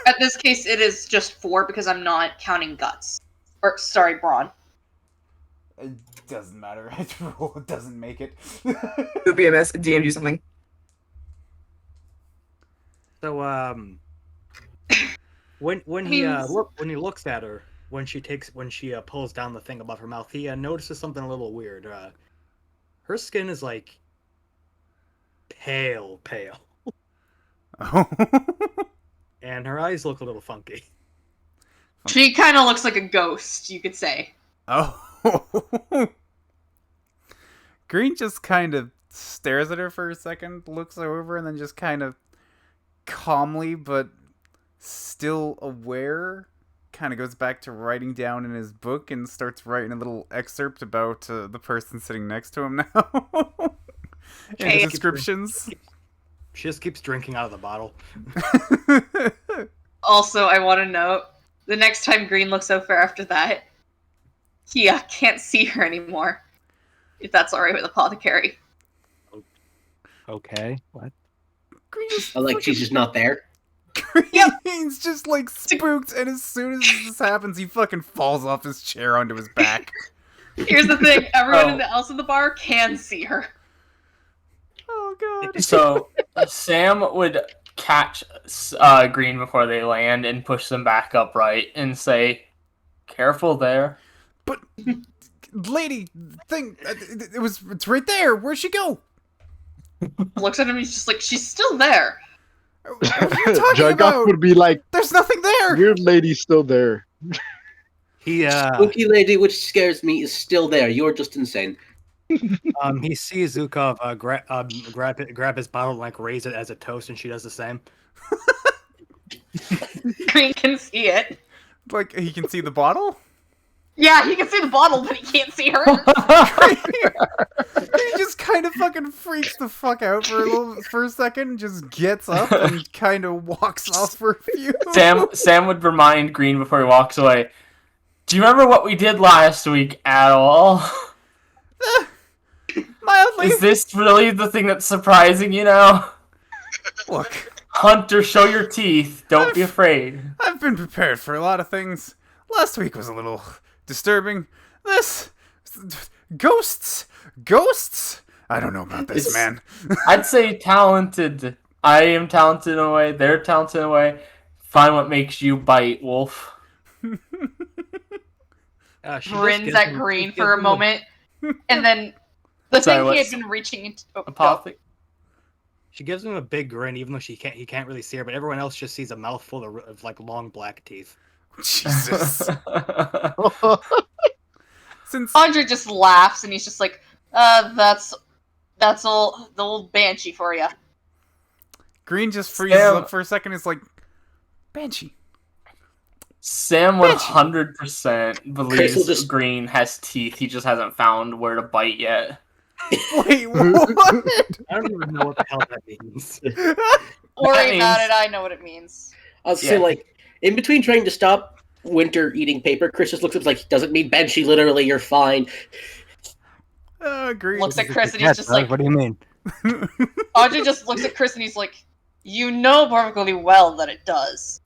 At this case, it is just 4 because I'm not counting guts. Or sorry, brawn. It doesn't matter. I roll. It doesn't make it. Goopy MS DM you something. So when he looks at her, when she pulls down the thing above her mouth, he notices something a little weird. Her skin is like pale, Oh. and her eyes look a little funky. She kind of looks like a ghost, you could say. Oh. Green just kind of stares at her for a second, looks over, and then just kind of calmly but still aware kind of goes back to writing down in his book and starts writing a little excerpt about the person sitting next to him now. Okay. And descriptions. She just keeps drinking out of the bottle. Also, I want to note, the next time Green looks over after that, he can't see her anymore. If that's alright with Apothecary. Okay. What? Green just Like she's just not there. Green's just like spooked, and as soon as this happens, he fucking falls off his chair onto his back. Here's the thing, everyone else in the bar can see her. Oh god. So Sam would catch Green before they land and push them back upright and say, "Careful there." But, lady, it's right there. Where'd she go? Looks at him, he's just like, she's still there. What are you talking Jagoff about? would be like, There's nothing there. weird lady's still there. He Spooky lady, which scares me, is still there. You're just insane. he sees Zukov grab his bottle and like raise it as a toast, and she does the same. Green can see it. Like, he can see the bottle? Yeah, he can see the bottle, but he can't see her. He just kind of fucking freaks the fuck out for a second, just gets up and kind of walks off for a few. Sam would remind Green before he walks away. Do you remember what we did last week at all? Mildly. Is this really the thing that's surprising you now? Look, Hunter, show your teeth. Don't be afraid. I've been prepared for a lot of things. Last week was a little disturbing. This... Ghosts? I don't know about this, man. I'd say talented. I am talented in a way. They're talented in a way. Find what makes you bite, Wolf. She Grins at Green for a moment, and then the Sorry, thing he had what's- been reaching into. Oh, Apothic. She gives him a big grin, even though he can't really see her. But everyone else just sees a mouthful of like long black teeth. Jesus. Since Andre just laughs, and he's just like, that's all the old banshee for you. Green just freezes Sam- up for a second, it's like, Banshee. Sam 100% believes Crystal just- Green has teeth. He just hasn't found where to bite yet. Wait, what? I don't even know what the hell that means. Worry about means- it, I know what it means. I'll say, Yeah. like, in between trying to stop Winter eating paper, Chris just looks up like, doesn't mean Banshee, literally, you're fine. Green. Looks at Chris and he's just like, what do you mean? Audrey just looks at Chris and he's like, you know perfectly well that it does.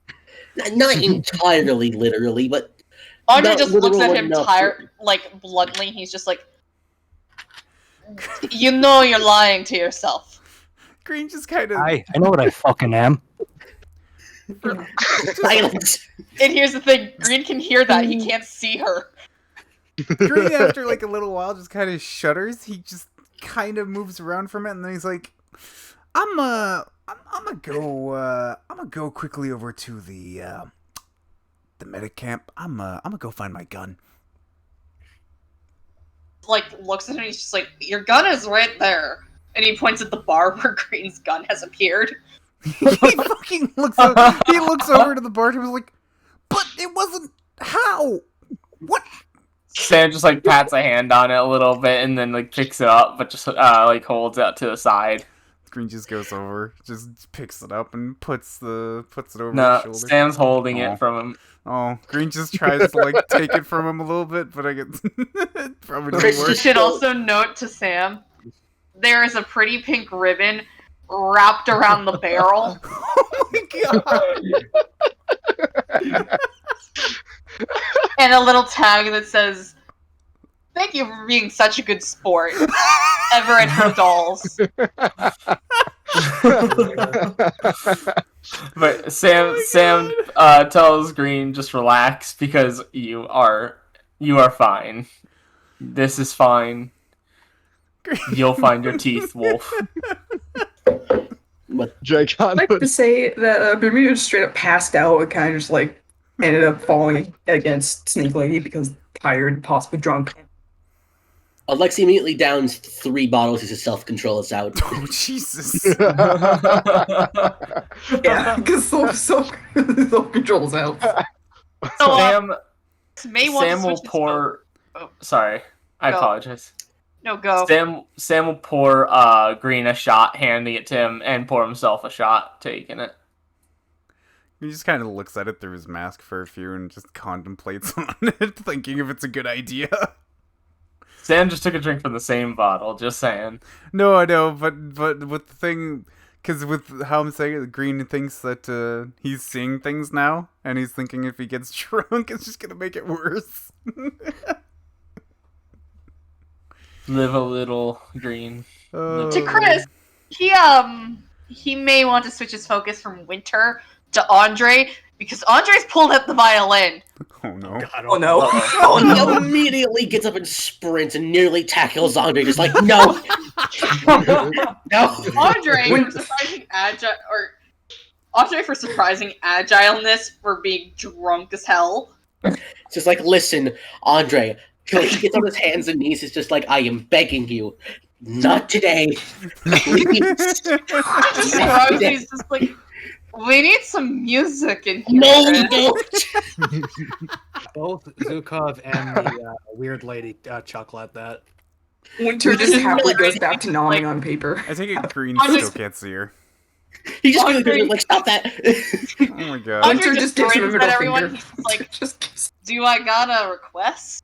Not entirely literally, but Audrey Not just looks at literal him enough. bluntly, he's just like, You know you're lying to yourself. Green just kind of. I know what I fucking am. Silence. And here's the thing: Green can hear that. He can't see her. Green, after like a little while, just kind of shudders. He just kind of moves around from it, and then he's like, I'm gonna go quickly over to the medic camp. I'm gonna go find my gun." Like, looks at him and he's just like, "Your gun is right there." And he points at the bar where Green's gun has appeared. He fucking looks. He looks over to the bartender, like, "But it wasn't. How? What?" Sam just like pats a hand on it a little bit and then like picks it up, but just like holds it out to the side. Green just goes over, just picks it up and puts it over his No, shoulder. Sam's holding it from him. Oh, Green just tries to like take it from him a little bit, but I get probably Chris doesn't You work. should also note to Sam, there is a pretty pink ribbon wrapped around the barrel. Oh my god! And a little tag that says, "Thank you for being such a good sport. Everett for dolls." But Sam tells Green, just relax because you are fine. This is fine. You'll find your teeth, Wolf. Dragon I'd like to say that Bermuda just straight up passed out and kind of just like ended up falling against Snake Lady because tired, possibly drunk. Alexi immediately downs 3 bottles as his self-control is out. Oh Jesus! Yeah, because self-control's out. So, Sam may want Sam to will switch his pour. Oh. Sorry, I Go. apologize. No, go. Sam will pour Green a shot, handing it to him, and pour himself a shot, taking it. He just kind of looks at it through his mask for a few and just contemplates on it, thinking if it's a good idea. Sam just took a drink from the same bottle, just saying. No, I know, but with the thing, because with how I'm saying it, Green thinks that he's seeing things now, and he's thinking if he gets drunk, it's just gonna make it worse. Live a little, Green. To Chris, he may want to switch his focus from Winter to Andre, because Andre's pulled out the violin. Oh no! Oh no! Oh, he immediately gets up and sprints and nearly tackles Andre, just like, no! No! Andre for surprising agileness for being drunk as hell. It's just like, listen, Andre. Like, he gets on his hands and knees, it's just like, I am begging you. Not today. Please. He's just like, we need some music in here. No, you don't! Both Zukov and the weird lady chuckle at that. Winter just happily goes back to gnawing on paper. I take it Green Andre- still can't see her. He just Andre- really like, stop that! Oh my god! Andre Winter just just gives him a grins middle at everyone. finger. He's like, Just do I got a request?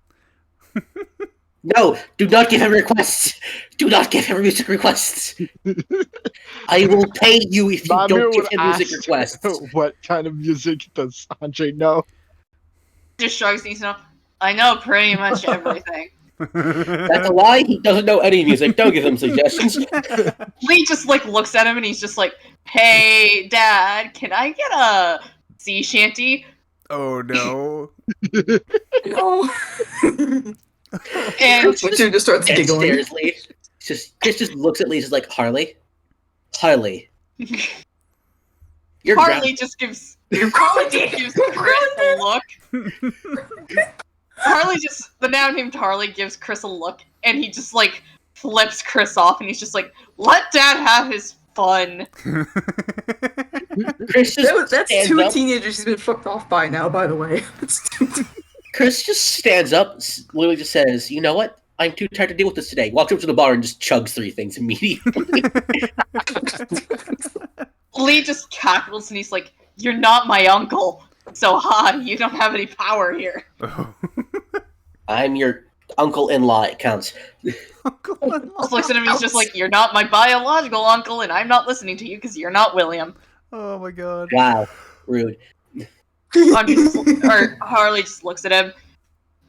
No, do not give him requests. Do not give him music requests. I will pay you if you Mamir don't give would him music ask, requests. what kind of music does Andre know? Just shrugs these off. I know pretty much everything. That's a lie. He doesn't know any music. Don't give him suggestions. Lee just like looks at him and he's just like, "Hey, Dad, can I get a sea shanty?" Oh no! no. And Winter just starts Dead giggling. stares Lee. Chris just looks at Lee, just like, Harley, you're Harley just gives Chris a look. The now named Harley gives Chris a look, and he just like flips Chris off, and he's just like, "Let Dad have his fun." Chris just That's stands 2 up. teenagers he's been fucked off by now, by the way. Chris just stands up, literally just says, "You know what? I'm too tired to deal with this today." Walks up to the bar and just chugs 3 things immediately. Lee just cackles, and he's like, "You're not my uncle, so you don't have any power here." I'm your uncle-in-law. It counts. Just looks at him, he's just like, "You're not my biological uncle, and I'm not listening to you because you're not William." Oh my god! Wow, rude. Harley just looks at him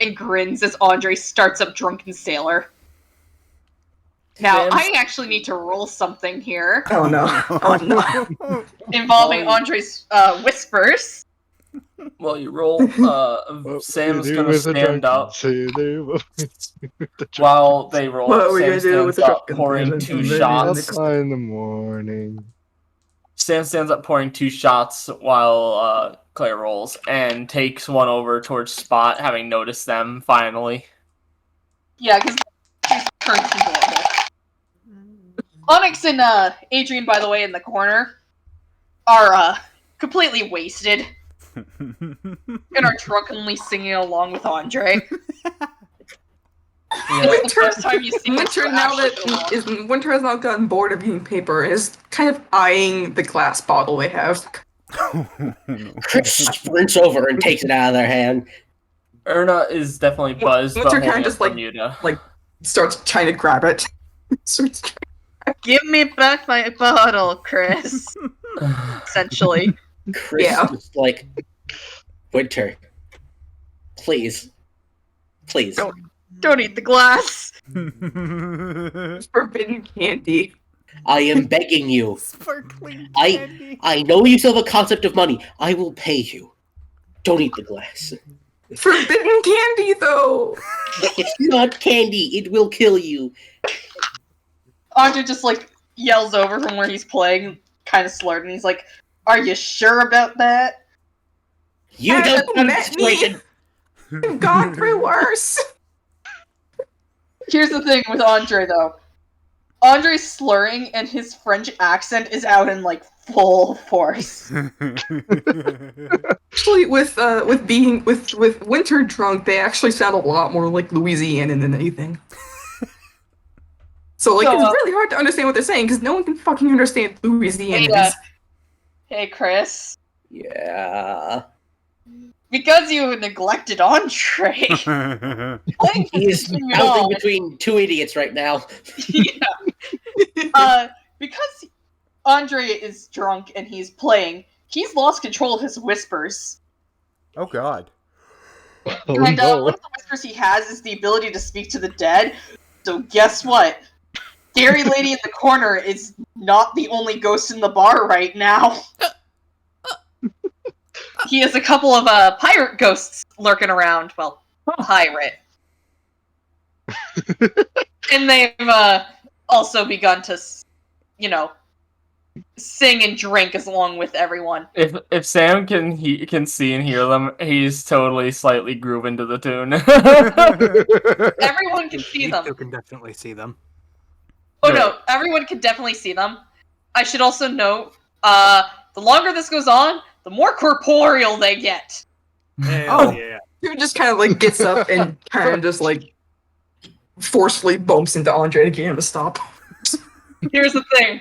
and grins as Andre starts up Drunken Sailor. Now, Sam's- I actually need to roll something here Oh no. Oh no. involving Oh, Andre's whispers. Well, you roll. Sam's gonna stand up while they roll. What we Sam gonna do with stands the up, drunken pouring man? 2 Maybe shots. in the morning. Sam stands up, pouring 2 shots while Claire rolls, and takes one over towards Spot, having noticed them finally. Yeah, because she's turned people over. Onyx and Adrian, by the way, in the corner, are completely wasted and are drunkenly singing along with Andre. It's the first time you see Winter, now that Winter has now gotten bored of eating paper, is kind of eyeing the glass bottle they have. Chris sprints over and takes it out of their hand. Erna is definitely buzzed, Winter but kinda holding just, it like- from Yuta. like, starts trying to grab it. Starts Give me back my bottle, Chris. Essentially. Chris Yeah. is like, Winter, please. Please. Don't eat the glass. forbidden candy. I am begging you. Sparkling I- candy. I know you still have a concept of money. I will pay you. Don't eat the glass. Forbidden candy, though. It's not candy. It will kill you. Andre just like yells over from where he's playing, kind of slurred, and he's like, "Are you sure about that?" You don't know the Let me- situation. I've gone through worse. Here's the thing with Andre though. Andre's slurring and his French accent is out in like full force. Actually, with Winter drunk, they actually sound a lot more like Louisianan than anything. So like, So, it's really hard to understand what they're saying because no one can fucking understand Louisianans. Hey Chris. Yeah. Because you neglected Andre. He's Continued bouncing on. between 2 idiots right now. Because Andre is drunk and he's playing, he's lost control of his whispers. Oh god. Oh, And no. one of the whispers he has is the ability to speak to the dead. So guess what? Scary lady in the corner is not the only ghost in the bar right now. He has a couple of pirate ghosts lurking around. Well, pirate. And they've also begun to, sing and drink along with everyone. If Sam can see and hear them, he's totally slightly grooving to the tune. Everyone can see them. You can definitely see them. Oh no, everyone can definitely see them. I should also note, the longer this goes on, the more corporeal they get. Hell yeah. He just kind of like gets up and kind of just like forcefully bumps into Andre to get him to stop. Here's the thing.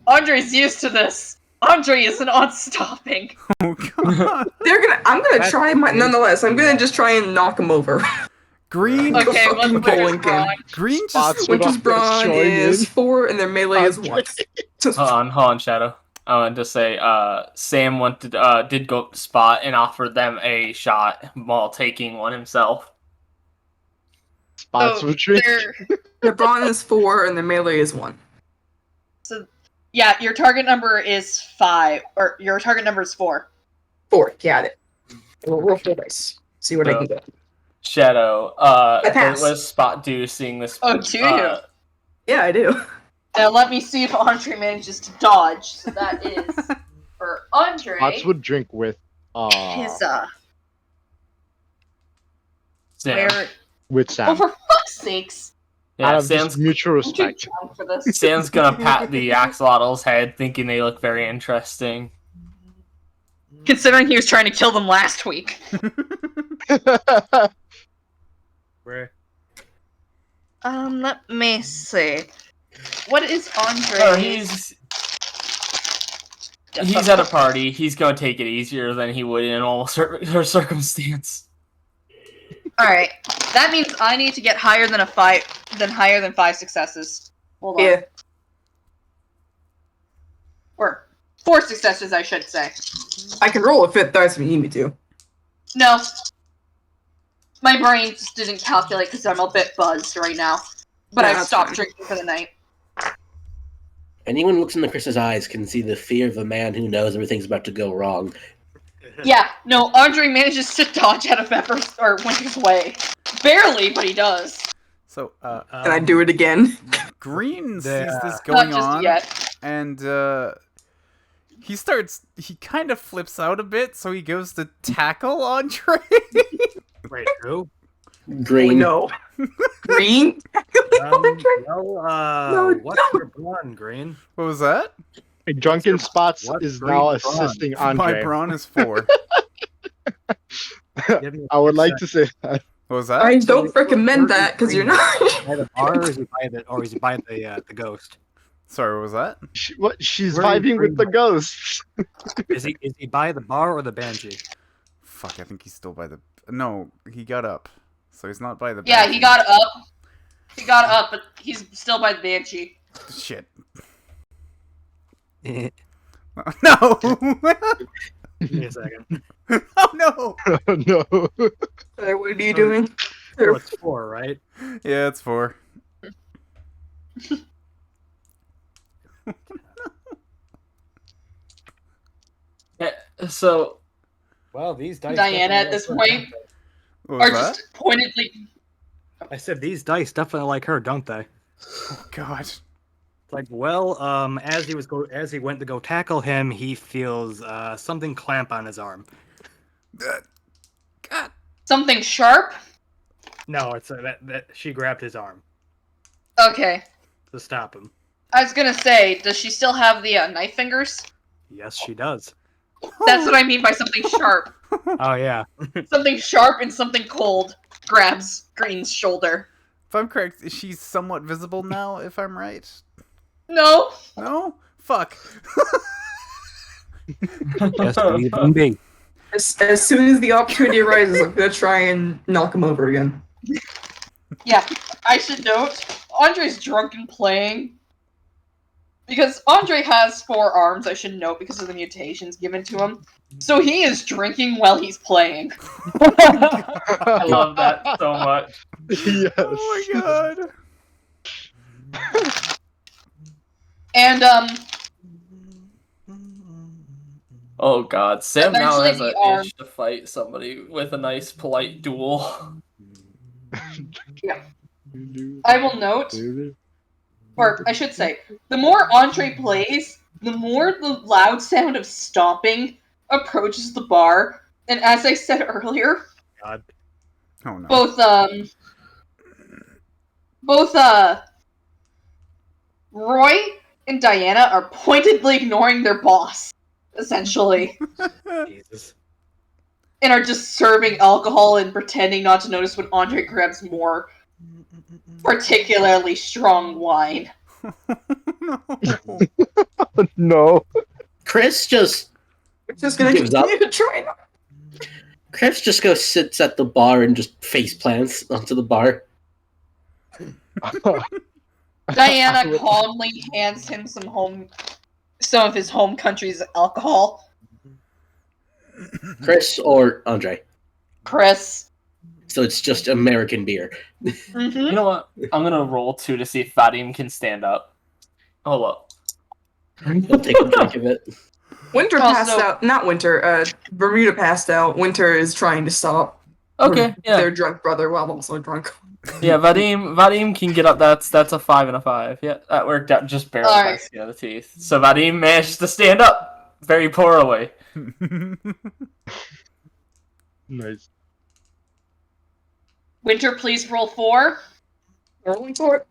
Andre's used to this. Andre is not stopping. Oh god. I'm gonna That's try my nonetheless. I'm gonna just try and knock him over. Green. Like a Okay, fucking what's Winter's bowling pin. brawn? Green just. Spots would Winter's always brawn join is in. 4 and their melee is 1. Hold on, Shadow. I want to say, Sam did go up to Spot and offered them a shot while taking one himself. Spots So would drink. Their brawn is 4 and their melee is 1. Yeah, your target number is 5, or your target number is 4. 4, got it. We'll roll 4 dice. See what I can get. Shadow, pass. what does Spot do seeing this? Oh, do you? Yeah, I do. Now let me see if Andre manages to dodge. So that is for Andre. Spots would drink with His Sam. where? with Oh, Sam. for fuck's sakes! Out Yeah, of just Sam's mutual I'm too respect. drunk for this. Sam's gonna pat the axolotl's head, thinking they look very interesting. Considering he was trying to kill them last week. Where? Let me see. What is Andre? Oh, he's at a party. He's gonna take it easier than he would in a normal circumstance. Alright. That means I need to get higher than 5 successes. Hold on. Yeah. Or 4 successes, I should say. I can roll a 5th dice if you need me to. No. My brain just didn't calculate because I'm a bit buzzed right now. But Yeah, I've that's stopped fine. drinking for the night. Anyone who looks into Chris's eyes can see the fear of a man who knows everything's about to go wrong. Yeah, no, Andre manages to dodge out of Pepper's or Winter's way. Barely, but he does. So, And I do it again. Green sees this Not going just on, yet. and he kind of flips out a bit, so he goes to tackle Andre. Wait, who? Green. Oh, no. Green? No, what's your brawn, Green? What was that? Drunken Spots What's is Green now Braun? assisting My Andre. brawn is 4. Give me a I would quick like sec. to say that. What was that? I don't recommend that because you're not. By the bar, or is he by the ghost? Sorry, what was that? She's Where are you vibing with the Green? ghosts. Is he by the bar or the banshee? Fuck, I think he's still by the... No, he got up. So he's not by the... Yeah, banshee. he got up. He got up, but he's still by the banshee. Shit. Give No! me a second. Oh, no! No. What are you doing? Oh, it's 4, right? Yeah, it's 4. Yeah, so Well, these dice. Diana at definitely this like her, point What was are that? just pointedly. I said these dice definitely like her, don't they? Oh, God. It's like, well, as he went to go tackle him, he feels something clamp on his arm. God. Something sharp? No, it's that she grabbed his arm Okay. to stop him. I was gonna say, does she still have the knife fingers? Yes, she does. That's what I mean by something sharp. Oh yeah. Something sharp and something cold grabs Green's shoulder. If I'm correct, she's somewhat visible now, if I'm right. No. No? Fuck. Yes, you can be. As soon as the opportunity arises, I'm gonna try and knock him over again. Yeah, I should note, Andre's drunk and playing. Because Andre has 4 arms, I should note, because of the mutations given to him. So he is drinking while he's playing. I love that so much. Yes. Oh, my God. And, Oh god, Sam now has Eventually an the arm- itch to fight somebody with a nice, polite duel. I will note, or I should say, the more Andre plays, the more the loud sound of stomping approaches the bar. And as I said earlier, God. Oh, no. both Roy and Diana are pointedly ignoring their boss, essentially, Jesus. and are just serving alcohol and pretending not to notice when Andre grabs more particularly strong wine. No. No. Chris just We're just gonna Gives up. continue to try. Chris just goes sits at the bar and just face plants onto the bar. Diana calmly hands him some of his home country's alcohol. Chris or Andre. Chris. So it's just American beer. Mm-hmm. You know what? I'm gonna roll 2 to see if Vadim can stand up. Hold up. He'll take a drink of it. Winter Also- passed out. Not Winter. Bermuda passed out. Winter is trying to stop Okay, yeah. their drunk brother while I'm also drunk. Yeah, Vadim can get up. That's a 5 and a 5. Yeah, that worked out just barely by Alright. the skin of the teeth. So Vadim managed to stand up very poorly. Nice. Winter, please roll 4. Rolling for it.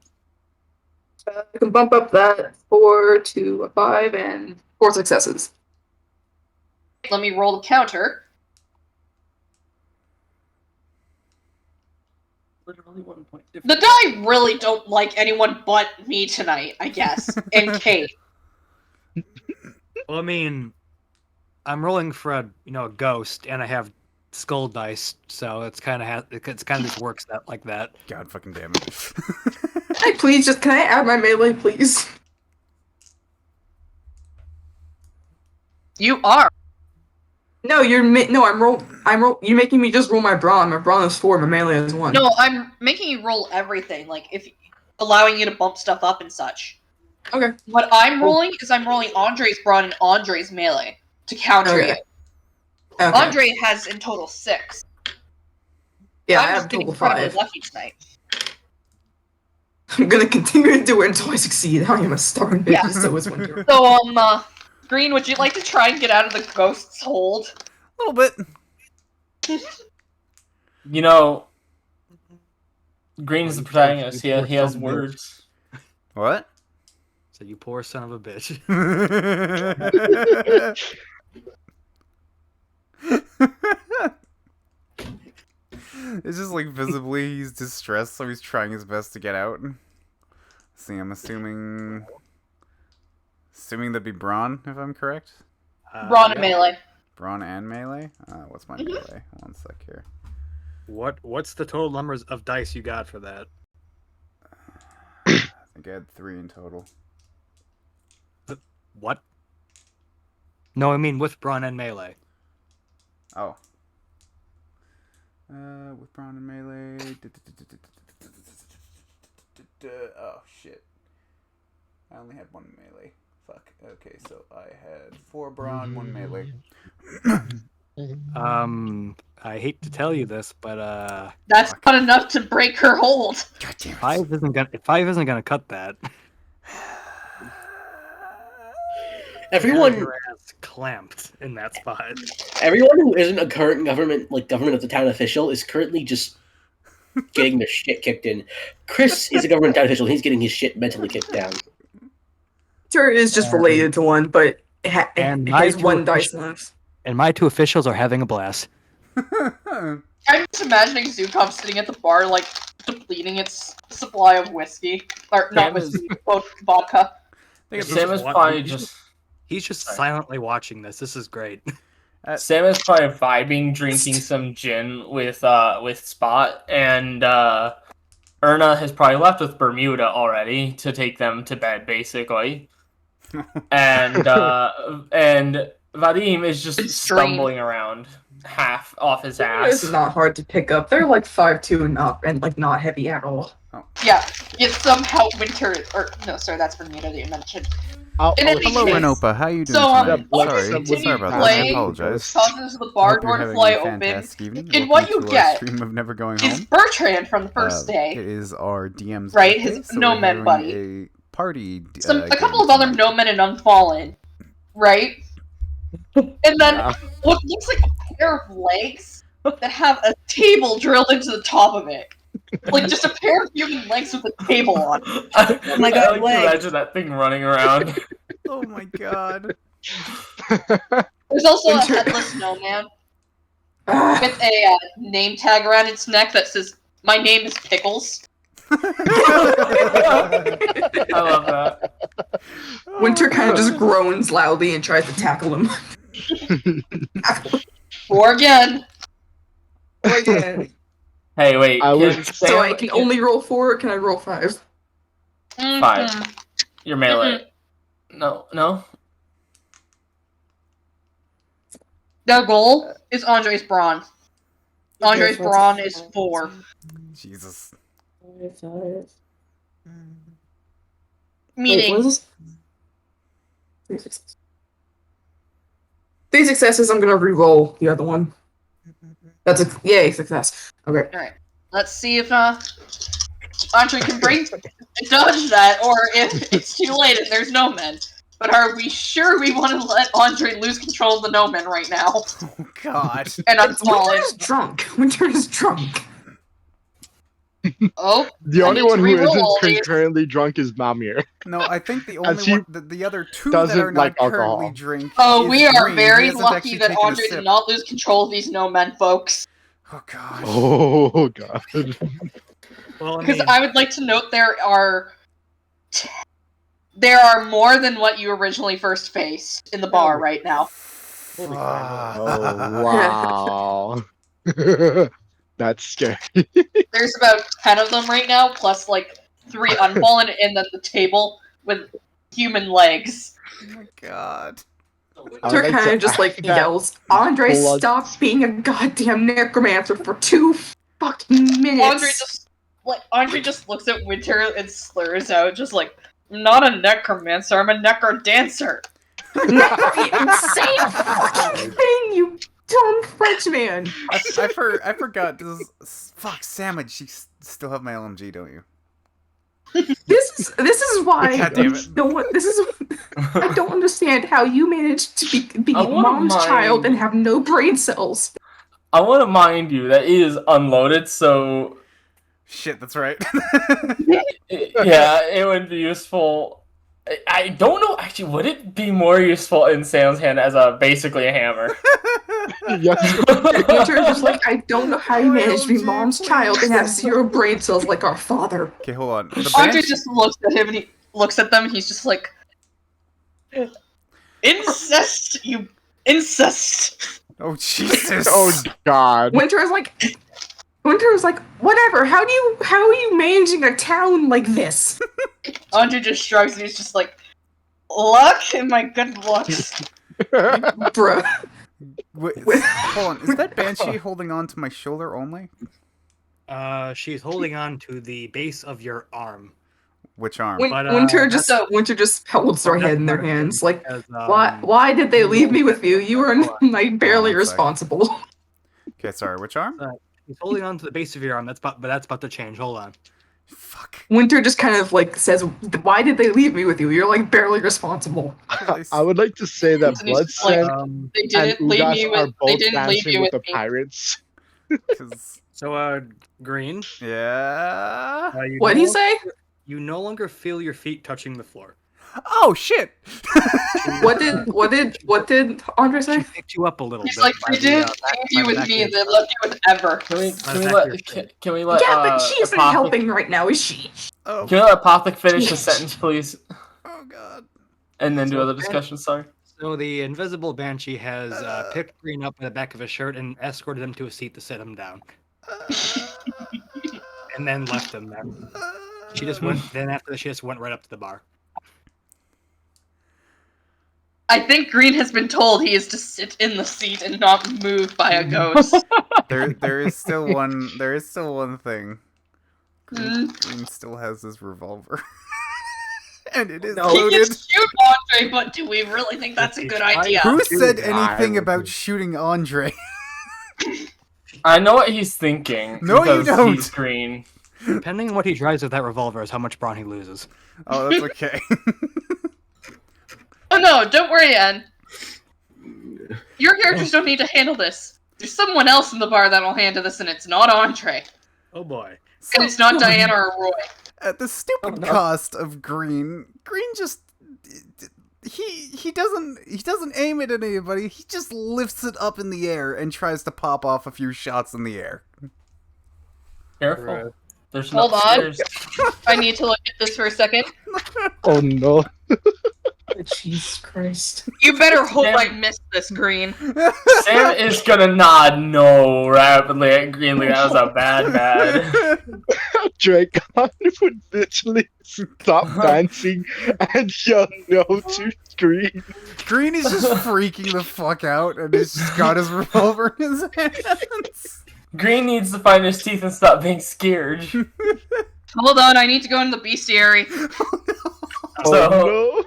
I can bump up that 4 to a 5 and 4 successes. Let me roll the counter. Literally 1 point The difference. die really don't like anyone but me tonight, I guess. And Kate. Well, I mean, I'm rolling for a ghost, and I have skull dice, so it's kind of just works out like that. God fucking damn it. Hey, please, can I add my melee, please? You are. No, you're you're making me just roll my brawn. My brawn is 4, my melee is 1. No, I'm making you roll everything. Like, if allowing you to bump stuff up and such. Okay. What I'm rolling is I'm rolling Andre's brawn and Andre's melee to counter Okay. you. Okay. Andre has in total 6. Yeah, I I'm have just getting total incredibly 5. lucky tonight. I'm gonna continue to do it until I succeed. I am a stubborn bitch, Yeah. so is Winter. So, Green, would you like to try and get out of the ghost's hold? A little bit. You know, Green's the protagonist. He has words. What? So you poor son of a bitch. It's just like visibly he's distressed, so he's trying his best to get out. Let's see, I'm assuming that'd be Brawn, if I'm correct. Brawn and melee. Brawn and melee. What's my melee? One sec here. What's the total numbers of dice you got for that? I think I had 3 in total. What? No, I mean with brawn and melee. Oh. With Brawn and melee. Oh shit. I only had 1 melee. Fuck. Okay, so I had 4 Brawn, 1 melee. I hate to tell you this, but That's not enough to break her hold. God damn it. 5 isn't gonna cut that. Everyone, Your ass clamped in that spot. everyone who isn't a current government of the town official is currently just getting their shit kicked in. Chris is a government town official. He's getting his shit mentally kicked down. Winter is just related to one, but it And has my 1 two dice officials- left. And my 2 officials are having a blast. I'm just imagining Zukov sitting at the bar, like, depleting its supply of whiskey. Or, not Sam is- whiskey, but vodka. Sam is probably just He's just Sorry. silently watching this. This is great. Sam is probably vibing, drinking some gin with Spot, and Erna has probably left with Bermuda already to take them to bed, basically. And Vadim is just It's strange. stumbling around, half off his It's ass. not hard to pick up. They're like 5'2" and up, and like not heavy at all. Yeah, yet somehow Winter, or, no, sorry, that's Bermuda that you mentioned. In any Hello, case, Renopa. How you doing So, tonight? what Sorry, continue sorry about that. I playing apologize. causes the bar Hope you're door to having fly a open, fantastic evening. and what Welcome you to our get stream of Never Going is Home. Bertrand from the first It day, is our DM's Right, birthday, his so no we're men having buddy. a party. a couple of other no men and Unfallen, right? And then what looks like a pair of legs that have a table drilled into the top of it. Like just a pair of human legs with a table on it. Oh my God, I like to legs. imagine that thing running around. Oh my god. There's also a Winter- headless snowman Ah, with a name tag around its neck that says, "My name is Pickles." I love that. Winter kind of just groans loudly and tries to tackle him. Or again. Again. Hey, wait. I can was- Sam, So I can only roll 4, or can I roll 5? 5. Your melee. No. The goal is Andre's brawn. Andre's brawn is 4. Jesus. Meaning, Wait, what is this? 3 successes, I'm gonna re-roll the other one. That's a yay success. Okay. alright. Let's see if Andre can dodge that, or if it's too late and there's no men. But are we sure we want to let Andre lose control of the no men right now? Oh god. And Winter Unfallen. is drunk. Winter is drunk. Oh, The I only need to one who re-roll isn't all these. concurrently drunk is Mamir. No, I think the As only he one, the other 2 that doesn't are not like currently alcohol. drink. Oh, is we are Green. He very hasn't lucky actually that taken a Andre sip. did not lose control of these no men, folks. Oh god. Oh god. Well, I Because mean, I would like to note there are more than what you originally first faced in the bar right now. Oh wow. That's scary. There's about 10 of them right now, plus like 3 unfallen, and then the table with human legs. Oh my god. Winter like kind to of just like add that yells, Andre, blood- stop being a goddamn necromancer for 2 fucking minutes. Like, Andre just looks at Winter and slurs out, just like, I'm not a necromancer, I'm a necrodancer. Say a fucking thing, you dumb French man. I forgot. Fuck, Sam, you still have my LMG, don't you? This is why God damn it. I don't understand how you managed to be I wanna mom's mind- child and have no brain cells. I want to mind you that it is unloaded, so Shit, that's right. yeah, it would be useful. I don't know. Actually, would it be more useful in Sam's hand as basically a hammer? Yes. Winter is just like, I don't know how you managed to be OMG, mom's please. child and have 0 brain cells like our father. Okay, hold on. The Andre Banshee- just looks at him and he looks at them and he's just like, incest, you incest. Oh Jesus! Oh God. Winter is like, whatever. How are you managing a town like this? Andre just shrugs and he's just like, luck and my good looks. Bruh. Wait, hold on. Is that Banshee holding on to my shoulder only? She's holding on to the base of your arm. Which arm? But, Winter that's- just holds their head in their hands. Like, As, why did they leave me with you? You were like barely Hold on a sec. responsible. Okay, sorry. Which arm? He's holding on to the base of your arm. That's about to change. Hold on. Fuck. Winter just kind of like says, "Why did they leave me with you? You're like barely responsible." I would like to say that And he's just like, Bloodsend They and didn't leave Ugas me are with. They both didn't leave dancing you with with the me. pirates. 'Cause- So, Green. yeah. You What'd no he say? You no longer feel your feet touching the floor. Oh shit! What did Andre say? She picked you up a little He's bit. like, by they the, didn't back- leave by you the with back me, of they your left you with Ever. Can we By the back of your shirt. can we let Yeah, but she isn't Apothic- helping right now, is she? Oh, Can we let Apothic finish the sentence, please, oh god. and then do So other Ben- discussion? Sorry. So the invisible banshee has picked Green up by the back of his shirt and escorted him to a seat to sit him down, and then left him there. She just went. Then after that, she just went right up to the bar. I think Green has been told he is to sit in the seat and not move by a ghost. There is still one. There is still one thing. Hmm. Green still has his revolver, and it is No. He loaded. can shoot Andre, but do we really think that's a good idea? Who said Dude, anything I about would- shooting Andre? I know what he's thinking. No, you because don't. He's green. Depending on what he drives with that revolver, is how much brawn he loses. Oh, that's okay. Oh no, don't worry, Anne. Your characters don't need to handle this. There's someone else in the bar that'll handle this, and it's not Andre. Oh boy. And it's not Diana or Roy. At the stupid Oh, no. cost of Green just he doesn't aim at anybody. He just lifts it up in the air and tries to pop off a few shots in the air. Careful. Right. There's Hold no on. stairs. I need to look at this for a second. Oh no. Jesus Christ. You better hope Damn. I missed this, Green. Sam is gonna nod no rapidly at Green. Like that was a bad. Dragon would literally stop dancing and yell no to Green. Green is just freaking the fuck out and he's just got his revolver in his hands. Green needs to find his teeth and stop being scared. Hold on, I need to go into the bestiary. Oh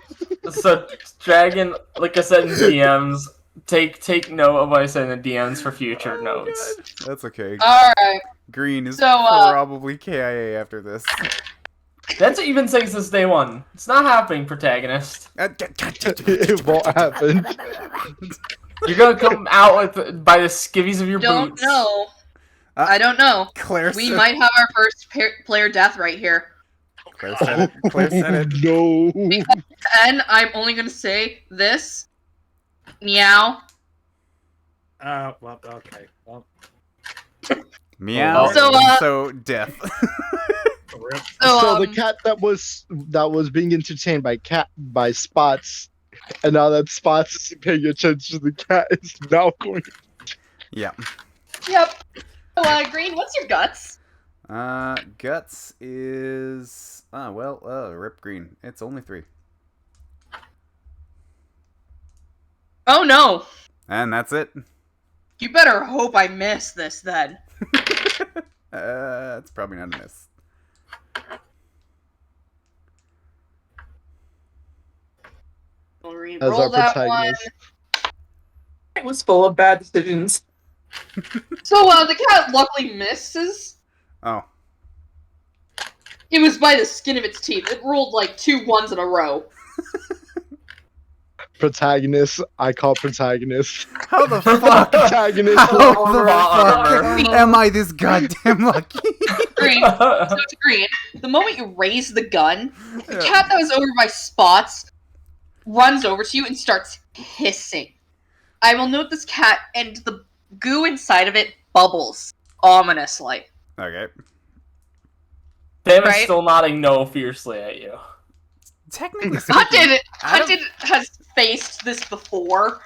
So, Dragon, like I said in DMs, take note of what I said in the DMs for future Oh, notes. God. That's okay. Alright. Green is So, probably KIA after this. That's what you've been saying since day one. It's not happening, protagonist. no. It won't happen. You're gonna come out with by the skivvies of your Don't boots. know. I don't know. Claire We said, might have our first player death right here. Claire said it. Claire said it. No. And I'm only gonna say this. Meow. Well, okay. Well, Meow. So, So death. rip. So the um, cat that was being entertained by Spots, and now that Spots isn't paying attention to the cat, is now going. Yeah. Yep. So, Green, what's your guts? Guts is rip Green. It's only 3. Oh no. And that's it. You better hope I miss this then. It's probably not a miss. We'll As re-roll our that one. protagonist. It was full of bad decisions. So, the cat luckily misses. Oh. It was by the skin of its teeth. It rolled like 2 1s in a row. Protagonist. I call protagonist. How the fuck? Protagonist. How Full the armor. fuck am I this goddamn lucky? Green. So to Green, the moment you raise the gun, the cat that was over by Spots runs over to you and starts hissing. I will note this cat, and the goo inside of it bubbles ominously. Okay. Sam is Right? still nodding no fiercely at you. Technically speaking, Hunted has faced this before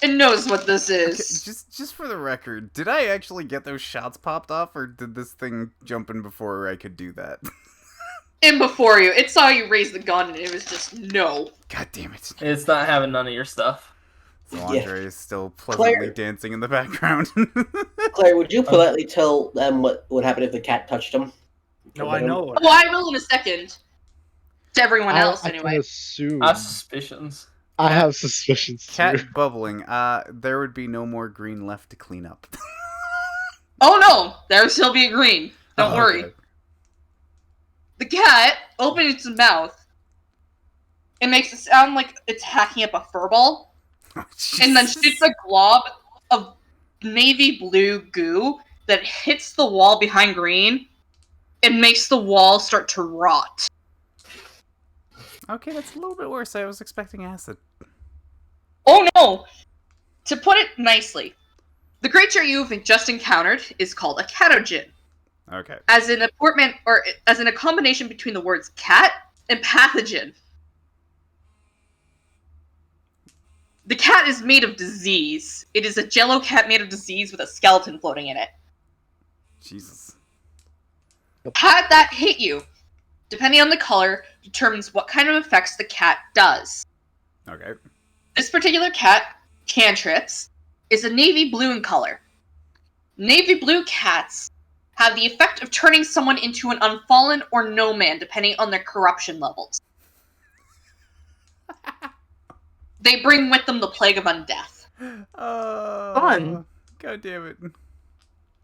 and knows what this is. just for the record, did I actually get those shots popped off, or did this thing jump in before I could do that? And before you, it saw you raise the gun, and it was just no. God damn it. It's not having none of your stuff. So Andre is still pleasantly Claire. dancing in the background. Claire, would you politely tell them what would happen if the cat touched him? No, I know. Well, I will in a second. To everyone else, I anyway. can assume. I have suspicions. I have suspicions too. Cat bubbling. There would be no more green left to clean up. Oh no! There'll still be a green. Don't Oh, worry. okay. The cat opens its mouth and makes it sound like it's hacking up a fur ball, Oh, and then Jesus. shoots a glob of navy blue goo that hits the wall behind Green and makes the wall start to rot. Okay, that's a little bit worse. I was expecting acid. Oh no! To put it nicely, the creature you've just encountered is called a catogen, Okay. as in a combination between the words cat and pathogen. The cat is made of disease. It is a jello cat made of disease with a skeleton floating in it. Jesus. Had that hit you, depending on the color, determines what kind of effects the cat does. Okay. This particular cat, Cantrips, is a navy blue in color. Navy blue cats have the effect of turning someone into an unfallen or no man, depending on their corruption levels. They bring with them the plague of undeath. Fun. God damn it.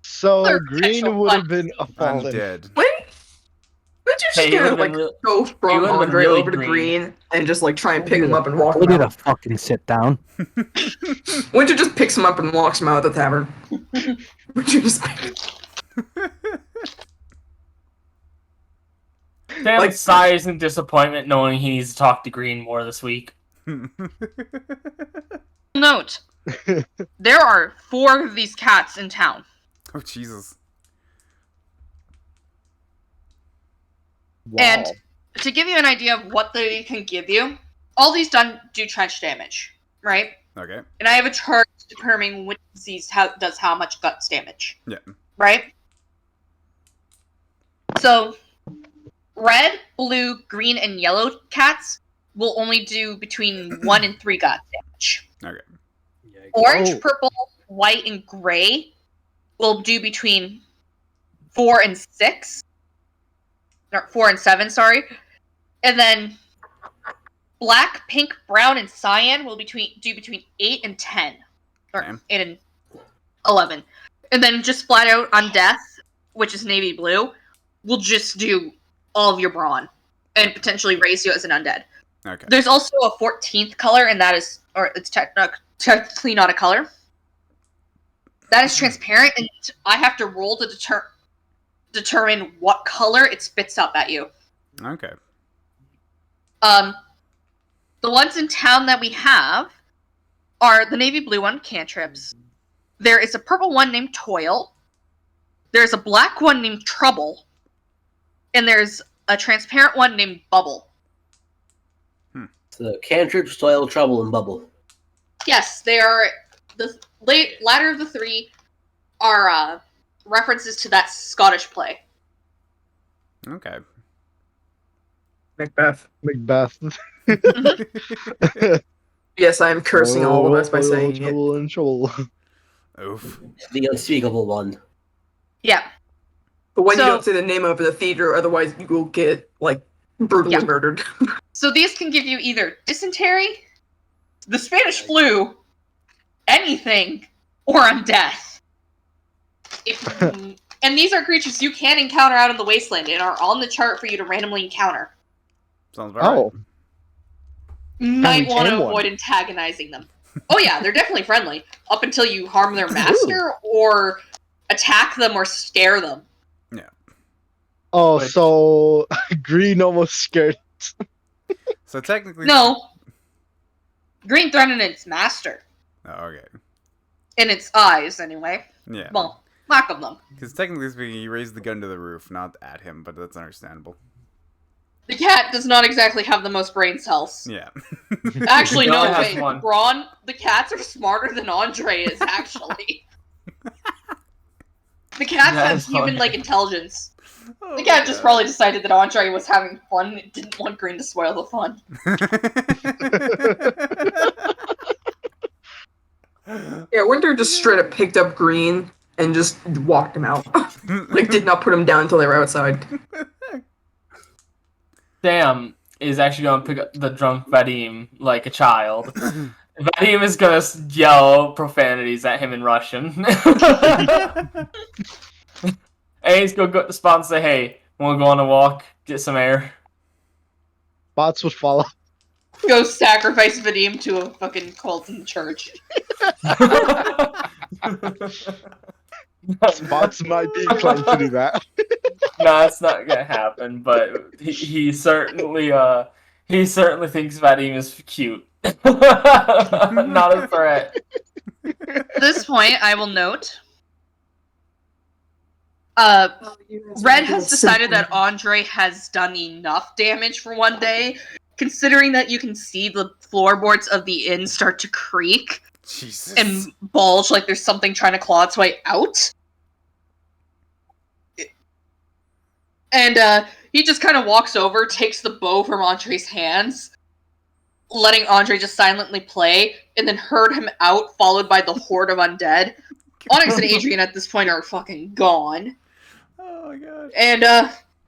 So They're green potential would have fun. been a fallen. Undead. When would you just Hey, you gonna would've like been real- go you from would've been Andre really over to green. Green and just like try and pick him up and walk We him need a out? fucking sit down. Winter just picks him up and walks him out of the tavern. Winter just Sam Like- sighs in disappointment knowing he needs to talk to Green more this week. Note, there are 4 of these cats in town. Oh, Jesus. Wow. And to give you an idea of what they can give you, all these do trench damage, right? Okay. And I have a chart determining which disease does how much guts damage. Yeah. Right? So, red, blue, green, and yellow cats will only do between 1 and 3 guts damage. Okay. Orange, Oh. purple, white, and gray will do between 4 and 6. Or 4 and 7, sorry. And then black, pink, brown, and cyan will do between 8 and 10. Or Okay. 8 and 11. And then just flat out undeath, which is navy blue, will just do all of your brawn. And potentially raise you as an undead. Okay. There's also a 14th color, and that is, or it's technically not a color. That is transparent, and I have to roll to determine what color it spits up at you. Okay. The ones in town that we have are the navy blue one, Cantrips. There is a purple one named Toil. There's a black one named Trouble. And there's a transparent one named Bubble. So cantrips, soil, trouble, and bubble. Yes, they are the latter of the 3 are references to that Scottish play. Okay. Macbeth. Macbeth. Yes, I am cursing all of us by saying it. trouble and trouble. Oof. The unspeakable one. Yeah. But when you So- don't say the name of the theater, otherwise you will get like brutally Yeah. murdered. So these can give you either dysentery, the Spanish flu, anything, or undeath. And these are creatures you can encounter out in the wasteland and are on the chart for you to randomly encounter. Sounds about right. Might we want to tame one? avoid antagonizing them. Oh yeah, they're definitely friendly. Up until you harm their master or attack them or scare them. Oh, so Green almost scared. So technically... No. Green threatened its master. Oh, okay. In its eyes, anyway. Yeah. Well, lack of them. Because technically speaking, he raised the gun to the roof, not at him, but that's understandable. The cat does not exactly have the most brain cells. Yeah. Actually, It no, only has wait. one. Braun, the cats are smarter than Andre is, actually. The cats That have is funny. human-like intelligence. Oh The cat my just God. probably decided that Andre was having fun and didn't want Green to spoil the fun. Yeah, Winter just straight up picked up Green and just walked him out. Like, did not put him down until they were outside. Sam is actually going to pick up the drunk Vadim like a child. Vadim is going to yell profanities at him in Russian. And he's going to go to the spot and say, hey, want to go on a walk, get some air? Bots would follow. Go sacrifice Vadim to a fucking cult in the church. Bots might be inclined to do that. No, it's not gonna happen. But he certainly thinks Vadim is cute, not a threat. At this point, I will note, Red has decided that Andre has done enough damage for one day, considering that you can see the floorboards of the inn start to creak Jesus. and bulge like there's something trying to claw its way out. And he just kind of walks over, takes the bow from Andre's hands, letting Andre just silently play, and then herd him out, followed by the horde of undead. Onyx and Adrian at this point are fucking gone. Oh my God. And,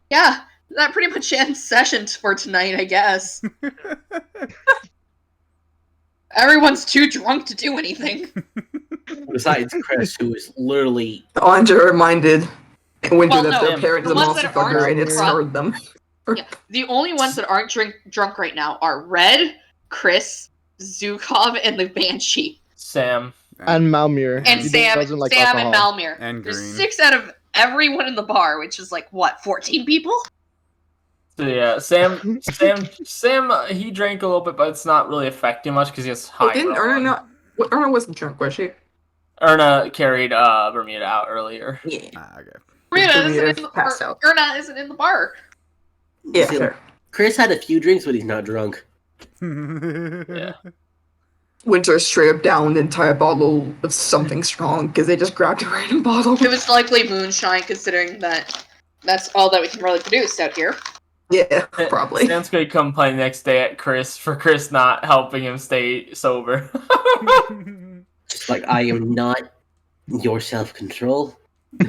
yeah, that pretty much ends session for tonight, I guess. Everyone's too drunk to do anything. Besides Chris, who is literally Andre reminded Winter Well, that no, their parent is the a ones that monster fucker aren't and it drunk- scarred them. Yeah, the only ones that aren't drunk right now are Red, Chris, Zukov, and the Banshee. Sam. And Malmir. And He Sam, doesn't like Sam and alcohol. Malmir. And There's Green. 6 out of everyone in the bar, which is like, what, 14 people? So yeah, Sam, he drank a little bit, but it's not really affecting much because he has high. Oh, didn't Erna on. not? Erna wasn't drunk, was she? Erna carried Bermuda out earlier. Yeah. Okay. Passed out. Erna isn't in the bar. Yeah, See, fair. Chris had a few drinks, but he's not drunk. Yeah. Winter straight up downed the entire bottle of something strong because they just grabbed a random bottle. It was likely moonshine, considering that that's all that we can really produce out here. Yeah, probably. Sam's gonna complain next day at Chris for Chris not helping him stay sober. Just like, I am not your self-control. In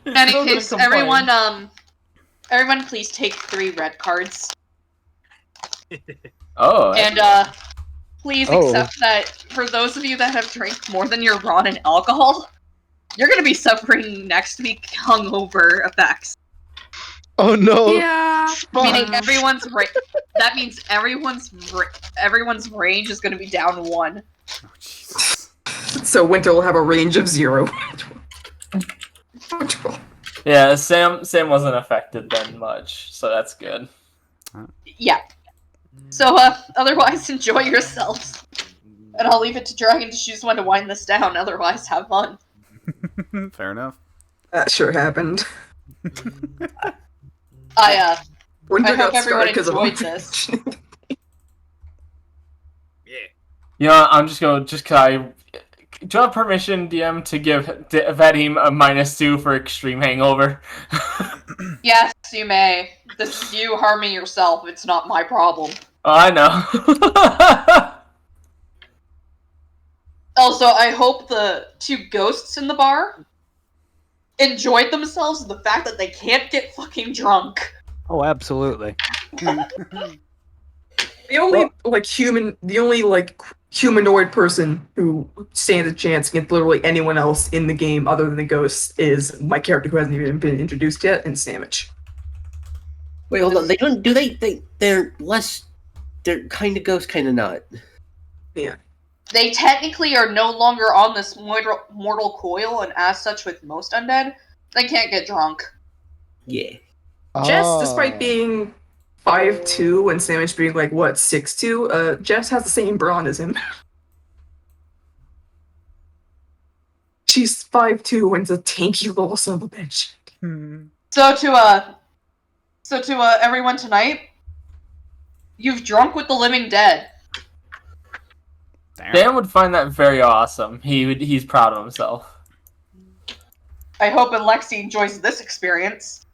any Still gonna case, complain. everyone please take 3 red cards. Oh. And, please Oh. accept that for those of you that have drank more than your Ron and alcohol, you're gonna be suffering next week hungover effects. Oh no! Yeah. Meaning that means everyone's range is gonna be down 1. Oh, Jesus. So Winter will have a range of 0. Yeah, Sam wasn't affected then much, so that's good. Yeah. So, otherwise, enjoy yourselves. And I'll leave it to Dragon to choose when to wind this down, otherwise, have fun. Fair enough. That sure happened. I Winter hope got everyone scarred because of enjoyed this. You know, I'm just gonna do you have permission, DM, to give Vadim a -2 for extreme hangover? Yes, you may. This is you harming yourself. It's not my problem. Oh, I know. Also, I hope the 2 ghosts in the bar enjoyed themselves and the fact that they can't get fucking drunk. Oh, absolutely. The only humanoid person who stands a chance against literally anyone else in the game other than the ghosts is my character who hasn't even been introduced yet, and Sandwich. Wait, hold on. They don't. Do they? They're less. They're kind of ghost, kind of not. Yeah. They technically are no longer on this mortal coil, and as such, with most undead, they can't get drunk. Yeah. Jess, despite being 5'2" and Sandwich being like what 6'2", Jess has the same brawn as him. She's 5'2" and is a tanky little son of a bitch. So to everyone tonight, you've drunk with the living dead. Damn. Dan would find that very awesome. He's proud of himself. I hope Alexi enjoys this experience.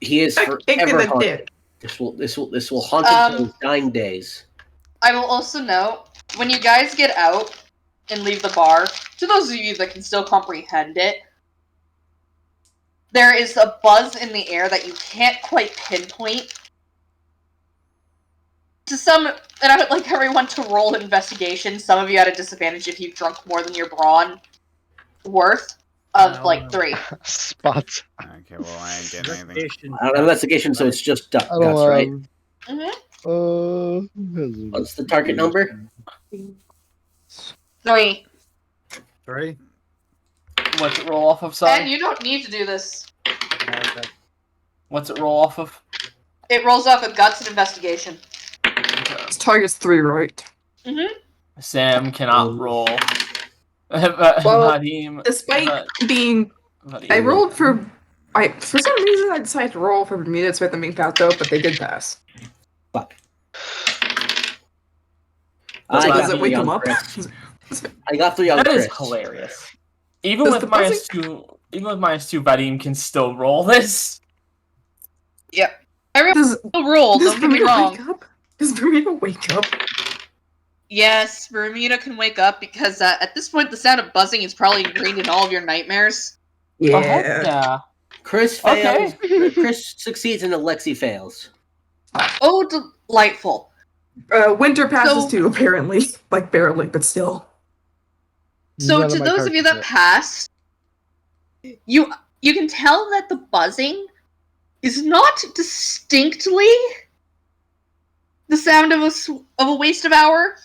He is A kick in forever the haunted. dick. This will haunt him till his dying days. I will also note, when you guys get out and leave the bar, to those of you that can still comprehend it, there is a buzz in the air that you can't quite pinpoint. And I would like everyone to roll investigation. Some of you at a disadvantage if you've drunk more than your brawn worth of, 3. Spots. Okay, well, I ain't getting anything. I don't have investigation, so it's just I guts, don't right? What's the target number? 3. 3. What's it roll off of, sorry? And you don't need to do this. Okay. What's it roll off of? It rolls off of guts and investigation. This target's 3, right? Sam cannot roll. Well, Vadim, Despite being, I rolled for some reason I decided to roll for Bermuda despite them being passed out, but they did pass. Fuck. So I does got it wake 3 him on up? Chris. I got 3 on That Chris. is hilarious. Even Does with the -2, Vadim can still roll this. Yep. Everyone Does will roll, does don't get me Bermuda wrong. wake up? Does Bermuda wake up? Yes, Bermuda can wake up because at this point the sound of buzzing is probably ingrained in all of your nightmares. Oh, heck Yeah. yeah. Chris fails. Chris succeeds and Alexi fails. Oh, delightful. Winter passes So- too, apparently. Like barely, but still. So None to my those of you that characters passed, you can tell that the buzzing is not distinctly the sound of a waste of hour,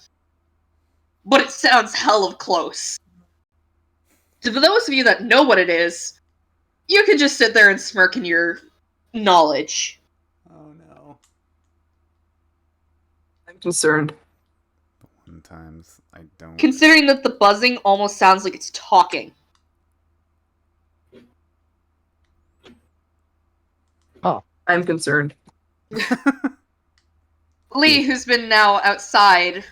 but it sounds hell of close. So for those of you that know what it is, you can just sit there and smirk in your knowledge. Oh no. I'm concerned. Sometimes I don't. Considering that the buzzing almost sounds like it's talking. I'm concerned. Lee, who's been now outside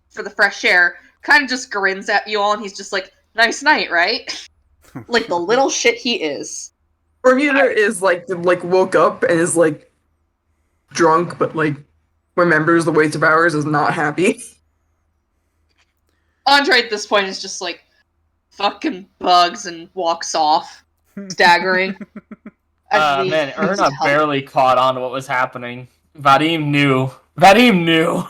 for the fresh air, kind of just grins at you all, and he's just like, "Nice night, right?" Like the little shit he is. Bermuda is like woke up and is like drunk, but like remembers the waste of hours, is not happy. Andre at this point is just like, "Fucking bugs," and walks off, staggering. As Lee Man, comes Erna to help. barely caught on to what was happening. Vadim knew. Vadim knew.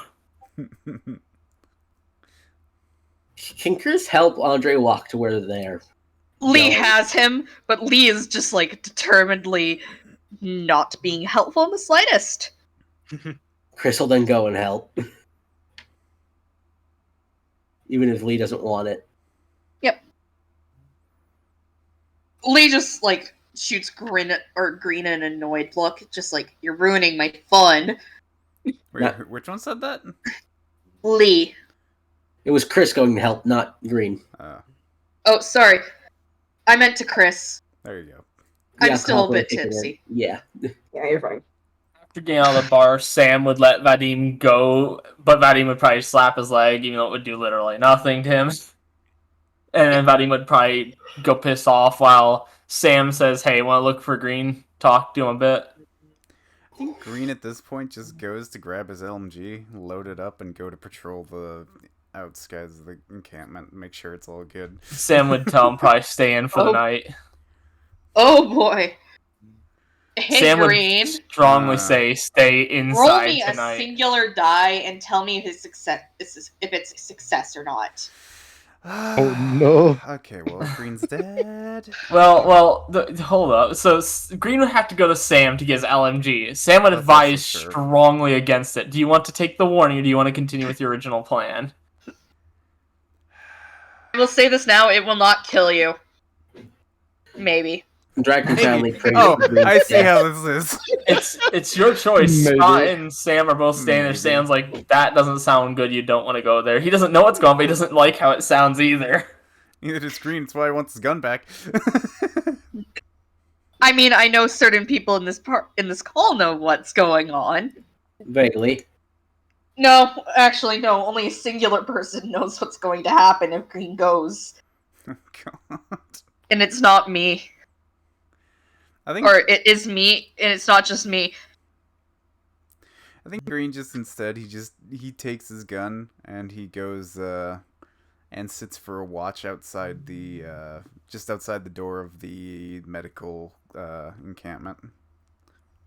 Can Chris help Andre walk to where they're? Lee No. has him, but Lee is just like determinedly not being helpful in the slightest. Chris will then go and help, even if Lee doesn't want it. Lee just like shoots green and annoyed look, just like, "You're ruining my fun." Wait, which one said that? Lee. It was Chris going to help, not Green. Oh, sorry. I meant to Chris. There you go. I'm Yeah, still a probably bit take it in. tipsy. Yeah. Yeah, you're fine. After getting out of the bar, Sam would let Vadim go, but Vadim would probably slap his leg, even though it would do literally nothing to him. And then Vadim would probably go piss off while Sam says, "Hey, want to look for Green? Talk to him a bit." I think Green at this point just goes to grab his LMG, load it up, and go to patrol the outskirts of the encampment, make sure it's all good. Sam would tell him probably stay in for the Oh. night. Oh boy. Hey, Sam Green. would strongly say stay inside Roll me tonight. a singular die and tell me if it's a success or not. Oh no. Okay, well, Green's dead. Well, hold up. So Green would have to go to Sam to get his LMG. Sam would That's advise actually fair. strongly against it. Do you want to take the warning, or do you want to continue with your original plan? I will say this now, it will not kill you. Maybe. Dragon family prays Oh, for Green's I see death. how this is. It's your choice. Maybe. Scott and Sam are both standing there. Maybe. Sam's like, that doesn't sound good. You don't want to go there. He doesn't know what's going on, but he doesn't like how it sounds either. Neither does Green, that's why he wants his gun back. I mean, I know certain people in this call know what's going on. Vaguely. No, actually, no. Only a singular person knows what's going to happen if Green goes, Oh, God. and it's not me, I think or it is me, and it's not just me. I think Green just instead he takes his gun and he goes and sits for a watch outside the just outside the door of the medical encampment.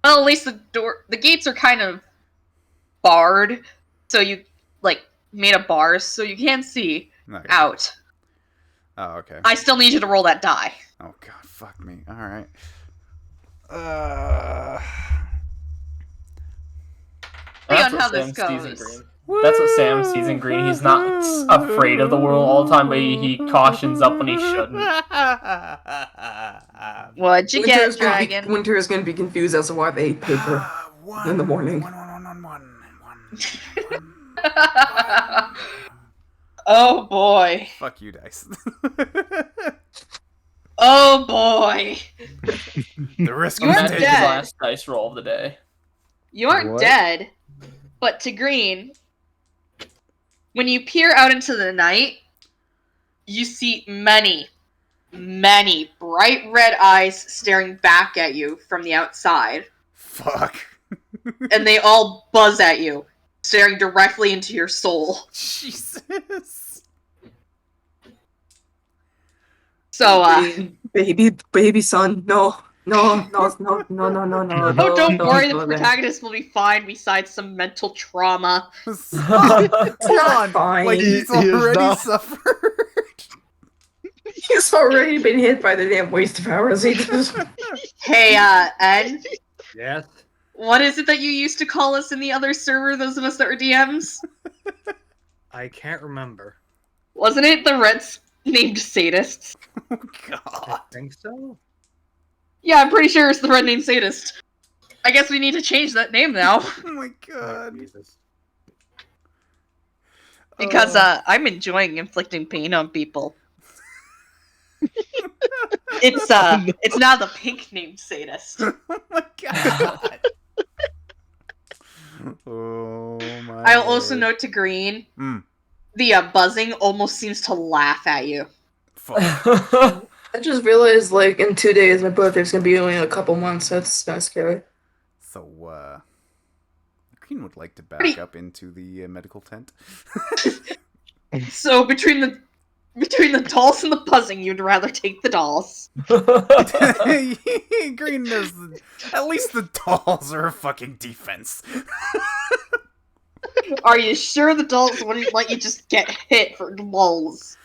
Well, at least the gates are kind of barred, so you made of bars, so you can see Okay. out. Oh, okay. I still need you to roll that die. Oh God, fuck me. All right. See on what how this Sam sees in goes. Green. That's what Sam sees in Green. He's not afraid of the world all the time, but he cautions up when he shouldn't. What'd you get, Dragon? Winter is gonna be confused as to why they ate paper in the morning. One. Oh boy. Fuck you, dice. Oh boy. The risk You're was That's taken. his dead. last dice roll of the day. You aren't What? dead, but to Green, when you peer out into the night, you see many, many bright red eyes staring back at you from the outside, Fuck. and they all buzz at you, staring directly into your soul. Jesus. So, Baby son, no. Oh, don't worry, the protagonist will be fine besides some mental trauma. Hold on. fine. Like he's He is already not. suffered. He's already been hit by the damn waste of hours. He just... Hey, Ed, Yes. what is it that you used to call us in the other server, those of us that were DMs? I can't remember. Wasn't it the Reds named sadists? Oh I God. think so. Yeah, I'm pretty sure it's the Red named sadist. I guess we need to change that name now. Oh my Oh, God. Jesus. Because I'm enjoying inflicting pain on people. It's now the pink named sadist. Oh my God. Oh my. I'll also Lord. note to Green, Mm. the buzzing almost seems to laugh at you. Fuck. I just realized, like, in 2 days, my birthday's gonna be only a couple months. That's kind of scary. So, Green would like to back Pretty- up into the medical tent. So between the dolls and the buzzing, you'd rather take the dolls. Green knows at least the dolls are a fucking defense. Are you sure the dolls wouldn't let you just get hit for lulls?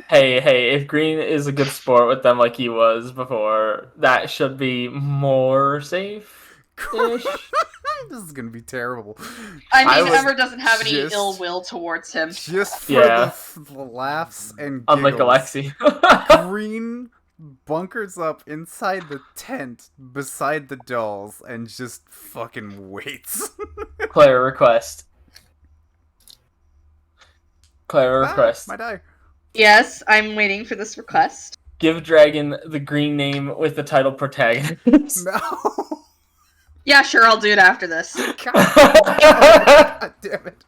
Hey, if Green is a good sport with them like he was before, that should be more safe. This is gonna be terrible. I mean, I was Ever doesn't have any just- ill will towards him. Just for Yeah. the laughs and Unlike giggles, Alexi. Green bunkers up inside the tent beside the dolls and just fucking waits. Player request. Player Ah, request. my die. Yes, I'm waiting for this request. Give Dragon the green name with the title protagonist. No. Yeah, sure, I'll do it after this. God damn it.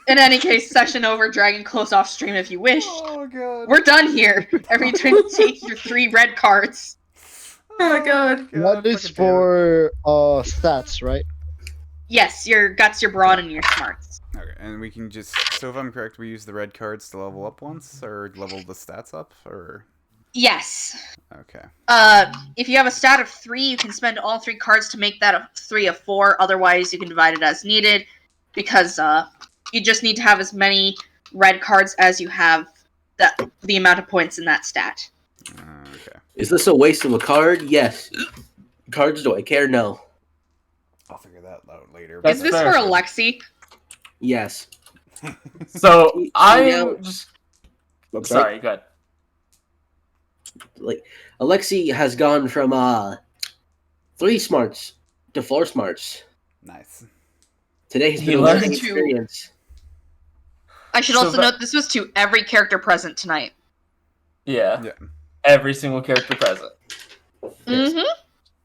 In any case, session over, Dragon, close off stream if you wish. Oh god. We're done here. Every turn, take your 3 red cards. Oh my god. That is fucking damn it. for stats, right? Yes, your guts, your brawn, and your smarts. Okay, and we can just... So if I'm correct, we use the red cards to level up once? Or level the stats up? Or... Yes. Okay. If you have a stat of 3, you can spend all 3 cards to make that a 3 of 4. Otherwise, you can divide it as needed. Because, you just need to have as many red cards as you have the amount of points in that stat. Okay. Is this a waste of a card? Yes. Cards, do I care? No. I'll figure that out later. That's Is this fair. for Alexi? Yes. So You know- I'm just I'm sorry. Go ahead. Like, Alexi has gone from 3 smarts to 4 smarts. Nice. Today has He been a learned learning to- experience. I should So also that- note this was to every character present tonight. Yeah. Yeah. Every single character present. Yes.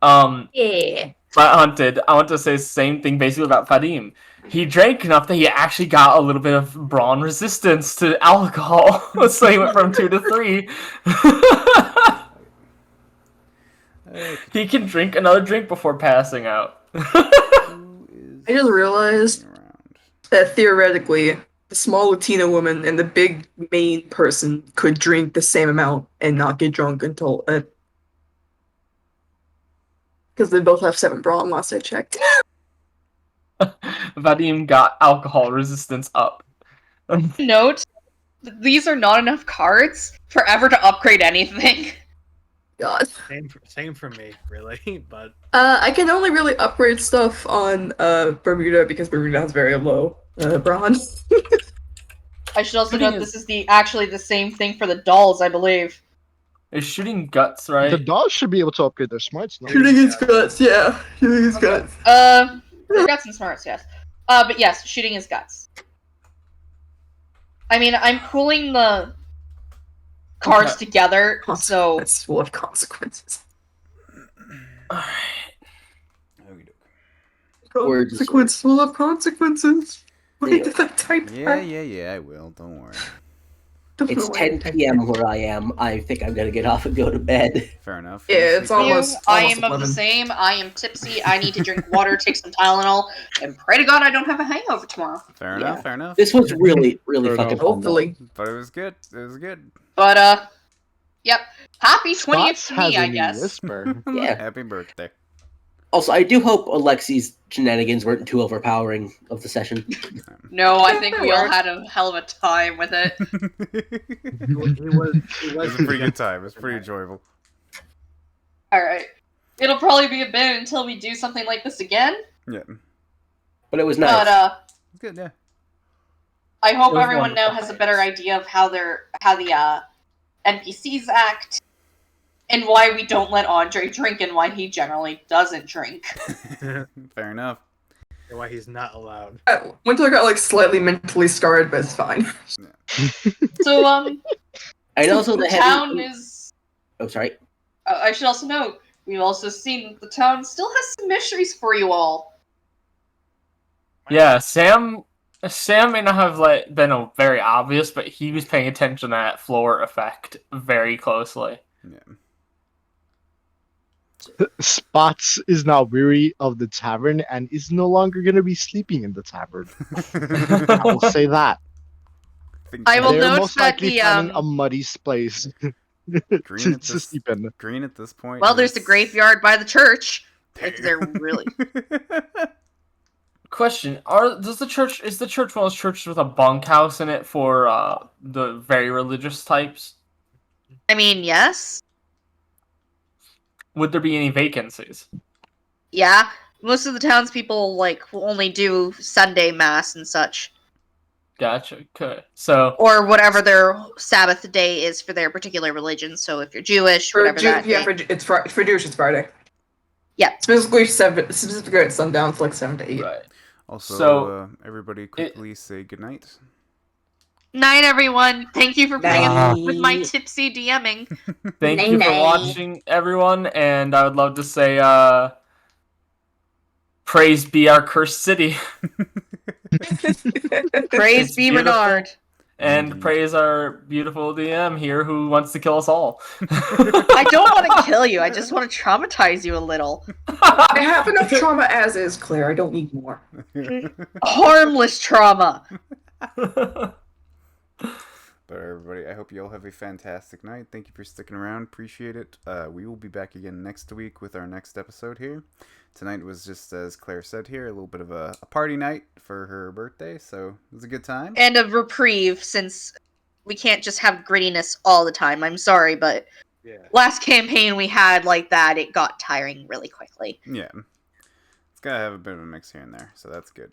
Mm-hmm. Yeah. But Hunted, I want to say the same thing basically about Fadim. He drank enough that he actually got a little bit of brawn resistance to alcohol. So he went from 2 to 3. Okay. He can drink another drink before passing out. Who is I just realized around? that theoretically, the small Latina woman and the big main person could drink the same amount and not get drunk until because they both have 7 brawn last I checked. Vadim got alcohol resistance up. Note, these are not enough cards for ever to upgrade anything. God. Same for me, really. But I can only really upgrade stuff on Bermuda because Bermuda has very low brawn. I should also Shooting note is- this is actually the same thing for the dolls, I believe. Is shooting guts, right? The dogs should be able to upgrade their smarts. No? Shooting his guts, yeah. Shooting his guts. They're guts and smarts, yes. But yes, shooting is guts. I mean, I'm pooling the cards Okay. together, so It's full of consequences. Alright. Words. Consequence full of consequences. Why Yeah. did I type Yeah, that? yeah, I will. Don't worry. Don't It's know why I 10 typed p.m. where I am. I think I'm gonna get off and go to bed. Fair enough. Yeah, it's Sleep. almost- I almost am of the 11. same. I am tipsy. I need to drink water, take some Tylenol, and pray to God I don't have a hangover tomorrow. Fair Yeah. enough. Fair enough. This was really, really Fair fucking enough. fun. though. Hopefully. But it was good. It was good. But yep. Happy 20th Spots to has me, a I new guess. whisper. Yeah. Happy birthday. Also, I do hope Alexi's shenanigans weren't too overpowering of the session. No, I think we all had a hell of a time with it. it was It was a pretty good time. It was pretty enjoyable. Alright. It'll probably be a bit until we do something like this again. Yeah. But it was nice. But It's good, yeah. I hope It was everyone now wonderful has a better idea of how the NPCs act, and why we don't let Andre drink, and why he generally doesn't drink. Fair enough. why he's not allowed. Winter got like slightly mentally scarred, but it's fine. So and also the the town is. Oh, sorry. I should also note we've also seen that the town still has some mysteries for you all. Yeah, Sam may not have been very obvious, but he was paying attention to that floor effect very closely. Yeah. Spots is now weary of the tavern and is no longer going to be sleeping in the tavern. I will say that. I will They're note most that likely the, finding a muddy place Green at to this- sleep in. Green at this point. Well, there's the is- graveyard by the church. Like they're really. Question: is the church one of those churches with a bunkhouse in it for the very religious types? I mean, yes. Would there be any vacancies? Yeah. Most of the townspeople will only do Sunday mass and such, Gotcha. Okay. So or whatever their Sabbath day is for their particular religion. So if you're Jewish, For whatever that day. for Jewish, it's Friday. Yeah. Specifically at sundown, it's like 7 to 8. right. Also, So, everybody quickly say goodnight. Night, everyone. Thank you for putting Night. up with my tipsy DMing. Thank you for Nay-nay. watching, everyone, and I would love to say, praise be our cursed city. Praise It's be beautiful. Renard. and Indeed. praise our beautiful DM here who wants to kill us all. I don't want to kill you. I just want to traumatize you a little. I have enough trauma as is, Claire. I don't need more. Harmless trauma. But everybody, I hope you all have a fantastic night. Thank you for sticking around. Appreciate it. We will be back again next week with our next episode here. Tonight was just, as Claire said here, a little bit of a party night for her birthday, so it was a good time. And a reprieve, since we can't just have grittiness all the time. I'm sorry, but last campaign we had like that, it got tiring really quickly. Yeah. It's gotta have a bit of a mix here and there, so that's good.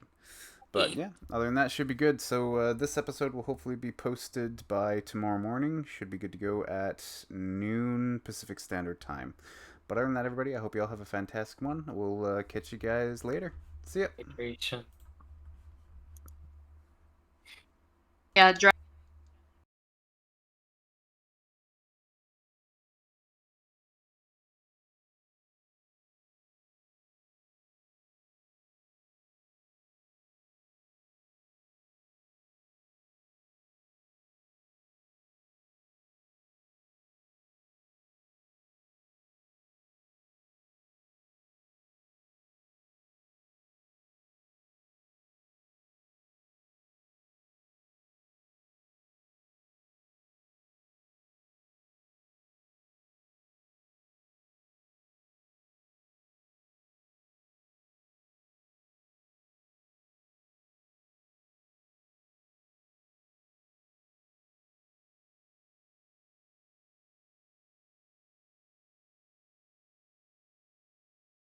But yeah, other than that, should be good. So this episode will hopefully be posted by tomorrow morning. Should be good to go at noon Pacific Standard Time. But other than that, everybody, I hope you all have a fantastic one. We'll catch you guys later. See ya. Hydration. Yeah,